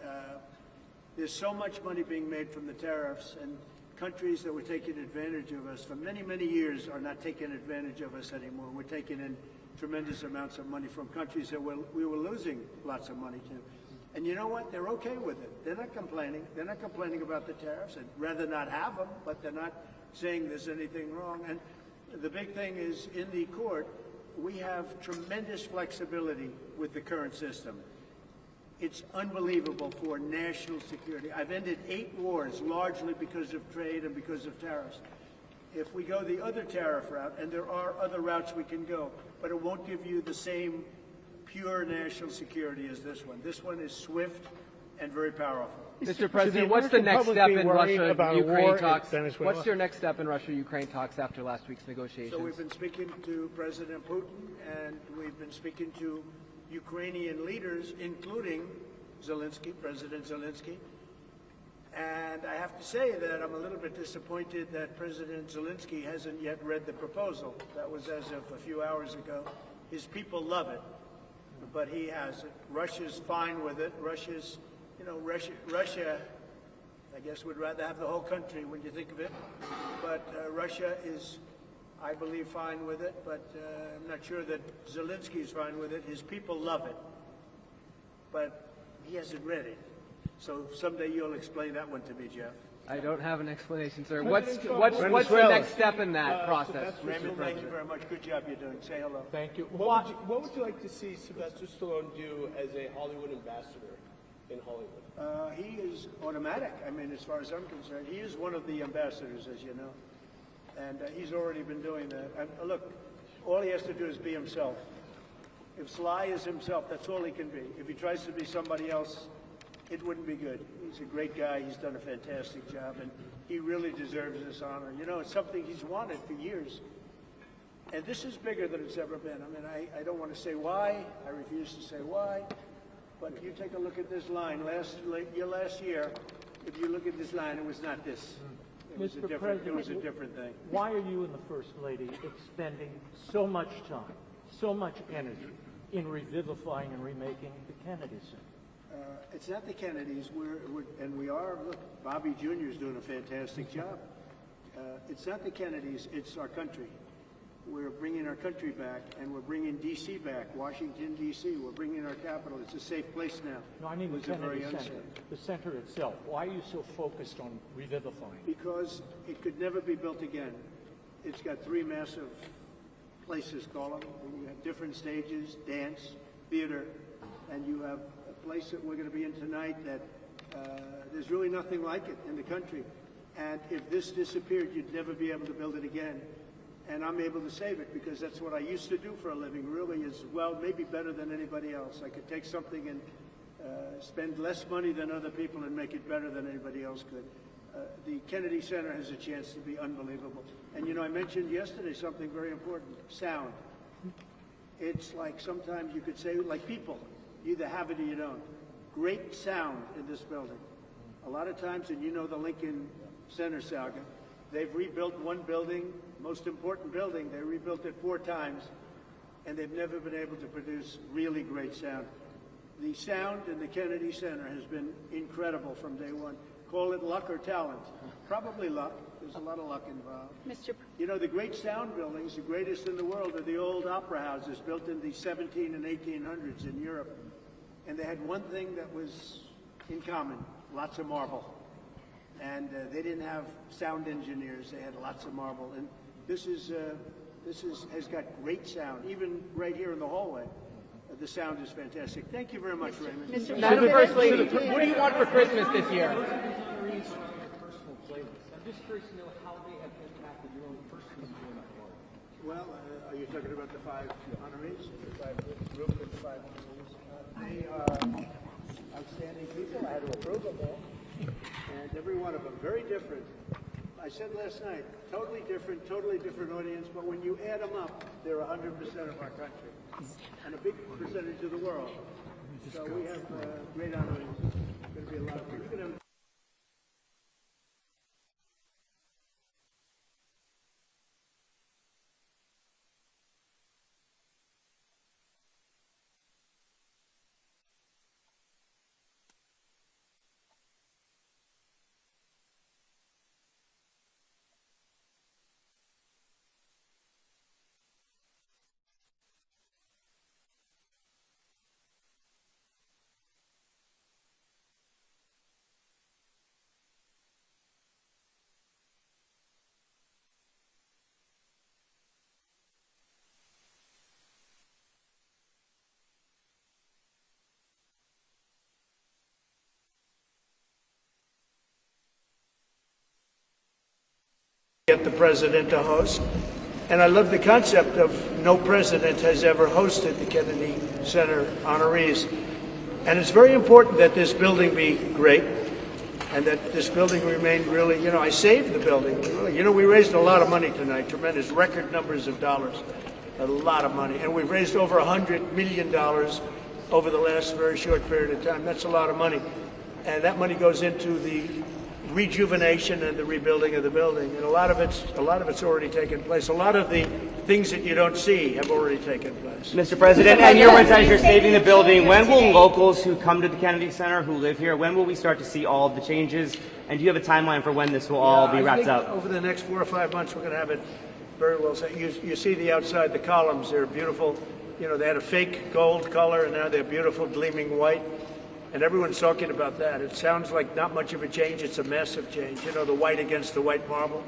there's so much money being made from the tariffs, and countries that were taking advantage of us for many, many years are not taking advantage of us anymore. We're taking in tremendous amounts of money from countries that we were losing lots of money to. And you know what? They're okay with it. They're not complaining. They're not complaining about the tariffs. I'd rather not have them, but they're not saying there's anything wrong. And the big thing is, in the court, we have tremendous flexibility with the current system. It's unbelievable for national security. I've ended 8 wars, largely because of trade and because of tariffs. If we go the other tariff route, and there are other routes we can go, but it won't give you the same pure national security as this one. This one is swift and very powerful. Mr. President, what's the next step in Russia-Ukraine talks? What's your next step in Russia-Ukraine talks after last week's negotiations? So we've been speaking to President Putin, and we've been speaking to Ukrainian leaders, including Zelensky, President Zelensky. And I have to say that I'm a little bit disappointed that President Zelensky hasn't yet read the proposal. That was as of a few hours ago. His people love it, but he hasn't. Russia's fine with it. Russia, I guess, would rather have the whole country when you think of it. But Russia is, I believe, fine with it, but I'm not sure that Zelensky is fine with it. His people love it, but he hasn't read it. So someday you'll explain that one to me, Jeff. I don't have an explanation, sir. What's the next step in that process, Mr. President? Thank you very much. Good job you're doing. Say hello. Thank you. What would you like to see Sylvester Stallone do as a Hollywood ambassador? in Hollywood? He is automatic. I mean, as far as I'm concerned, he is one of the ambassadors, as you know, and he's already been doing that. And, look, all he has to do is be himself. If Sly is himself, that's all he can be. If he tries to be somebody else, it wouldn't be good. He's a great guy. He's done a fantastic job, and he really deserves this honor. You know, it's something he's wanted for years. And this is bigger than it's ever been. I mean, I don't want to say why. I refuse to say why. But if you take a look at this line, last year, if you look at this line, it was not this. It was a different thing. Why are you and the First Lady expending so much time, so much energy in revivifying and remaking the Kennedy Center? It's not the Kennedys. We are. Look, Bobby Jr. is doing a fantastic job. It's not the Kennedys. It's our country. We're bringing our country back, and we're bringing D.C. back, Washington, D.C. We're bringing our capital. It's a safe place now. No, I mean the Kennedy Center, the center itself. Why are you so focused on revivifying? Because it could never be built again. It's got three massive places, call them. You have different stages, dance, theater, and you have a place that we're going to be in tonight that there's really nothing like it in the country. And if this disappeared, you'd never be able to build it again. And I'm able to save it because that's what I used to do for a living, really, as well, maybe better than anybody else. I could take something and spend less money than other people and make it better than anybody else could. The Kennedy Center has a chance to be unbelievable. And, you know, I mentioned yesterday something very important, sound. It's like sometimes you could say, like people, you either have it or you don't. Great sound in this building. A lot of times, and you know the Lincoln Center saga, they've rebuilt one building, most important building, they rebuilt it 4 times, and they've never been able to produce really great sound. The sound in the Kennedy Center has been incredible from day one. Call it luck or talent. Probably luck. There's a lot of luck involved. You know, the great sound buildings, the greatest in the world, are the old opera houses built in the 17 and 1800s in Europe. And they had one thing that was in common, lots of marble. And they didn't have sound engineers. They had lots of marble. And this has got great sound, even right here in the hallway. The sound is fantastic. Thank you very much, Raymond. Madam First Lady, what do you want for Christmas this year? I'm just curious to know how they have impacted your own personal enjoyment. Well, are you talking about the 5 honorees? The 5 group with the 5 honorees? They are outstanding people. I had to approve them all. And every one of them, very different. I said last night, totally different audience, but when you add them up, they're 100% of our country. And a big percentage of the world. So we have great honorees. It's going to be a lot of fun. Get the president to host. And I love the concept of no president has ever hosted the Kennedy Center honorees. And it's very important that this building be great and that this building remain really, you know, I saved the building. Really, you know, we raised a lot of money tonight, tremendous record numbers of dollars, a lot of money. And we've raised over $100 million over the last very short period of time. That's a lot of money. And that money goes into the rejuvenation and the rebuilding of the building, and a lot of it's already taken place. A lot of the things that you don't see have already taken place. Mr. President, and your words as you're saving the building, when will locals who come to the Kennedy Center, who live here, when will we start to see all of the changes? And do you have a timeline for when this will all be wrapped up? Over the next 4 or 5 months, we're going to have it very well set. You see the outside, the columns, they're beautiful. You know, they had a fake gold color, and now they're beautiful, gleaming white. And everyone's talking about that. It sounds like not much of a change. It's a massive change. You know, the white against the white marble.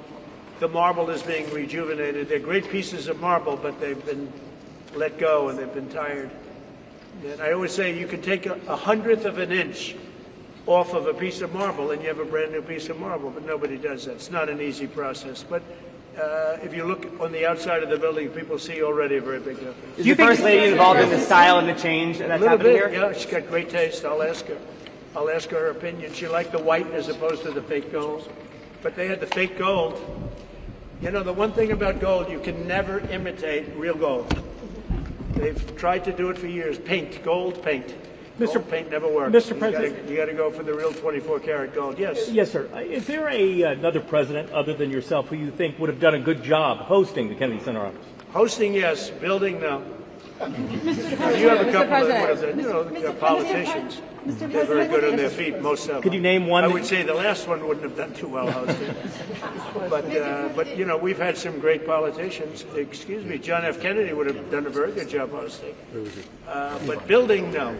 The marble is being rejuvenated. They're great pieces of marble, but they've been let go and they've been tired. And I always say you can take a 100th of an inch off of a piece of marble and you have a brand new piece of marble, but nobody does that. It's not an easy process. But if you look on the outside of the building, people see already a very big difference. Is the First Lady involved in the style and the change that's happening here? Yeah, she's got great taste. I'll ask her. I'll ask her opinion. She liked the white as opposed to the fake gold. But they had the fake gold. You know, the one thing about gold, you can never imitate real gold. They've tried to do it for years. Paint, gold paint. Gold paint never works. Mr. President. You got to go for the real 24-karat gold. Yes. Yes, sir. Is there another president other than yourself who you think would have done a good job hosting the Kennedy Center office? Hosting, yes. Building, no. Mr. You have a couple President. of politicians. They're very good on their feet, most of them. Could you name one? I would say the last one wouldn't have done too well hosting. But you know, we've had some great politicians. Excuse me, John F. Kennedy would have done a very good job hosting. But building, no.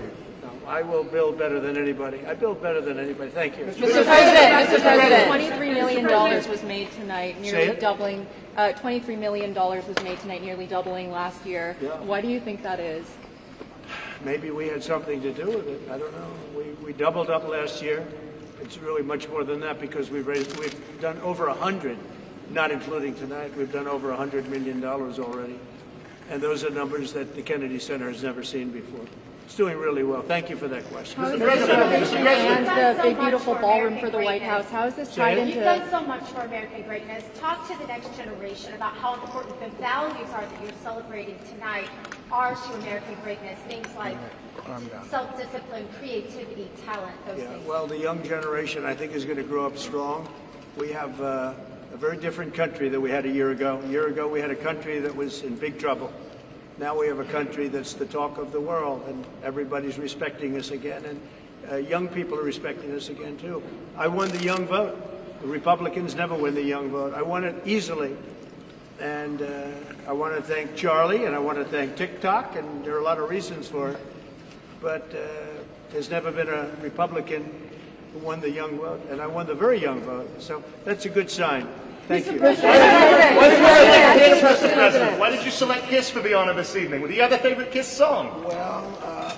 I will build better than anybody. I build better than anybody. Thank you. Mr. President, $23 million was made tonight, nearly doubling. $23 million was made tonight, nearly doubling last year. Yeah. Why do you think that is? Maybe we had something to do with it. I don't know. We doubled up last year. It's really much more than that because we've done over 100, not including tonight. We've done over $100 million already, and those are numbers that the Kennedy Center has never seen before. It's doing really well. Thank you for that question. How is this and the big beautiful ballroom for the White House? How is this tied into? You've done so much for American greatness. Talk to the next generation about how important the values are that you're celebrating tonight are to American greatness. Things like self-discipline, creativity, talent, those things. Well, the young generation, I think, is going to grow up strong. We have a very different country than we had a year ago. A year ago, we had a country that was in big trouble. Now we have a country that's the talk of the world, and everybody's respecting us again, and young people are respecting us again, too. I won the young vote. The Republicans never win the young vote. I won it easily, and I want to thank Charlie, and I want to thank TikTok, and there are a lot of reasons for it, but there's never been a Republican who won the young vote, and I won the very young vote, so that's a good sign. Thank you. Mr. President, why did you select Kiss for the honor this evening? Do you have a favorite Kiss song? Well,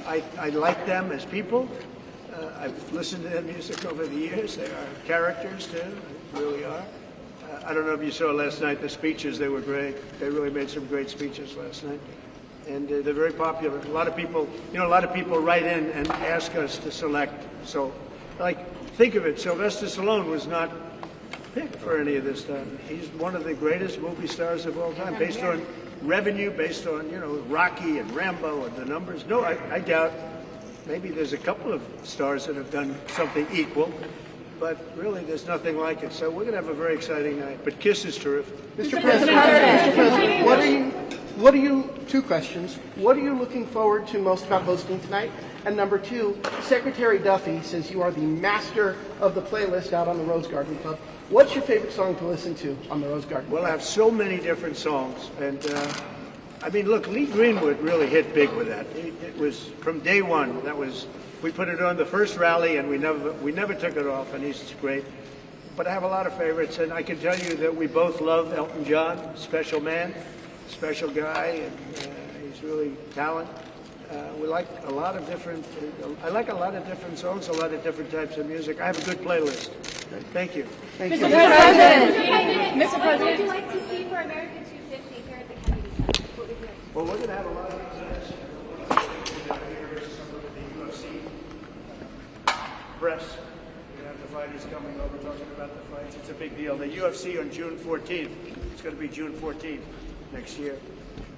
I like them as people. I've listened to their music over the years. They are characters, too. They really are. I don't know if you saw last night the speeches. They were great. They really made some great speeches last night. And they're very popular. A lot of people, write in and ask us to select. So, think of it. Sylvester Stallone was not picked for any of this stuff. He's one of the greatest movie stars of all time, based on revenue, based on, Rocky and Rambo and the numbers. No, I doubt. Maybe there's a couple of stars that have done something equal, but really there's nothing like it. So we're going to have a very exciting night. But Kiss is terrific. Mr. President, two questions. What are you looking forward to most about hosting tonight? And number two, Secretary Duffy says you are the master of the playlist out on the Rose Garden Club. What's your favorite song to listen to on the Rose Garden? Well, I have so many different songs. And, look, Lee Greenwood really hit big with that. It was from day one. We put it on the first rally, and we never took it off, and he's great. But I have a lot of favorites, and I can tell you that we both love Elton John, special man, special guy, and he's really talented. We like a lot of different. I like a lot of different songs, a lot of different types of music. I have a good playlist. Thank you. Thank you. Mr. President, what would you like to see for American 250 here at the Kennedy Center? Well, we're going to have a lot of events. Some of the UFC press. We're going to have the fighters coming over talking about the fights. It's a big deal. The UFC on June 14th. It's going to be June 14th next year.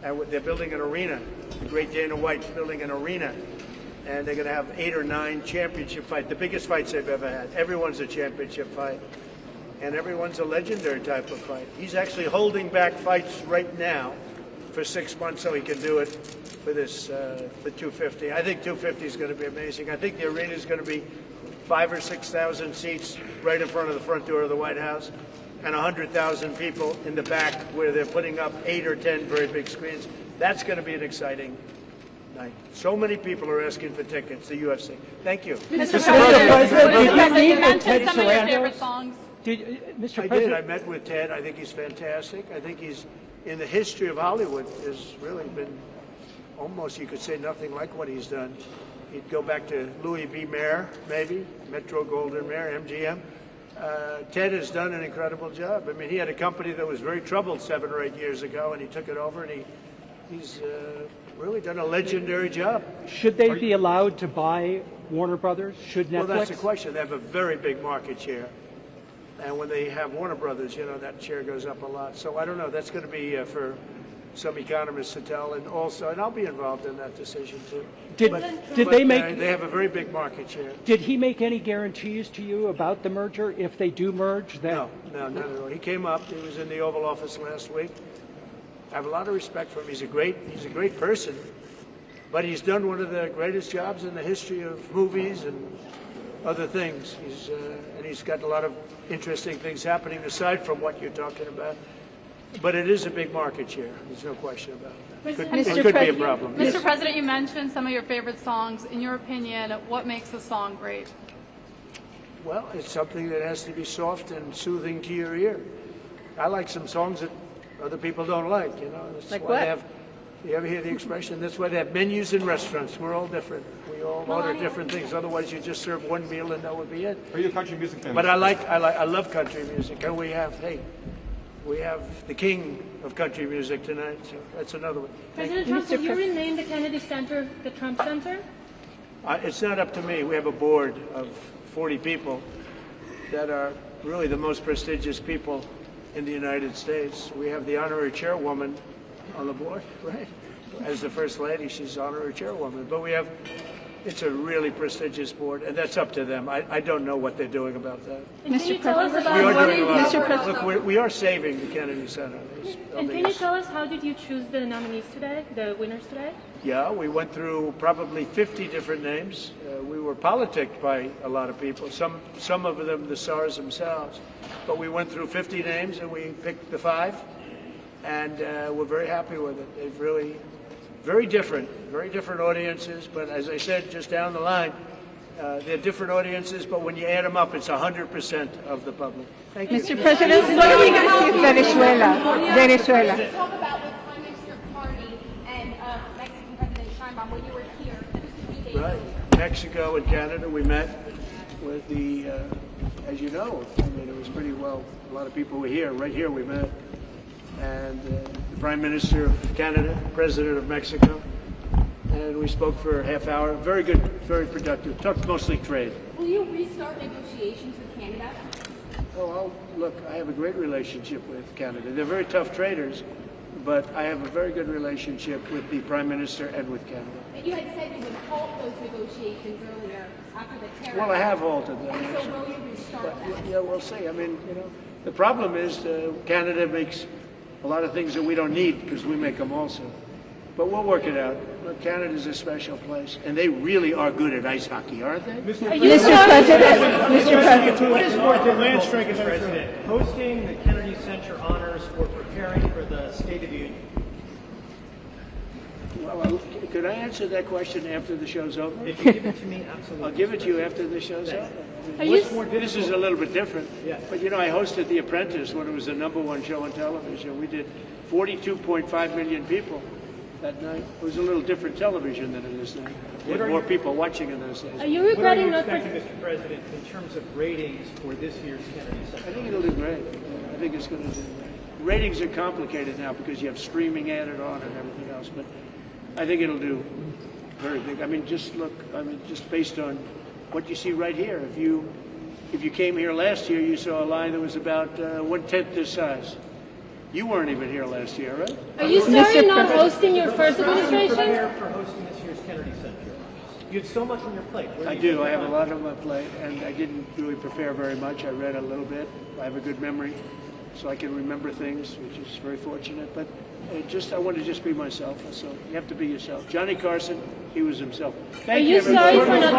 And they're building an arena. The great Dana White's building an arena. And they're going to have 8 or 9 championship fights, the biggest fights they've ever had. Everyone's a championship fight. And everyone's a legendary type of fight. He's actually holding back fights right now for 6 months so he can do it for this, the 250. I think 250 is going to be amazing. I think the arena is going to be 5,000 or 6,000 seats right in front of the front door of the White House, and 100,000 people in the back where they're putting up 8 or 10 very big screens. That's going to be an exciting night. So many people are asking for tickets, the UFC. Thank you. Mr. President, did you meet with Ted songs? Mr. I did. I met with Ted. I think he's fantastic. I think he's, in the history of Hollywood, has really been almost, you could say, nothing like what he's done. He'd go back to Louis B. Mayer, maybe, Metro Goldwyn Mayer, MGM. Ted has done an incredible job. I mean, he had a company that was very troubled 7 or 8 years ago, and he took it over, and he's really done a legendary job. Should they be allowed to buy Warner Brothers? Should Netflix? Well, that's the question. They have a very big market share. And when they have Warner Brothers, you know, that share goes up a lot. So I don't know. That's going to be for some economists to tell. And also, and I'll be involved in that decision, too. Did they make... They have a very big market share. Did he make any guarantees to you about the merger, if they do merge? No, not at all. He came up. He was in the Oval Office last week. I have a lot of respect for him. He's a great person. But he's done one of the greatest jobs in the history of movies and other things. And he's got a lot of interesting things happening aside from what you're talking about. But it is a big market share. There's no question about it. It could be a problem. Mr. President, you mentioned some of your favorite songs. In your opinion, what makes a song great? Well, it's something that has to be soft and soothing to your ear. I like some songs that other people don't like, you know. That's like why what? They have, you ever hear the expression? That's why they have menus in restaurants. We're all different. We all order different things. Otherwise, you just serve one meal and that would be it. Are you a country music fan? But I love country music. And we have the king of country music tonight. So that's another one. President Trump, will you rename the Kennedy Center the Trump Center? It's not up to me. We have a board of 40 people that are really the most prestigious people in the United States. We have the honorary chairwoman on the board, right? As the First Lady, she's honorary chairwoman. But it's a really prestigious board, and that's up to them. I don't know what they're doing about that. And can you tell us about Look, we are saving the Kennedy Center. And can you tell us how did you choose the nominees today, the winners today? Yeah, we went through probably 50 different names. We were politicked by a lot of people, some of them the stars themselves. But we went through 50 names and we picked the 5, and we're very happy with it. They've really, very different audiences, but as I said just down the line, they're different audiences, but when you add them up, it's 100% of the public. Thank you. Mr. President, what are we going to see in Venezuela? Talk about with Prime Minister Carney and Mexican President Sheinbaum when you were here. Right. Mexico and Canada, we met with the, as you know, I mean, it was pretty well, a lot of people were here. Right here we met. And the Prime Minister of Canada, President of Mexico, and we spoke for a half hour. Very good, very productive. Talked mostly trade. Will you restart negotiations with Canada? Oh, look, I have a great relationship with Canada. They're very tough traders, but I have a very good relationship with the Prime Minister and with Canada. But you had said you would halt those negotiations earlier after the tariff. Well, I have halted them. And so will you restart that? Yeah, we'll see. I mean, you know, the problem is Canada makes a lot of things that we don't need because we make them also. But we'll work it out. Look, Canada's a special place, and they really are good at ice hockey, aren't they? Mr. President, what is more difficult, Mr. President, hosting the Kennedy Center honors or preparing for the State of the Union? Well, could I answer that question after the show's over? If you give it to me, absolutely. I'll give it to you after the show's over. This is a little bit different. Yeah. But, you know, I hosted The Apprentice when it was the #1 show on television. We did 42.5 million people that night. It was a little different television than it is now. We had more people watching in those days. Are you regretting not Mr. President, in terms of ratings for this year's Kennedy Center? I think it'll do great. I think it's going to do great. Ratings are complicated now because you have streaming added on and everything else, but I think it'll do very big. I mean, just look, just based on what you see right here. If you came here last year, you saw a line that was about 1/10 this size. You weren't even here last year, right? Are you sorry not hosting your first administration? Prepare for hosting this year's Kennedy Center. You have so much on your plate. I do. I have a lot on my plate, and I didn't really prepare very much. I read a little bit. I have a good memory, so I can remember things, which is very fortunate. But I want to just be myself. So you have to be yourself. Johnny Carson, he was himself. Thank you. Are you sorry for not?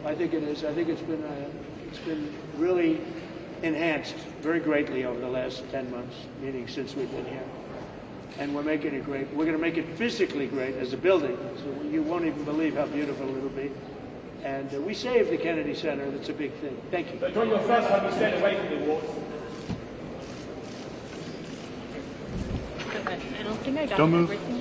I think it is. I think it's been really enhanced very greatly over the last 10 months, meaning since we've been here. And we're making it great. We're going to make it physically great as a building. So you won't even believe how beautiful it'll be. And we saved the Kennedy Center. That's a big thing. Thank you. During your first time, you stayed away from the awards. you know Don't move. everything